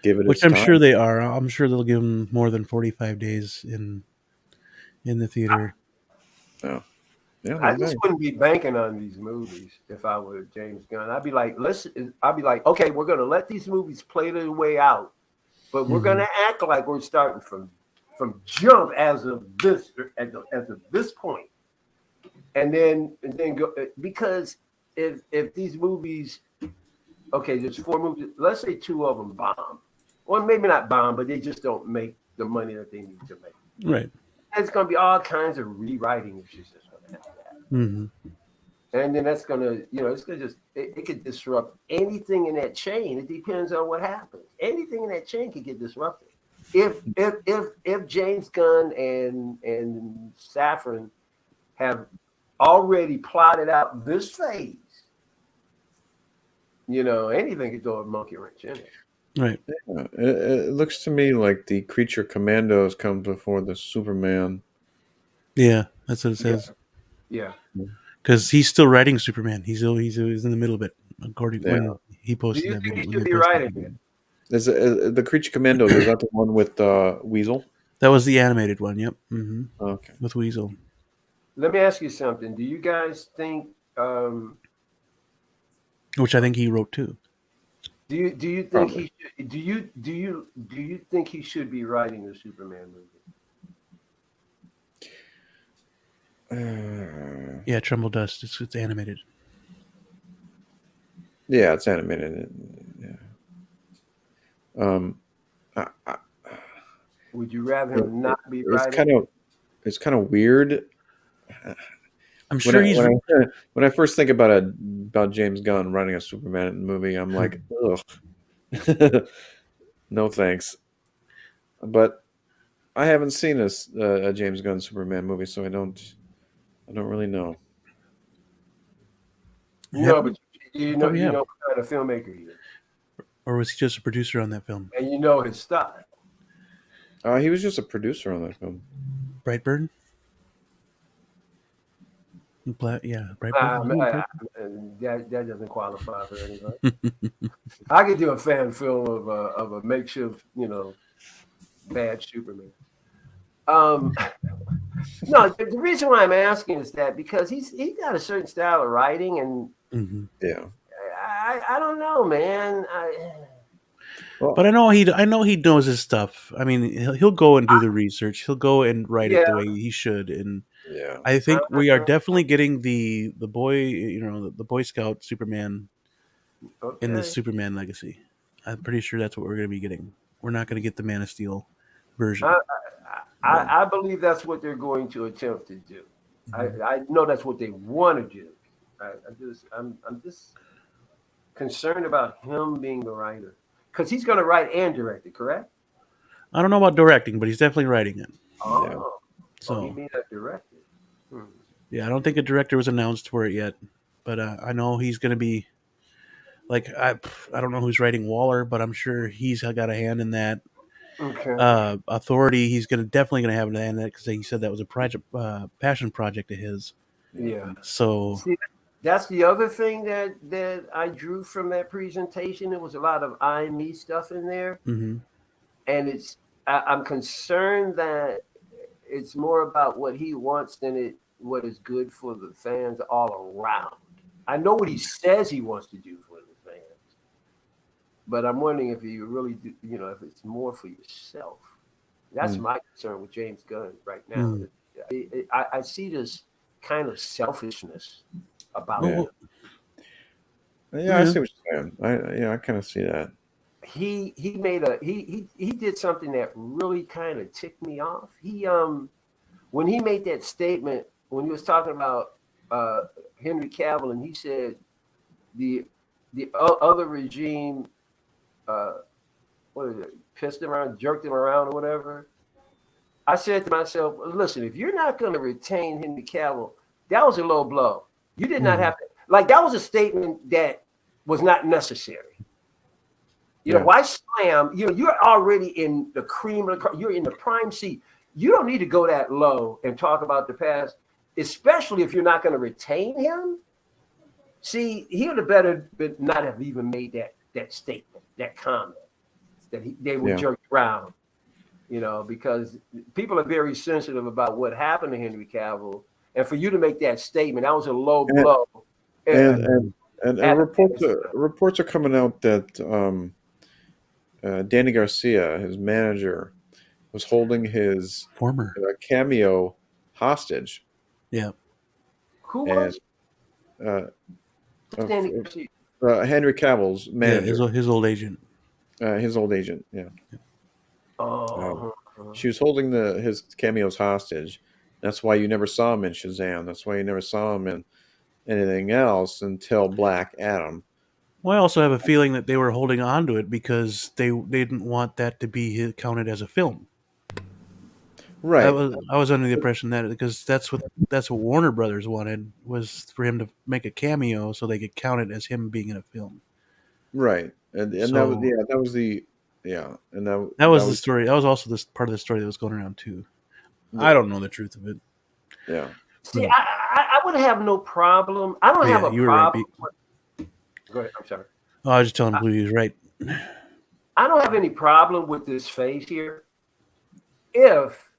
give it. Which I'm sure they are. I'm sure they'll give them more than 45 days in the theater. Oh. Yeah, I just wouldn't be banking on these movies if I were James Gunn. I'd be like, okay, we're going to let these movies play their way out, but we're going to act like we're starting from jump as of this point, and then go, because if these movies, okay, there's 4 movies. Let's say 2 of them bomb, or maybe not bomb, but they just don't make the money that they need to make. Right. And it's going to be all kinds of rewriting issues. Mm-hmm. And then that's gonna, it's gonna just it could disrupt anything in that chain. It depends on what happens. Anything in that chain could get disrupted. If James Gunn and Safran have already plotted out this phase, anything could throw a monkey wrench in it. Right. Yeah, it looks to me like the Creature Commandos comes before the Superman. Yeah, that's what it says. Yeah. Because he's still writing Superman. He's in the middle of it, according to when he posted Do you that think video. he should be writing it? Is the Creature Commandos? Is that the one with Weasel? That was the animated one. Yep. Mm-hmm. Okay. With Weasel. Let me ask you something. Do you guys think? Which I think he wrote too. Do you think he should, do you think he should be writing a Superman movie? Yeah, Trumbull Dust. It's animated. Yeah, it's animated. Yeah. Would you rather him not be writing? It's kind of weird. I'm sure when I first think about James Gunn writing a Superman movie, I'm like, ugh, no thanks. But I haven't seen a James Gunn Superman movie, so I don't really know. No, but you know what kind of filmmaker he is. Or was he just a producer on that film? And you know his style. He was just a producer on that film. Brightburn? Brightburn. That doesn't qualify for anything. I could do a fan film of a makeshift, bad Superman. No, the reason why I'm asking is that because he's got a certain style of writing, and yeah, I don't know, man. Well, But I know he knows his stuff. I mean, he'll go and do the research. He'll go and write it the way he should. And yeah. I think we are definitely getting the boy, the Boy Scout Superman in the Okay. Superman legacy. I'm pretty sure that's what we're going to be getting. We're not going to get the Man of Steel version. I, I believe that's what they're going to attempt to do. I know that's what they want to do. I'm just concerned about him being the writer because he's going to write and direct it, correct? I don't know about directing, but he's definitely writing it. Oh, So he may not direct it. yeah, I don't think a director was announced for it yet, but I know he's going to be like I don't know who's writing Waller, but I'm sure he's got a hand in that. Okay. Authority, he's definitely going to have a hand in that because he said that was a passion project of his. Yeah. So See, that's the other thing that I drew from that presentation. There was a lot of I and me stuff in there, mhm. and I'm concerned that it's more about what he wants than what is good for the fans all around. I know what he says he wants to do for the fans, but I'm wondering if you really do, if it's more for yourself. That's my concern with James Gunn right now. I see this kind of selfishness about him. Yeah, I see what you're saying. I kind of see that. He did something that really kind of ticked me off. When he made that statement when he was talking about Henry Cavill, and he said the other regime what is it, pissed him around, jerked him around, or whatever. I said to myself, listen, if you're not going to retain Henry Cavill, that was a low blow. You did not have to, that was a statement that was not necessary. Why slam? You're already in the cream of the crop. You're in the prime seat. You don't need to go that low and talk about the past, especially if you're not going to retain him. See, he would have better not have even made that statement, that comment, that they were jerked around, because people are very sensitive about what happened to Henry Cavill. And for you to make that statement, that was a low blow. And reports are coming out that Danny Garcia, his manager, was holding his former cameo hostage. Yeah. Who was? Danny Garcia. Henry Cavill's manager. Yeah, his old agent. His old agent, yeah. She was holding his cameos hostage. That's why you never saw him in Shazam. That's why you never saw him in anything else until Black Adam. Well, I also have a feeling that they were holding on to it because they didn't want that to be counted as a film. Right. I was under the impression that because that's what Warner Brothers wanted, was for him to make a cameo so they could count it as him being in a film. Right. And that was the story. That was also this part of the story that was going around too. Yeah. I don't know the truth of it. Yeah. See, I would have no problem. I don't have a problem. Right, go ahead. I'm sorry. Oh, I was just telling Blue he was right. I don't have any problem with this phase here. If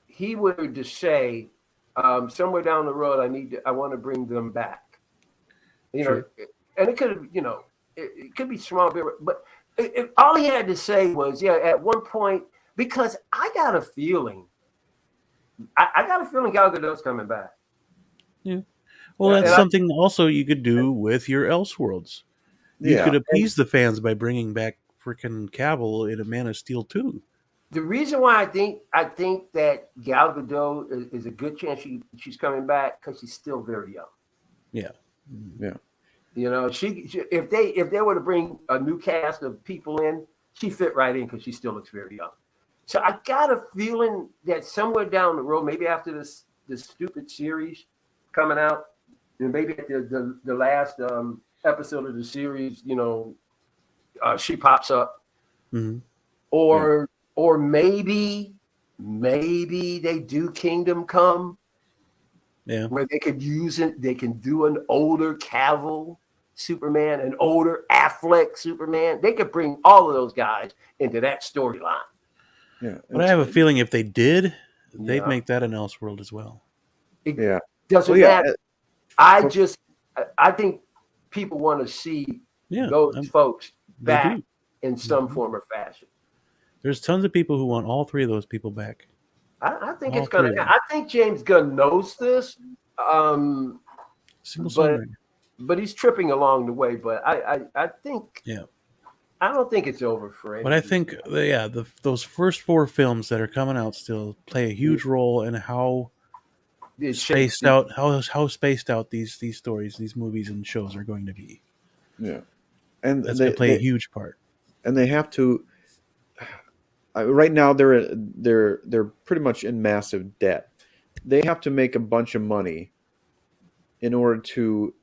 he were to say somewhere down the road, I want to bring them back. Sure. And it could, it could be small, but all he had to say was, at one point, because I got a feeling. I got a feeling Gal Gadot's coming back. Yeah. Well, that's something also you could do with your Elseworlds. You could appease the fans by bringing back freaking Cavill in a Man of Steel 2. The reason why I think that Gal Gadot is a good chance she's coming back because she's still very young. Yeah. Yeah. She if they were to bring a new cast of people in, she fit right in because she still looks very young. So I got a feeling that somewhere down the road, maybe after this stupid series coming out, and maybe at the last episode of the series, she pops up, or maybe they do Kingdom Come, where they could use it. They can do an older Cavill Superman, an older Affleck Superman. They could bring all of those guys into that storyline. Yeah, but I have a feeling if they did, they'd make that an Elseworld as well. It doesn't matter. I think people want to see those folks back in some form or fashion. There's tons of people who want all three of those people back. I think All it's gonna. three of them. I think James Gunn knows this, Single but songwriter. but he's tripping along the way. But I think I don't think it's over for him. But I think those first 4 films that are coming out still play a huge role in how spaced out these stories, these movies and shows are going to be. Yeah, and that's going to play a huge part. And they have to. Right now, they're pretty much in massive debt. They have to make a bunch of money in order to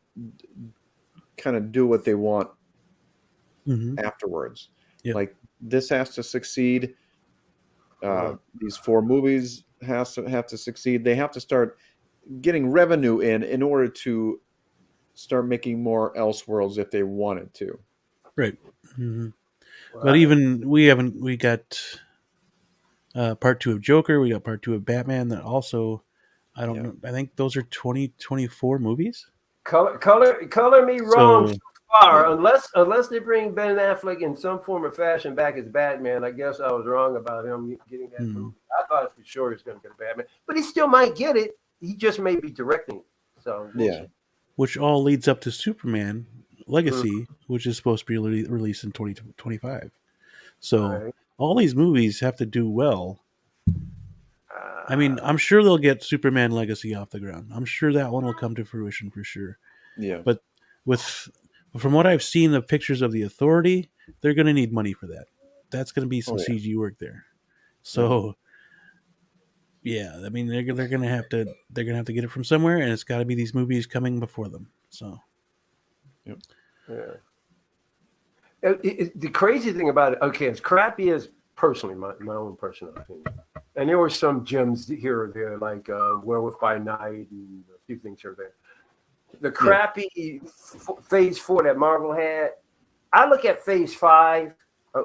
kind of do what they want afterwards. Yep. Like this has to succeed. These 4 movies have to succeed. They have to start getting revenue in order to start making more Elseworlds if they wanted to. Right. Mm-hmm. But even we got part 2 of Joker. We got part 2 of Batman. That also, I don't know. I think those are 2024 movies. Color me wrong so far. Unless they bring Ben Affleck in some form or fashion back as Batman, I guess I was wrong about him getting that movie. I thought for sure he was going to get a Batman, but he still might get it. He just may be directing it. So which all leads up to Superman Legacy, which is supposed to be released in 2025. So all these movies have to do well. I mean, I'm sure they'll get Superman Legacy off the ground. I'm sure that one will come to fruition for sure. Yeah. But from what I've seen, the pictures of the Authority, they're going to need money for that. That's going to be some CG work there. So, I mean, they're going to have to get it from somewhere, and it's got to be these movies coming before them. So, the crazy thing about it, as crappy as personally my own personal opinion, and there were some gems here or there, like Werewolf by Night and a few things here or there. The crappy Phase 4 that Marvel had, I look at Phase 5,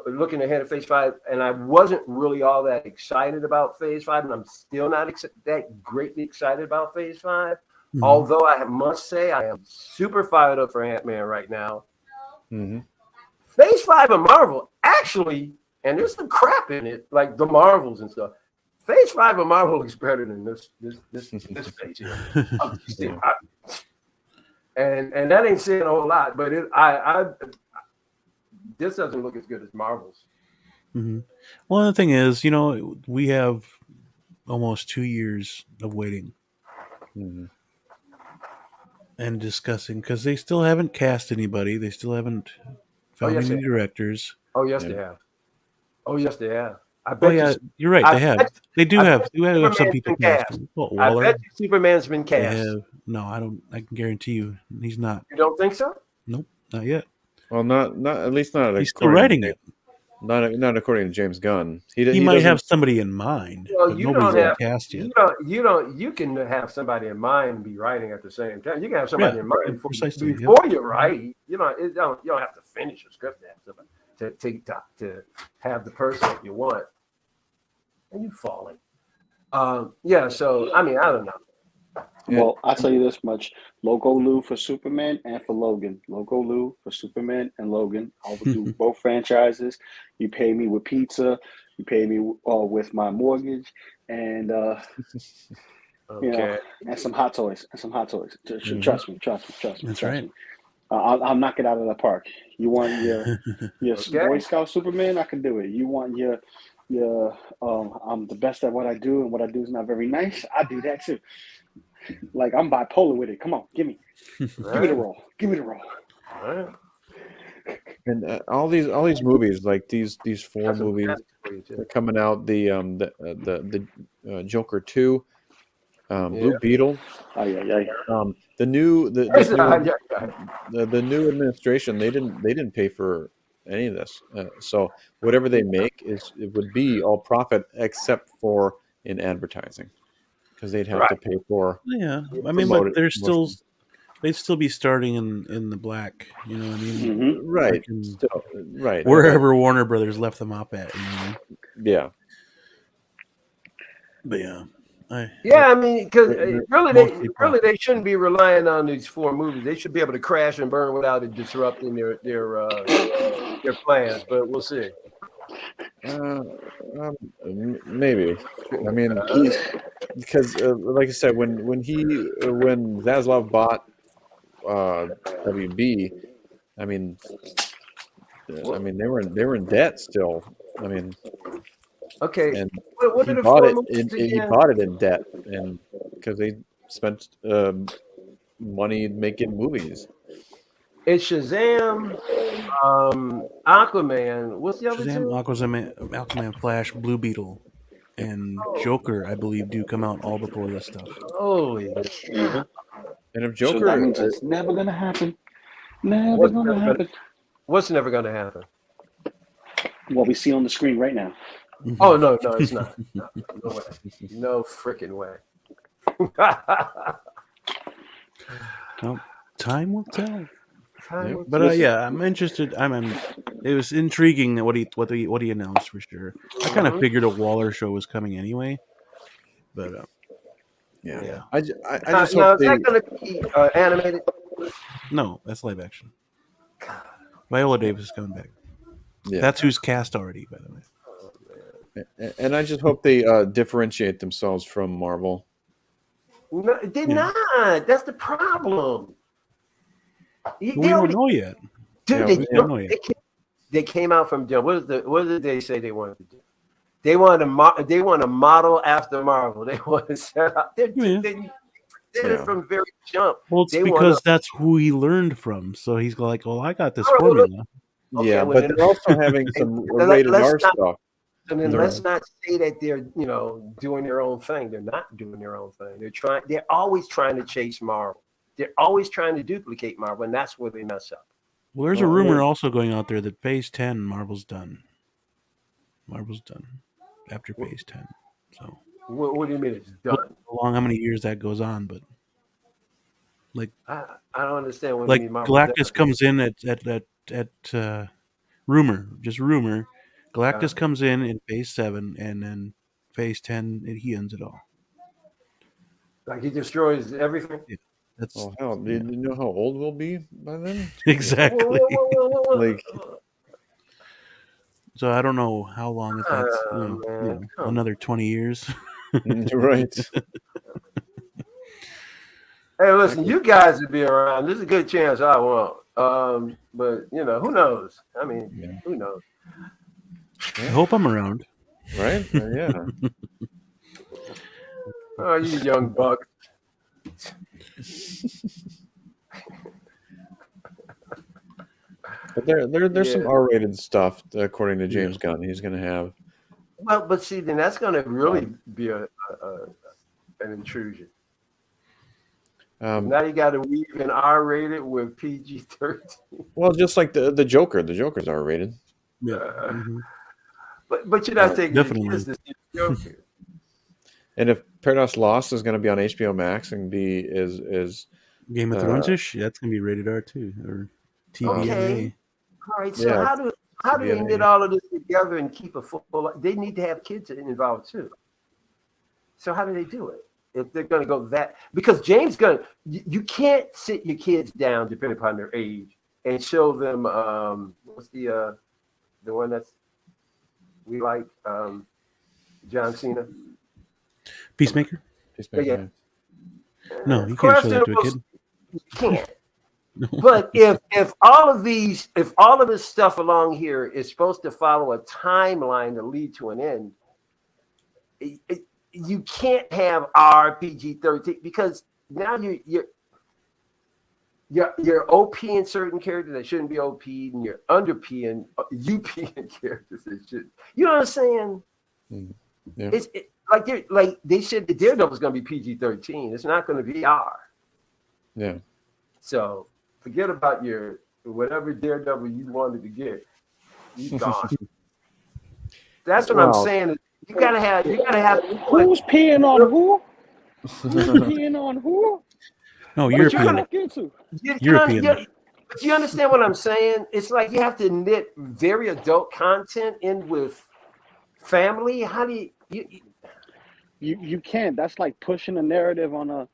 looking ahead at Phase 5, and I wasn't really all that excited about Phase 5, and I'm still not that greatly excited about Phase 5. Mm-hmm. Although I must say I am super fired up for Ant-Man right now. Mm-hmm. Phase 5 of Marvel, actually, and there's some crap in it, like the Marvels and stuff. Phase 5 of Marvel looks better than this phase here. And that ain't saying a whole lot, but this doesn't look as good as Marvel's. Mm-hmm. Well, the thing is, we have almost 2 years of waiting and discussing, because they still haven't cast anybody. They still haven't found any directors. Oh, yes, they have. I bet you're right. They have. They do have some people cast. I bet you Superman's been cast. No, I don't. I can guarantee you, he's not. You don't think so? Nope, not yet. Well, not at least not. He's still writing it. Not according to James Gunn. He might have somebody in mind. Well, but you nobody's don't have cast yet. You can have somebody in mind and be writing at the same time. You can have somebody in mind before you write. You don't have to finish a script to have somebody to have the person that you want. And you falling. So I mean, I don't know. Well, I'll tell you this much. Loco Lou for Superman and for Logan. Loco Lou for Superman and Logan. I'll do both franchises. You pay me with pizza. You pay me with my mortgage. And, and some hot toys. Trust me. That's right. I'll knock it out of the park. You want your Boy Scout Superman? I can do it. You want your I'm the best at what I do, and what I do is not very nice. I do that too. Like, I'm bipolar with it. Come on, give me the role. Give me the role. All right. And all these movies, like these 4 movies are coming out. The Joker 2, Blue Beetle. The new administration, they didn't pay for any of this. So whatever they make it would be all profit except for in advertising, because they'd have to pay for. Yeah, I mean, but they'd still be starting in the black. You know what I mean? Mm-hmm. Right. Right. Wherever Warner Brothers left them up at. Yeah. But yeah. I mean, because really they shouldn't be relying on these 4 movies. They should be able to crash and burn without it disrupting their their plans, but we'll see. Maybe. I mean, because like I said, when Zaslav bought WB, I mean they were in debt still. I mean, Okay, and what he are the bought four it. movies He again? bought it in debt, and because they spent money making movies. It's Shazam, Aquaman. What's the other Shazam, two? Aquaman, Flash, Blue Beetle, and Joker, I believe, do come out all before this stuff. Holy Even. And if So that Joker, means it's never gonna happen. Never gonna happen. What's never going to happen? What we see on the screen right now. Oh no, it's not. No way. No freaking way. Well, time will tell. Time will But yeah, I'm interested. It was intriguing that what he announced for sure. I kind of figured a Waller show was coming anyway, but yeah. yeah. I just now, hope is that going to be animated? No, that's live action. Viola Davis is coming back. Yeah. That's who's cast already, by the way. And I just hope they differentiate themselves from Marvel. No, they're not. That's the problem. We don't know yet. Dude, Yeah, they came out from jail. What did they say they wanted to do? They want to model after Marvel. They want to set up. They did it from very jump. Well, it's because that's who he learned from. So he's like, "Well, I got this formula." Okay, yeah, but they're also having some rated R stuff. And then let's not say that they're doing their own thing. They're not doing their own thing. They're always trying to chase Marvel. They're always trying to duplicate Marvel, and that's where they mess up. Well, there's a rumor also going out there that Phase 10, Marvel's done. Marvel's done after Phase 10. So what do you mean it's done? How many years that goes on, but like I don't understand what like you mean. Marvel's Galactus done. comes in at rumor. Galactus comes in Phase 7, and then Phase 10 he ends it all. Like he destroys everything. Yeah. That's, oh hell! Do you know how old we'll be by then? Exactly. Whoa. Like, so I don't know how long that's another 20 years. right. Hey, listen, you guys would be around. There's a good chance I won't. But who knows? I mean, who knows? I hope I'm around. Right? Yeah. Oh, you young buck. But there's some R-rated stuff according to James Gunn. He's going to have. Well, but see, then that's going to really be an intrusion. Now you got to weave in R-rated with PG-13. Well, just like the Joker. The Joker's R-rated. Yeah. But you're not taking definitely. the kids to see the Joker. And if Paradise Lost is going to be on HBO Max and is Game of Thrones-ish, that's going to be rated R too, or TVMA. Okay. All right. So how do they knit all of this together and keep a football? They need to have kids involved too. So how do they do it? If they're going to go that, because James Gunn, you can't sit your kids down depending upon their age and show them what's the one that's we like John Cena. Peacemaker? Yeah. No, you can't show that to a kid. You can't. But if all of this stuff along here is supposed to follow a timeline to lead to an end, you can't have RPG-13 because now you're OP in certain characters that shouldn't be OP, and you're under P and UP in characters that should. You know what I'm saying? Yeah. It's like they said the Daredevil is going to be PG-13. It's not going to be R. Yeah. So forget about your whatever Daredevil you wanted to get. He's gone. That's what I'm saying. You gotta have. Who's peeing on who? Who's peeing on who? No, European. European. But you understand what I'm saying? It's like you have to knit very adult content in with family. How do you can't? That's like pushing a narrative on a.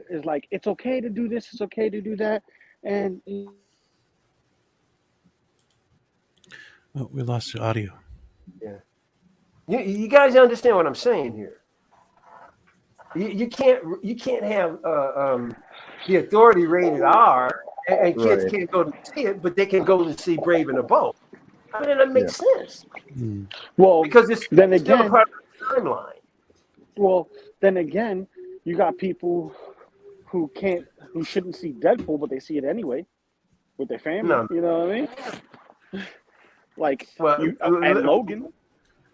It's like it's okay to do this. It's okay to do that, and Oh, we lost the audio. Yeah. You guys understand what I'm saying here? You can't have the authority rated R, and kids Right. can't go to see it, but they can go to see Brave and the Bold. I mean, that makes sense Well, because it's then still a again, part of the timeline. well, then again, you got people who shouldn't see Deadpool, but they see it anyway with their family. No. You know what I mean? Like Well, and Logan.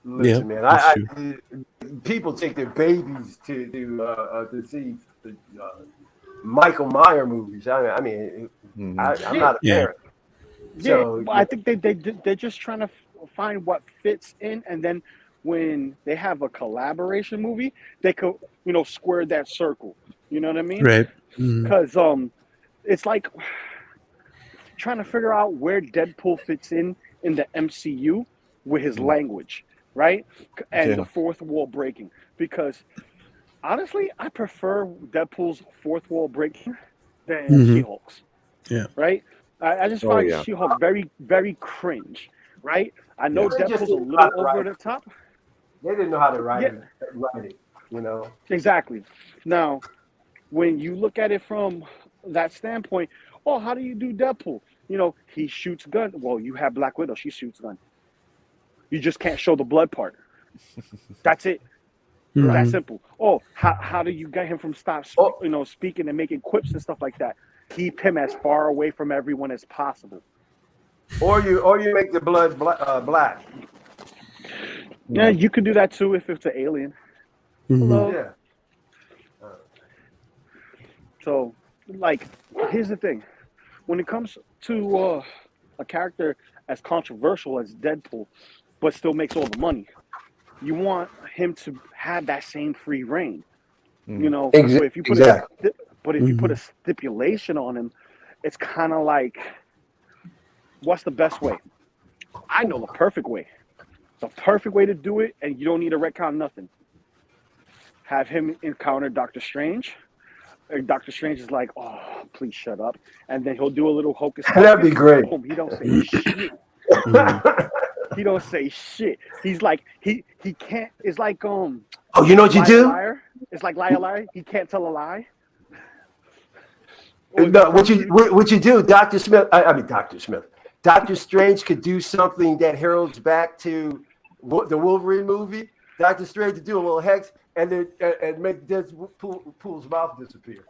Listen, Yeah, man, that's people take their babies to see the Michael Meyer movies. I mean, I'm not a parent. So, Yeah, I think they're just trying to find what fits in, and then when they have a collaboration movie, they could square that circle. You know what I mean? right. Because it's like trying to figure out where Deadpool fits in the MCU with his language, right? And the fourth wall breaking. Because honestly, I prefer Deadpool's fourth wall breaking than She-Hulk's. Yeah. Right? I just find She-Hulk very, very cringe. Right? I know They just Deadpool's a didn't little know how to over write the top. They didn't know how to write it, you know. Exactly. Now, when you look at it from that standpoint, how do you do Deadpool? He shoots gun. Well, you have Black Widow. She shoots gun. You just can't show the blood part. That's it. That's simple. How do you get him from speaking and making quips and stuff like that? Keep him as far away from everyone as possible. Or you make the blood black. Yeah, you could do that too if it's an alien. Hello. Yeah. So, like, here's the thing. When it comes to a character as controversial as Deadpool, but still makes all the money, you want him to have that same free reign. But if you put a stipulation on him, it's kind of like, what's the best way? I know the perfect way. The perfect way to do it, and you don't need to retcon nothing. Have him encounter Doctor Strange. Doctor Strange is like, oh, please shut up. And then he'll do a little hocus pocus. That'd be great. Boom, he don't say shit. He don't say shit. He's like, he can't, it's like, oh, you know what you do? Liar. It's like liar. He can't tell a lie. No, what you do, Dr. Smith, I mean, Dr. Smith. Doctor Strange could do something that heralds back to the Wolverine movie. Doctor Strange to do a little hex and then and make Deadpool's mouth disappear.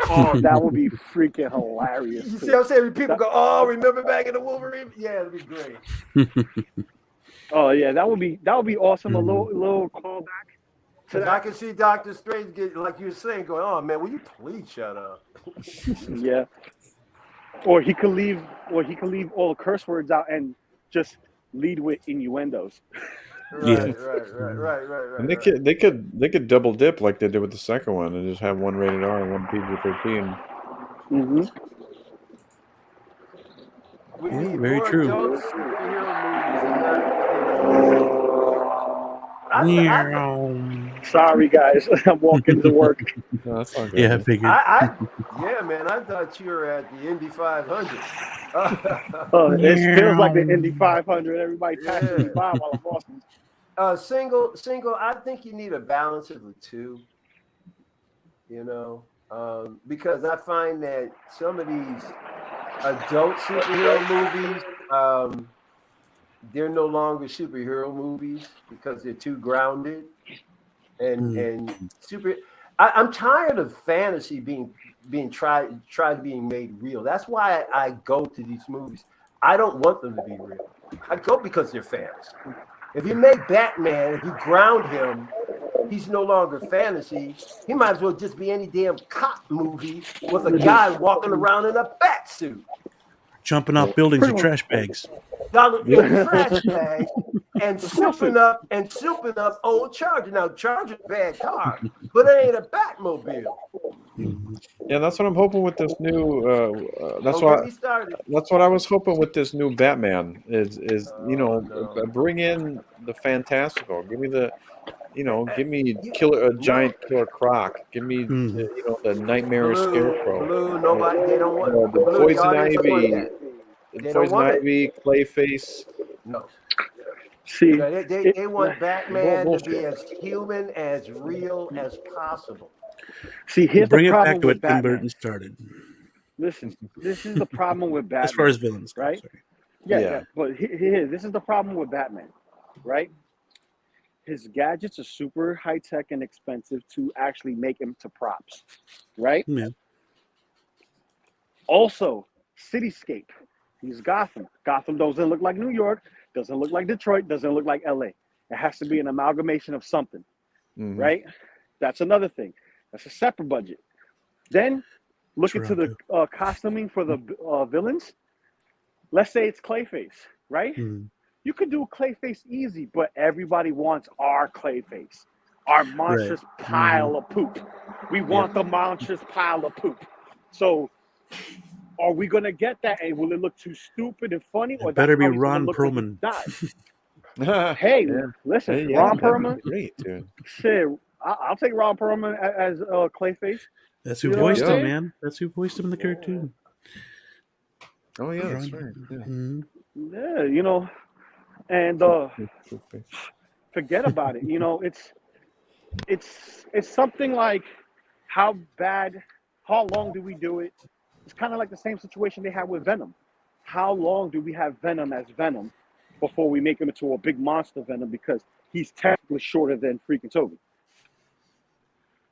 Oh, that would be freaking hilarious. You see what I'm saying? People go, oh, remember back in the Wolverine? Yeah, it'd be great. Oh yeah, that would be awesome. A little callback. Because I can see Doctor Strange get, like you were saying, going, oh man, will you please shut up? Yeah. Or he could leave all the curse words out and just lead with innuendos. Right. And they could double dip like they did with the second one and just have one rated R and one PG-13. Mm-hmm. We need very more true. adult superhero movies. Sorry, guys. I'm walking to work. No, that's all good. Yeah, I figured. Yeah, man, I thought you were at the Indy 500. It feels like the Indy 500. Everybody passing me by while I'm walking. Single. I think you need a balance of the two. Because I find that some of these adult superhero movies, they're no longer superhero movies because they're too grounded and super. I'm tired of fantasy being made real. That's why I go to these movies. I don't want them to be real. I go because they're fantasy. If you make Batman, if you ground him, he's no longer fantasy. He might as well just be any damn cop movie with a guy walking around in a bat suit. Jumping off buildings with trash bags. Trash bags and souping up old Charger. Now Charger's a bad car, but it ain't a Batmobile. Yeah, that's what I'm hoping with this new. That's what I was hoping with this new Batman is bring in the fantastical. Give me the, giant killer croc. Give me the nightmare scarecrow. Blue, they don't want the poison Guardians ivy. want that. Poison Ivy, Clayface, No. See, They want Batman to be as human, as real as possible. See, here's Bring the it back problem to with what Tim Batman. Burton started. Listen, this is the problem with Batman. As far as villains go, right? sorry. Yeah. But here, this is the problem with Batman, right? His gadgets are super high tech and expensive to actually make him to props, right? Yeah. Also, cityscape. He's Gotham. Gotham doesn't look like New York, doesn't look like Detroit, doesn't look like LA. It has to be an amalgamation of something, right? That's another thing. That's a separate budget. Then look into the costuming for the villains. Let's say it's Clayface, right? You could do Clayface easy, but everybody wants our Clayface, our monstrous pile of poop. We want the monstrous pile of poop. So, are we gonna get that? And will it look too stupid and funny, or it better be that's how he's Ron gonna look Perlman? When he dies? Hey, listen, Ron Perlman. Great, dude. Shit, I'll take Ron Perlman as Clayface. That's who voiced him, man. That's who voiced him in the cartoon. Oh yeah, that's right. Yeah, you know, and forget about it. You know, it's something like how long do we do it? It's kind of like the same situation they had with Venom. How long do we have Venom as Venom before we make him into a big monster Venom, because he's technically shorter than freaking Toby?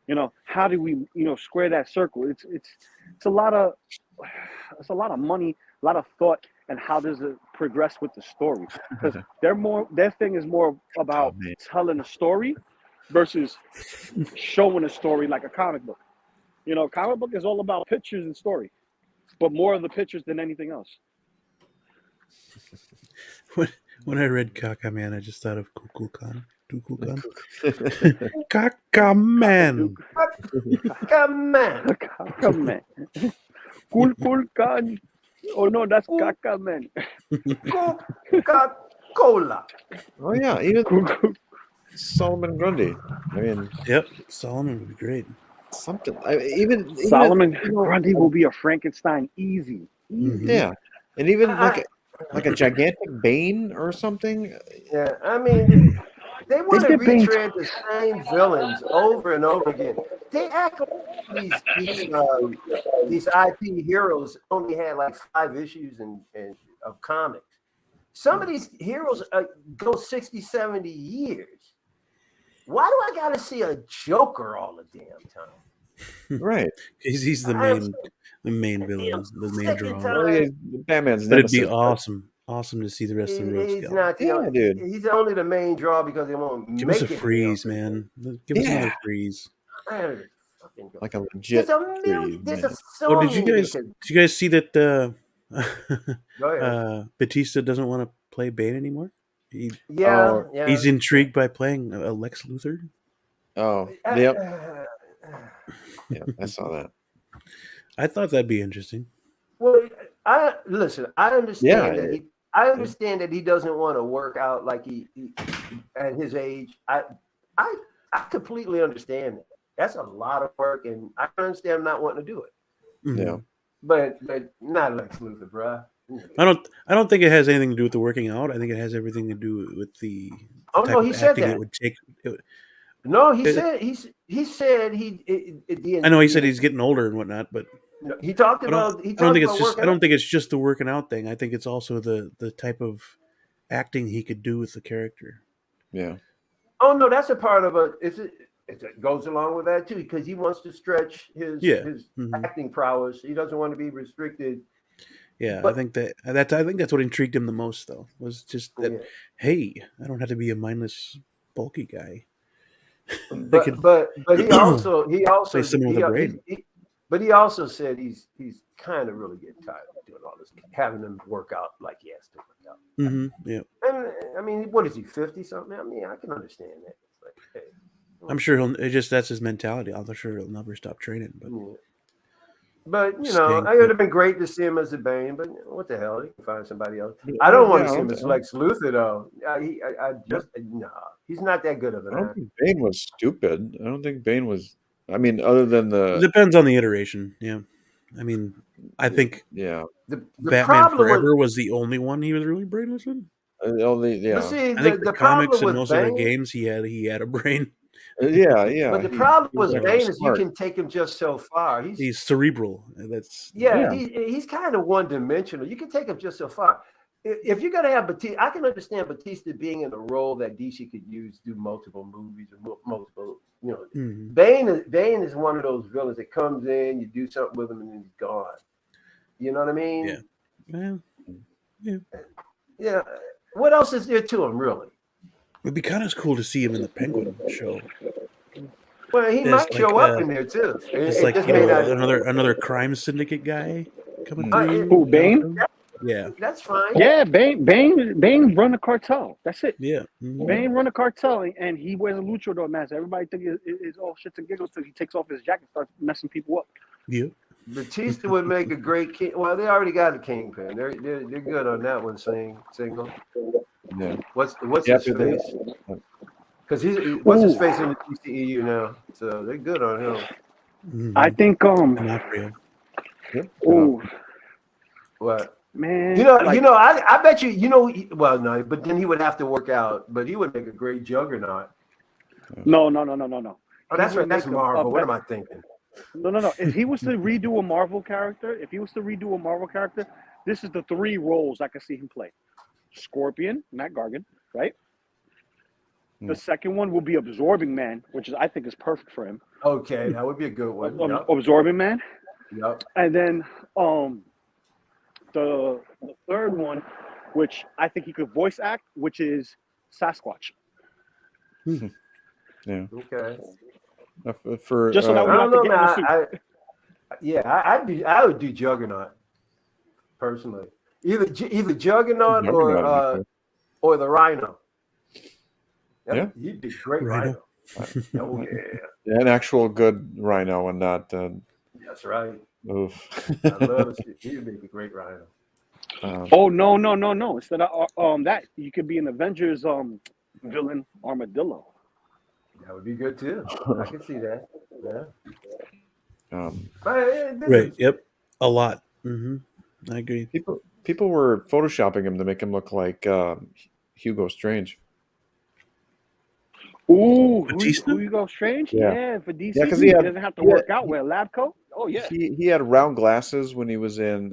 You know, how do we, square that circle? It's a lot of money, a lot of thought, and how does it progress with the story? Because their thing is more about telling a story versus showing a story like a comic book. You know, comic book is all about pictures and story, but more of the pictures than anything else. When I read Kaka Man, I just thought of Kukulkan. Kaka Man. Kaka Man. Kaka Man. Kulkulkan. Oh no, that's Kaka Man. Coca-Cola. Oh yeah, even Solomon Grundy. I mean, yep, Solomon would be great. Something. Even Solomon Grundy will be a Frankenstein easy. Yeah, and even like a gigantic Bane or something. Yeah, I mean, they want to retread the same villains over and over again. They act like these IP heroes only had like 5 issues of comics. Some of these heroes go 60, 70 years. Why do I got to see a Joker all the damn time? Right. He's the main villain, the main draw. Batman's but it'd be awesome to see the rest of the rogues He's not the dude. He's only the main draw because they won't give us a freeze, man. Give us another freeze. Like a legit did you guys see that Batista doesn't want to play Bane anymore? He's intrigued by playing Lex Luthor. Oh, yep. Yeah, I saw that. I thought that'd be interesting. Well, I understand that I understand that he doesn't want to work out like he at his age. I completely understand that. That's a lot of work, and I understand him not wanting to do it. Yeah, but not Lex Luthor, bro. I don't think it has anything to do with the working out. I think it has everything to do with the type of acting it would take. No, he said I know he said he's getting older and whatnot, but he talked about. I don't think it's just the working out thing. I think it's also the type of acting he could do with the character. Yeah. Oh no, that's a part of it goes along with that too, because he wants to stretch his acting prowess. He doesn't want to be restricted. Yeah, I think that's what intrigued him the most, though, was just that. Hey, I don't have to be a mindless, bulky guy. But he also play someone with a brain. But he also said he's kind of really getting tired of doing all this, having him work out like he has to work out. Yeah. And I mean, what is he, 50 something? I mean, I can understand that. It's like, hey, I'm sure that's his mentality. I'm sure he'll never stop training. But it would have been great to see him as a Bane. But what the hell? He can find somebody else. I don't want to see him as Lex Luthor though. He's not that good of an actor. I don't think Bane was stupid. I don't think Bane was. I mean, other than it depends on the iteration. Yeah, I mean, I think the Batman Forever was the only one he was really brainless in. But see, I think the the comics problem and with most of the Bane, games he had a brain. Yeah. but the problem He was with very Bane is you smart. can take him just so far. He's cerebral. That's Yeah. He's kind of one dimensional. You can take him just so far. If you're gonna have Batista, I can understand Batista being in a role that DC could use, do multiple movies or multiple. Bane is one of those villains that comes in, you do something with him, and then he's gone. You know what I mean? Yeah. What else is there to him, really? It'd be kind of cool to see him in the Penguin show. Well, he might show up in there too. It's like another crime syndicate guy coming through. Who, Bane? Yeah, that's fine. Yeah, Bane run the cartel. That's it. Yeah, Bane run the cartel, and he wears a luchador mask. Everybody think it's all shits and giggles until he takes off his jacket and starts messing people up. Yeah. Batista would make a great king. Well, they already got a kingpin. They're good on that one. Single. Yeah. What's his face? Because what's his face in the DCEU now? So they're good on him. I think Oh, what? Man, I bet you, well, no, but then he would have to work out, but he would make a great Juggernaut. No. Oh, that's right. That's Marvel. What am I thinking? No. If he was to redo a Marvel character, this is the 3 roles I could see him play. Scorpion, Matt Gargan, right? The second one will be Absorbing Man, which I think is perfect for him. Okay, that would be a good one. Yep. Absorbing Man. Yep. And then the third one, which I think he could voice act, which is Sasquatch. Yeah. Okay. For just so that we don't have to get I would do Juggernaut personally. Either Juggernaut or the Rhino. Yeah, he'd be great Rhino. Oh yeah, an actual good Rhino and not. That's right. Oof. I love to see. He'd make a great Rhino. No. Instead of that, you could be an Avengers villain, Armadillo. That would be good too. I can see that. Yeah. Right. Yep. A lot. I agree. People were photoshopping him to make him look like Hugo Strange. Ooh, Hugo Strange? Yeah, for DC. Yeah, because he doesn't have to work out with a lab coat. Oh yeah. He had round glasses when he was in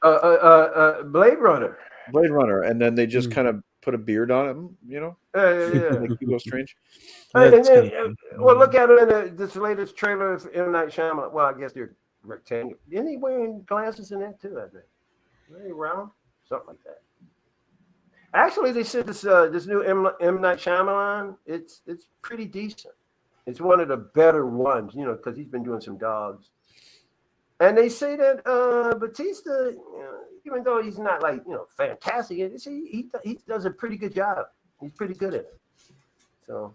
Blade Runner. Blade Runner, and then they just kind of put a beard on him, Yeah. like Hugo Strange. And then, look at it in this latest trailer of M. Night Shyamalan. Well, I guess they're rectangular. Isn't he wearing glasses in that too? I think. Very round, something like that. Actually, they said this new M. Night Shyamalan. It's pretty decent. It's one of the better ones, because he's been doing some dogs. And they say that Batista, even though he's not like fantastic, he does a pretty good job. He's pretty good at it. So,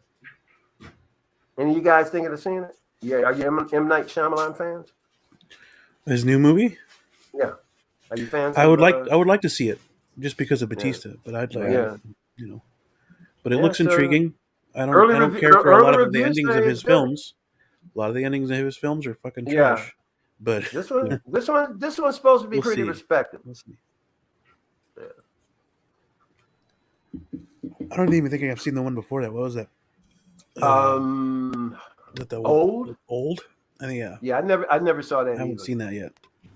any of you guys thinking of seeing it? Yeah, are you M. Night Shyamalan fans? His new movie? Yeah. Are you fans? I would like to see it just because of Batista, but I'd like, But it looks intriguing. I don't care for a lot of the endings of his films. A lot of the endings of his films are fucking trash. But this one's supposed to be pretty respectable. We'll see. I don't even think I've seen the one before that. What was that? Old? Old? I think Yeah, I never saw that. I haven't seen that yet.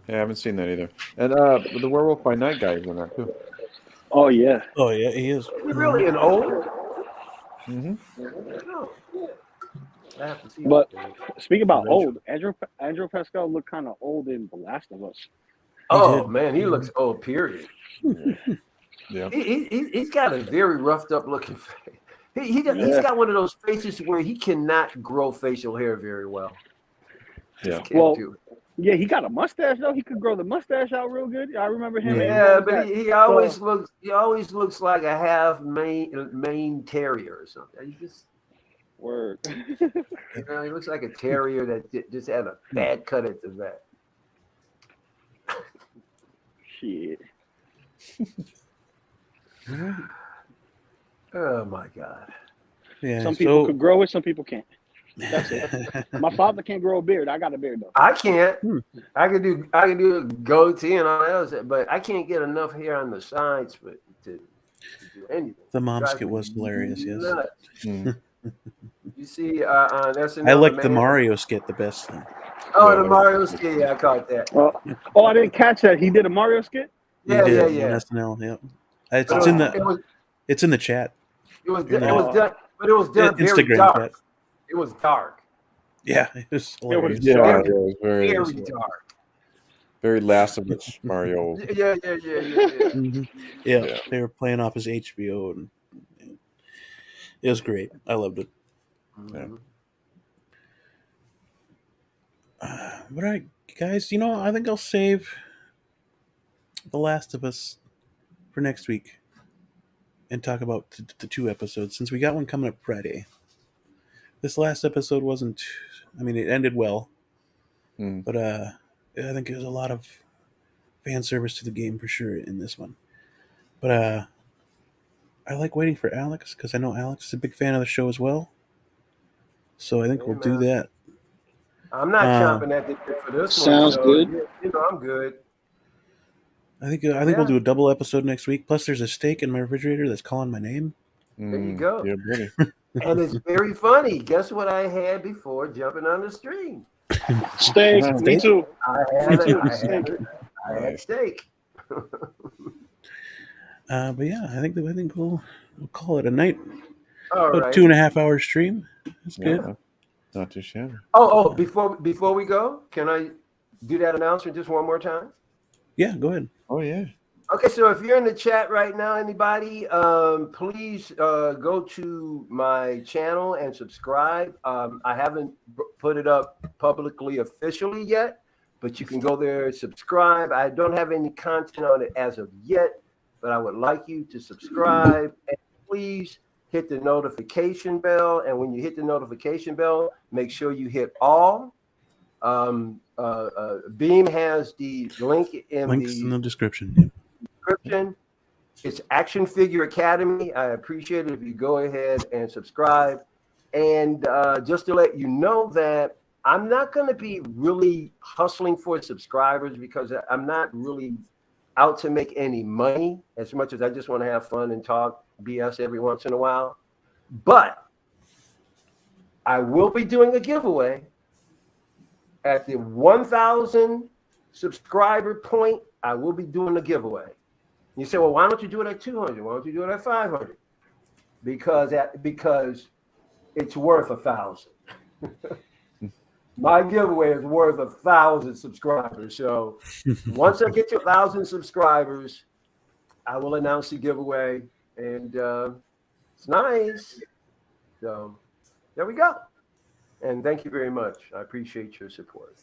Yeah, I haven't seen that either. And the Werewolf by Night guy is in that too. Oh yeah. Oh yeah, he is. Is he really an old? Mm-hmm. Oh. But speaking about old, Andrew Pascal looked kind of old in The Last of Us. Oh man, he looks old. Period. Yeah. He's got a very roughed up looking face. He's got one of those faces where he cannot grow facial hair very well. Yeah. Yeah, he got a mustache though. He could grow the mustache out real good. I remember him. Yeah, but he always looks like a half Maine terrier or something. He just word. He looks like a terrier that just had a bad cut at the vet. Shit. Oh my God. Yeah. Some people could grow it, some people can't. That's it. My father can't grow a beard. I got a beard though. I can't. I can do a goatee and all that, but I can't get enough hair on the sides. to do anything. The mom Drives skit me was hilarious. Yes. nuts. Mm. You see on SNL. I like the the man- Mario skit the best. Oh, Yeah, the that Mario was- skit. Yeah, I caught that. Oh, I didn't catch that. He did a Mario skit? He Yeah, did yeah, on yeah. SNL. Yep. It's, But it's in the it was it's in the chat. it was In it the was done, but it was done very Instagram dark. chat. It was dark, Yeah, it was It was hilarious. Yeah, dark. it was very, very dark. very Last of Us Mario. Yeah. Mhm. Yeah, Yeah. they were playing off his HBO, and it was great. I loved it. Mhm. All right, guys. I think I'll save The Last of Us for next week and talk about the 2 episodes since we got one coming up Friday. This last episode wasn't. I mean, it ended well, Mm. but I think there's a lot of fan service to the game for sure in this one. But I like waiting for Alex because I know Alex is a big fan of the show as well. So I think Hey, we'll do man. that. I'm not chomping at the bit for this Sounds one. So, good. I'm good. I think we'll do a double episode next week. Plus, there's a steak in my refrigerator that's calling my name. There you go. Yeah, buddy. And it's very funny. Guess what I had before jumping on the stream? Steak. Me Steak? too. I had Steak. steak. But yeah, I think we'll call it a night. All About right. 2.5 hour stream. That's good. Yeah, not too shabby. Oh, before we go, can I do that announcement just one more time? Yeah, go ahead. Oh yeah. Okay, so if you're in the chat right now, anybody, please go to my channel and subscribe. I haven't put it up publicly officially yet, but you can go there and subscribe. I don't have any content on it as of yet, but I would like you to subscribe. And please hit the notification bell. And when you hit the notification bell, make sure you hit all. Beam has the link Links in the description. Yeah. description. It's Action Figure Academy. I appreciate it if you go ahead and subscribe. And just to let you know that I'm not going to be really hustling for subscribers because I'm not really out to make any money as much as I just want to have fun and talk BS every once in a while. But I will be doing a giveaway at the 1,000 subscriber point. I will be doing a giveaway. You say, well, why don't you do it at 200? Why don't you do it at 500? Because it's worth 1,000. My giveaway is worth 1,000 subscribers. So once I get to 1,000 subscribers, I will announce the giveaway, and it's nice. So there we go. And thank you very much. I appreciate your support.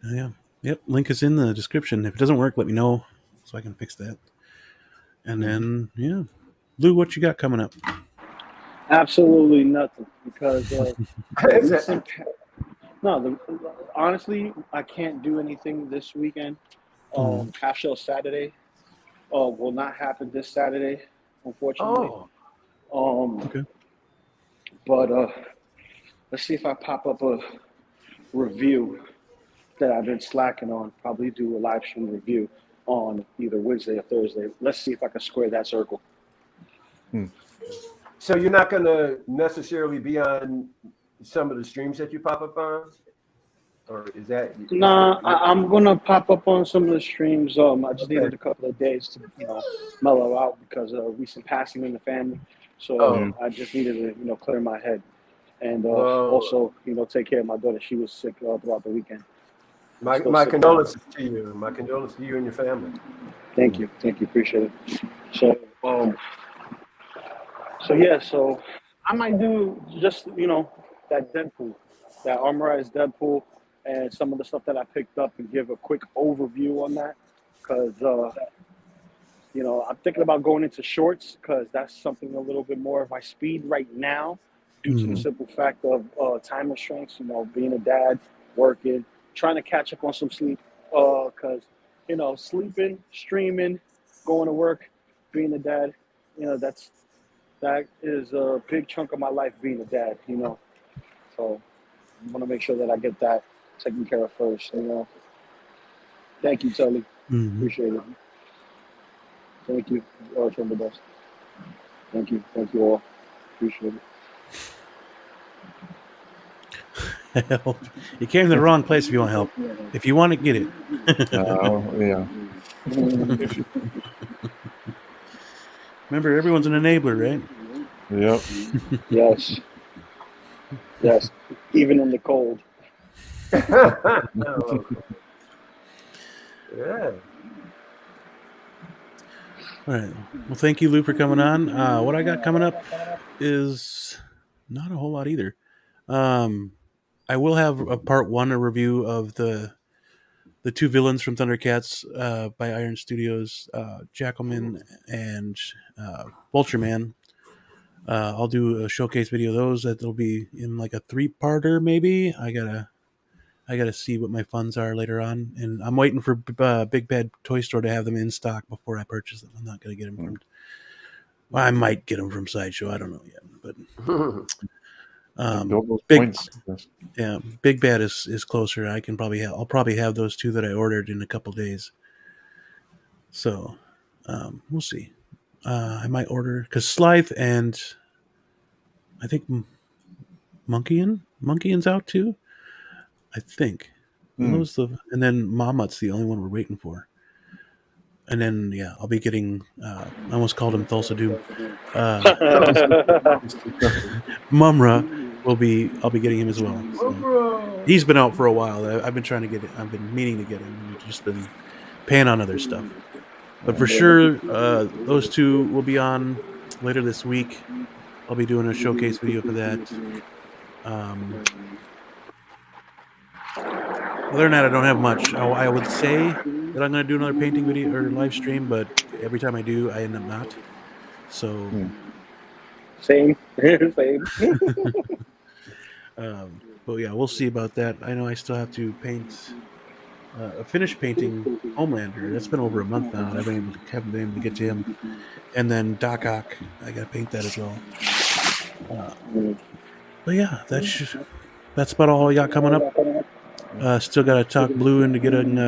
Yeah. Yep. Link is in the description. If it doesn't work, let me know so I can fix that. And then, yeah. Lou, what you got coming up? Absolutely nothing because honestly, I can't do anything this weekend. Half show Saturday will not happen this Saturday, unfortunately. Okay. But let's see if I pop up a review that I've been slacking on. Probably do a live stream review on either Wednesday or Thursday. Let's see if I can square that circle. So you're not going to necessarily be on some of the streams that you pop up on? Or is that... Nah, I'm going to pop up on some of the streams. I just needed a couple of days to, mellow out because of recent passing in the family. So I just needed to, clear my head. And also, take care of my daughter. She was sick throughout the weekend. My condolences to you. My condolences to you and your family. Thank you. Appreciate it. So I might do just, that Deadpool, that armorized Deadpool, and some of the stuff that I picked up and give a quick overview on that. Because, I'm thinking about going into shorts because that's something a little bit more of my speed right now due to the simple fact of time restraints, being a dad, working, trying to catch up on some sleep because, sleeping, streaming, going to work, being a dad, that is a big chunk of my life being a dad, So I want to make sure that I get that taken care of first, Thank you, Tully. Appreciate it. Thank you. From the best. Thank you all. Appreciate it. Help. You came to the wrong place if you want help. If you want it, get it. Yeah. Remember, everyone's an enabler, right? Yep. Yes. Yes. Even in the cold. Yeah. All right. Well, thank you, Lou, for coming on. What I got coming up is not a whole lot either. I will have a part one, a review of the two villains from Thundercats by Iron Studios, Jackalman and Vulture Man. I'll do a showcase video of those. That'll be in like a 3-parter, maybe. I gotta see what my funds are later on, and I'm waiting for Big Bad Toy Store to have them in stock before I purchase them. I'm not gonna get them from. Well, I might get them from Sideshow. I don't know yet, but Big Bad is closer. I can I'll probably have those two that I ordered in a couple days. So we'll see. I might order because Slythe and I think Monkeyin's out too. I think. And then Mamut's the only one we're waiting for. And then I'll be getting. I almost called him Thulsa Doom. Mumra will be. I'll be getting him as well. So. He's been out for a while. I've been trying to get it. I've been meaning to get him. I've just been paying on other stuff. But for sure, those two will be on later this week. I'll be doing a showcase video for that. Other than that, I don't have much. I would say that I'm going to do another painting video or live stream, but every time I do, I end up not. So, same. But yeah, we'll see about that. I know I still have to paint, finish painting Homelander. That's been over a month now. I haven't been able to get to him. And then Doc Ock, I got to paint that as well. But yeah, that's about all I got coming up. Still got to talk Blue into getting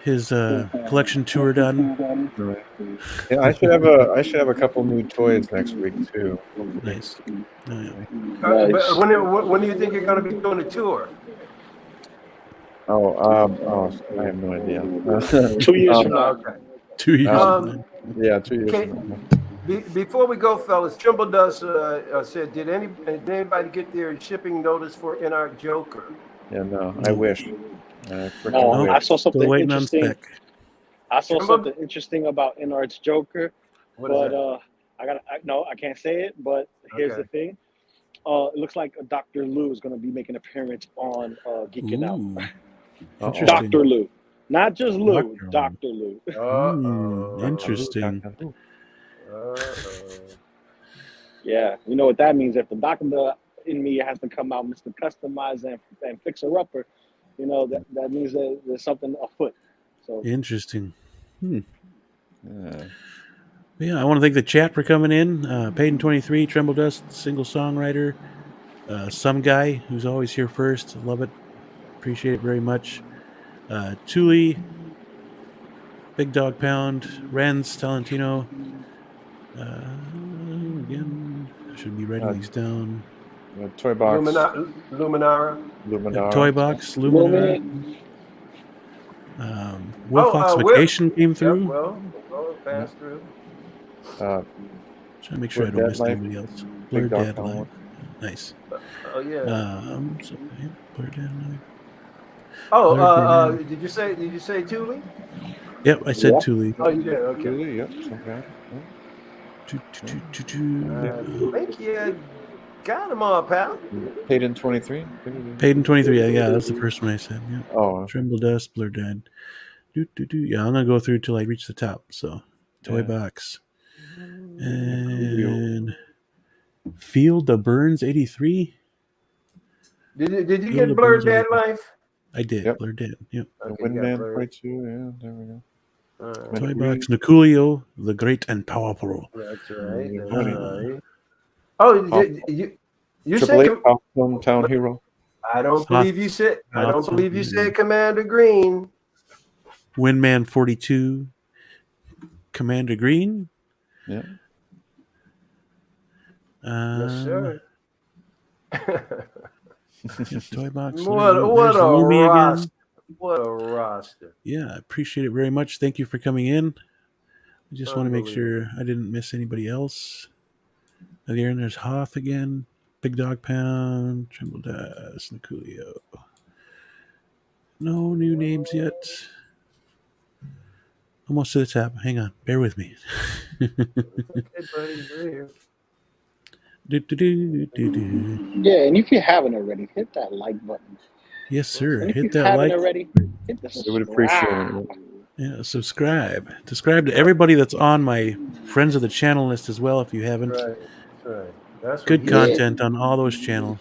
his collection tour done. Right. Yeah, I should have a couple new toys next week too. Nice. Oh, yeah. But when do you think you're going to be doing a tour? I have no idea. 2 years from now. Okay. 2 years. Yeah, 2 years from now. Before we go, fellas, Trimble Dust said, did anybody get their shipping notice for Inarch Joker? Yeah, no, I wish. I saw something interesting. I saw Trimble? something interesting about Inarch Joker, What is but I can't say it. But here's the thing: it looks like Dr. Lou is going to be making an appearance on Geeking Out. Dr. Lou, not just Lou, Dr. Lou. Interesting. Yeah, you know what that means. If the doctor in me has to come out, Mr. Customize and Fixer Upper, you know that means that there's something afoot. So interesting. Yeah, I want to thank the chat for coming in. Payton23, Tremble Dust, single songwriter. Some guy who's always here first. Love it. Appreciate it very much. Thule, Big Dog Pound, Renz, Talentino. Again, I should be writing these down. Toy Box. Luminara. Toy Box, Luminara. Will Fox Vacation came through. Yep, well, passed through. Trying to make sure I don't miss anybody else. Blur Dad Live. Nice. Oh yeah. Blur Dad Live. Did you say Thule? Yep, I said Thule. Oh, you did. Okay. Thule, yep. Okay. I think you got them all, pal. Payton23. Payton23. Yeah, that's the first one I said. Yeah. Oh. Tremble Dust, Blur Dad. Yeah, I'm gonna go through till I reach the top. So, Toy Box. And Field of Burns 83. Did you get Blur Dad Life? I did. Yep. Blur Dad. Yep. Okay, Windman 42. Yeah, there we go. Toy Box, Niculio, the Great and Powerful. That's right. Oh, you said Hometown Hero. I don't believe you said. I don't believe you said Commander Green. Windman 42, Commander Green. Yeah. Yes, sir. Toy box. What There's a Lumi roster. again. What a roster. Yeah, I appreciate it very much. Thank you for coming in. I just want to make Unbelievable. sure I didn't miss anybody else. Again, there's Hoth again. Big Dog Pound. Tremble Das. Niculio. No new names yet. Almost to the top. Hang on. Bear with me. Okay, buddy. We're here. Yeah, and if you haven't already, hit that like button. Yes, sir. And if Hit you that haven't like. already, hit the We would appreciate it. subscribe. Yeah, subscribe. Subscribe to everybody that's on my friends of the channel list as well if you haven't. That's right. That's right. That's what Good he content said. on all those channels.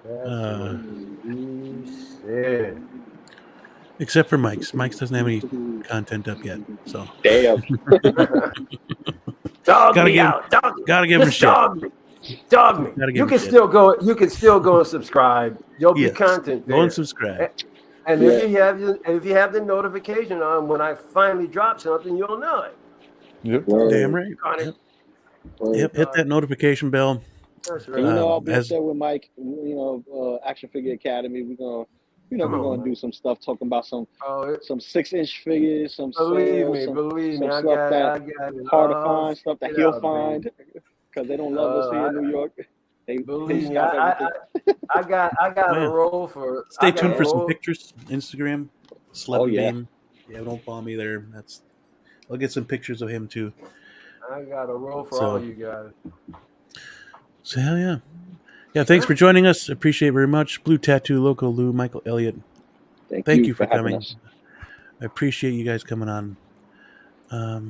That's what he said. Except for Mike's. Mike's doesn't have any content up yet. So Damn. Dog Gotta me give him- out. Dog me. gotta give him Just shit. dog me. Dog me. Gotta give You him can shit. still go. You can still go and subscribe. There'll Yes. be content Go there. and subscribe. And Yeah. if you have the notification on when I finally drop something, you'll know it. Yep. Damn right. Got it. Yep. Hit that notification bell. That's And you right. know, I'll be up as- there with Mike. Action Figure Academy. We're gonna do some stuff talking about some Oh, 6-inch figures, some believe sales, me, some believe me. some I stuff got that it. hard to Oh, find, stuff that get he'll out, find because they don't love us here in New York. They Believe me, stop everything. I got Yeah. a role for. Stay I got tuned a for some role- pictures. Instagram. Sled Oh, yeah. Beam. Yeah, don't follow me there. I'll get some pictures of him too. I got a role for So- all you guys. So hell yeah. Yeah, thanks for joining us. Appreciate it very much. Blue Tattoo, Loco Lou, Michael Elliott. Thank you for having coming. us. I appreciate you guys coming on.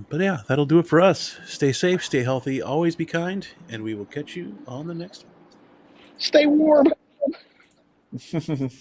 But yeah, that'll do it for us. Stay safe, stay healthy, always be kind, and we will catch you on the next one. Stay warm.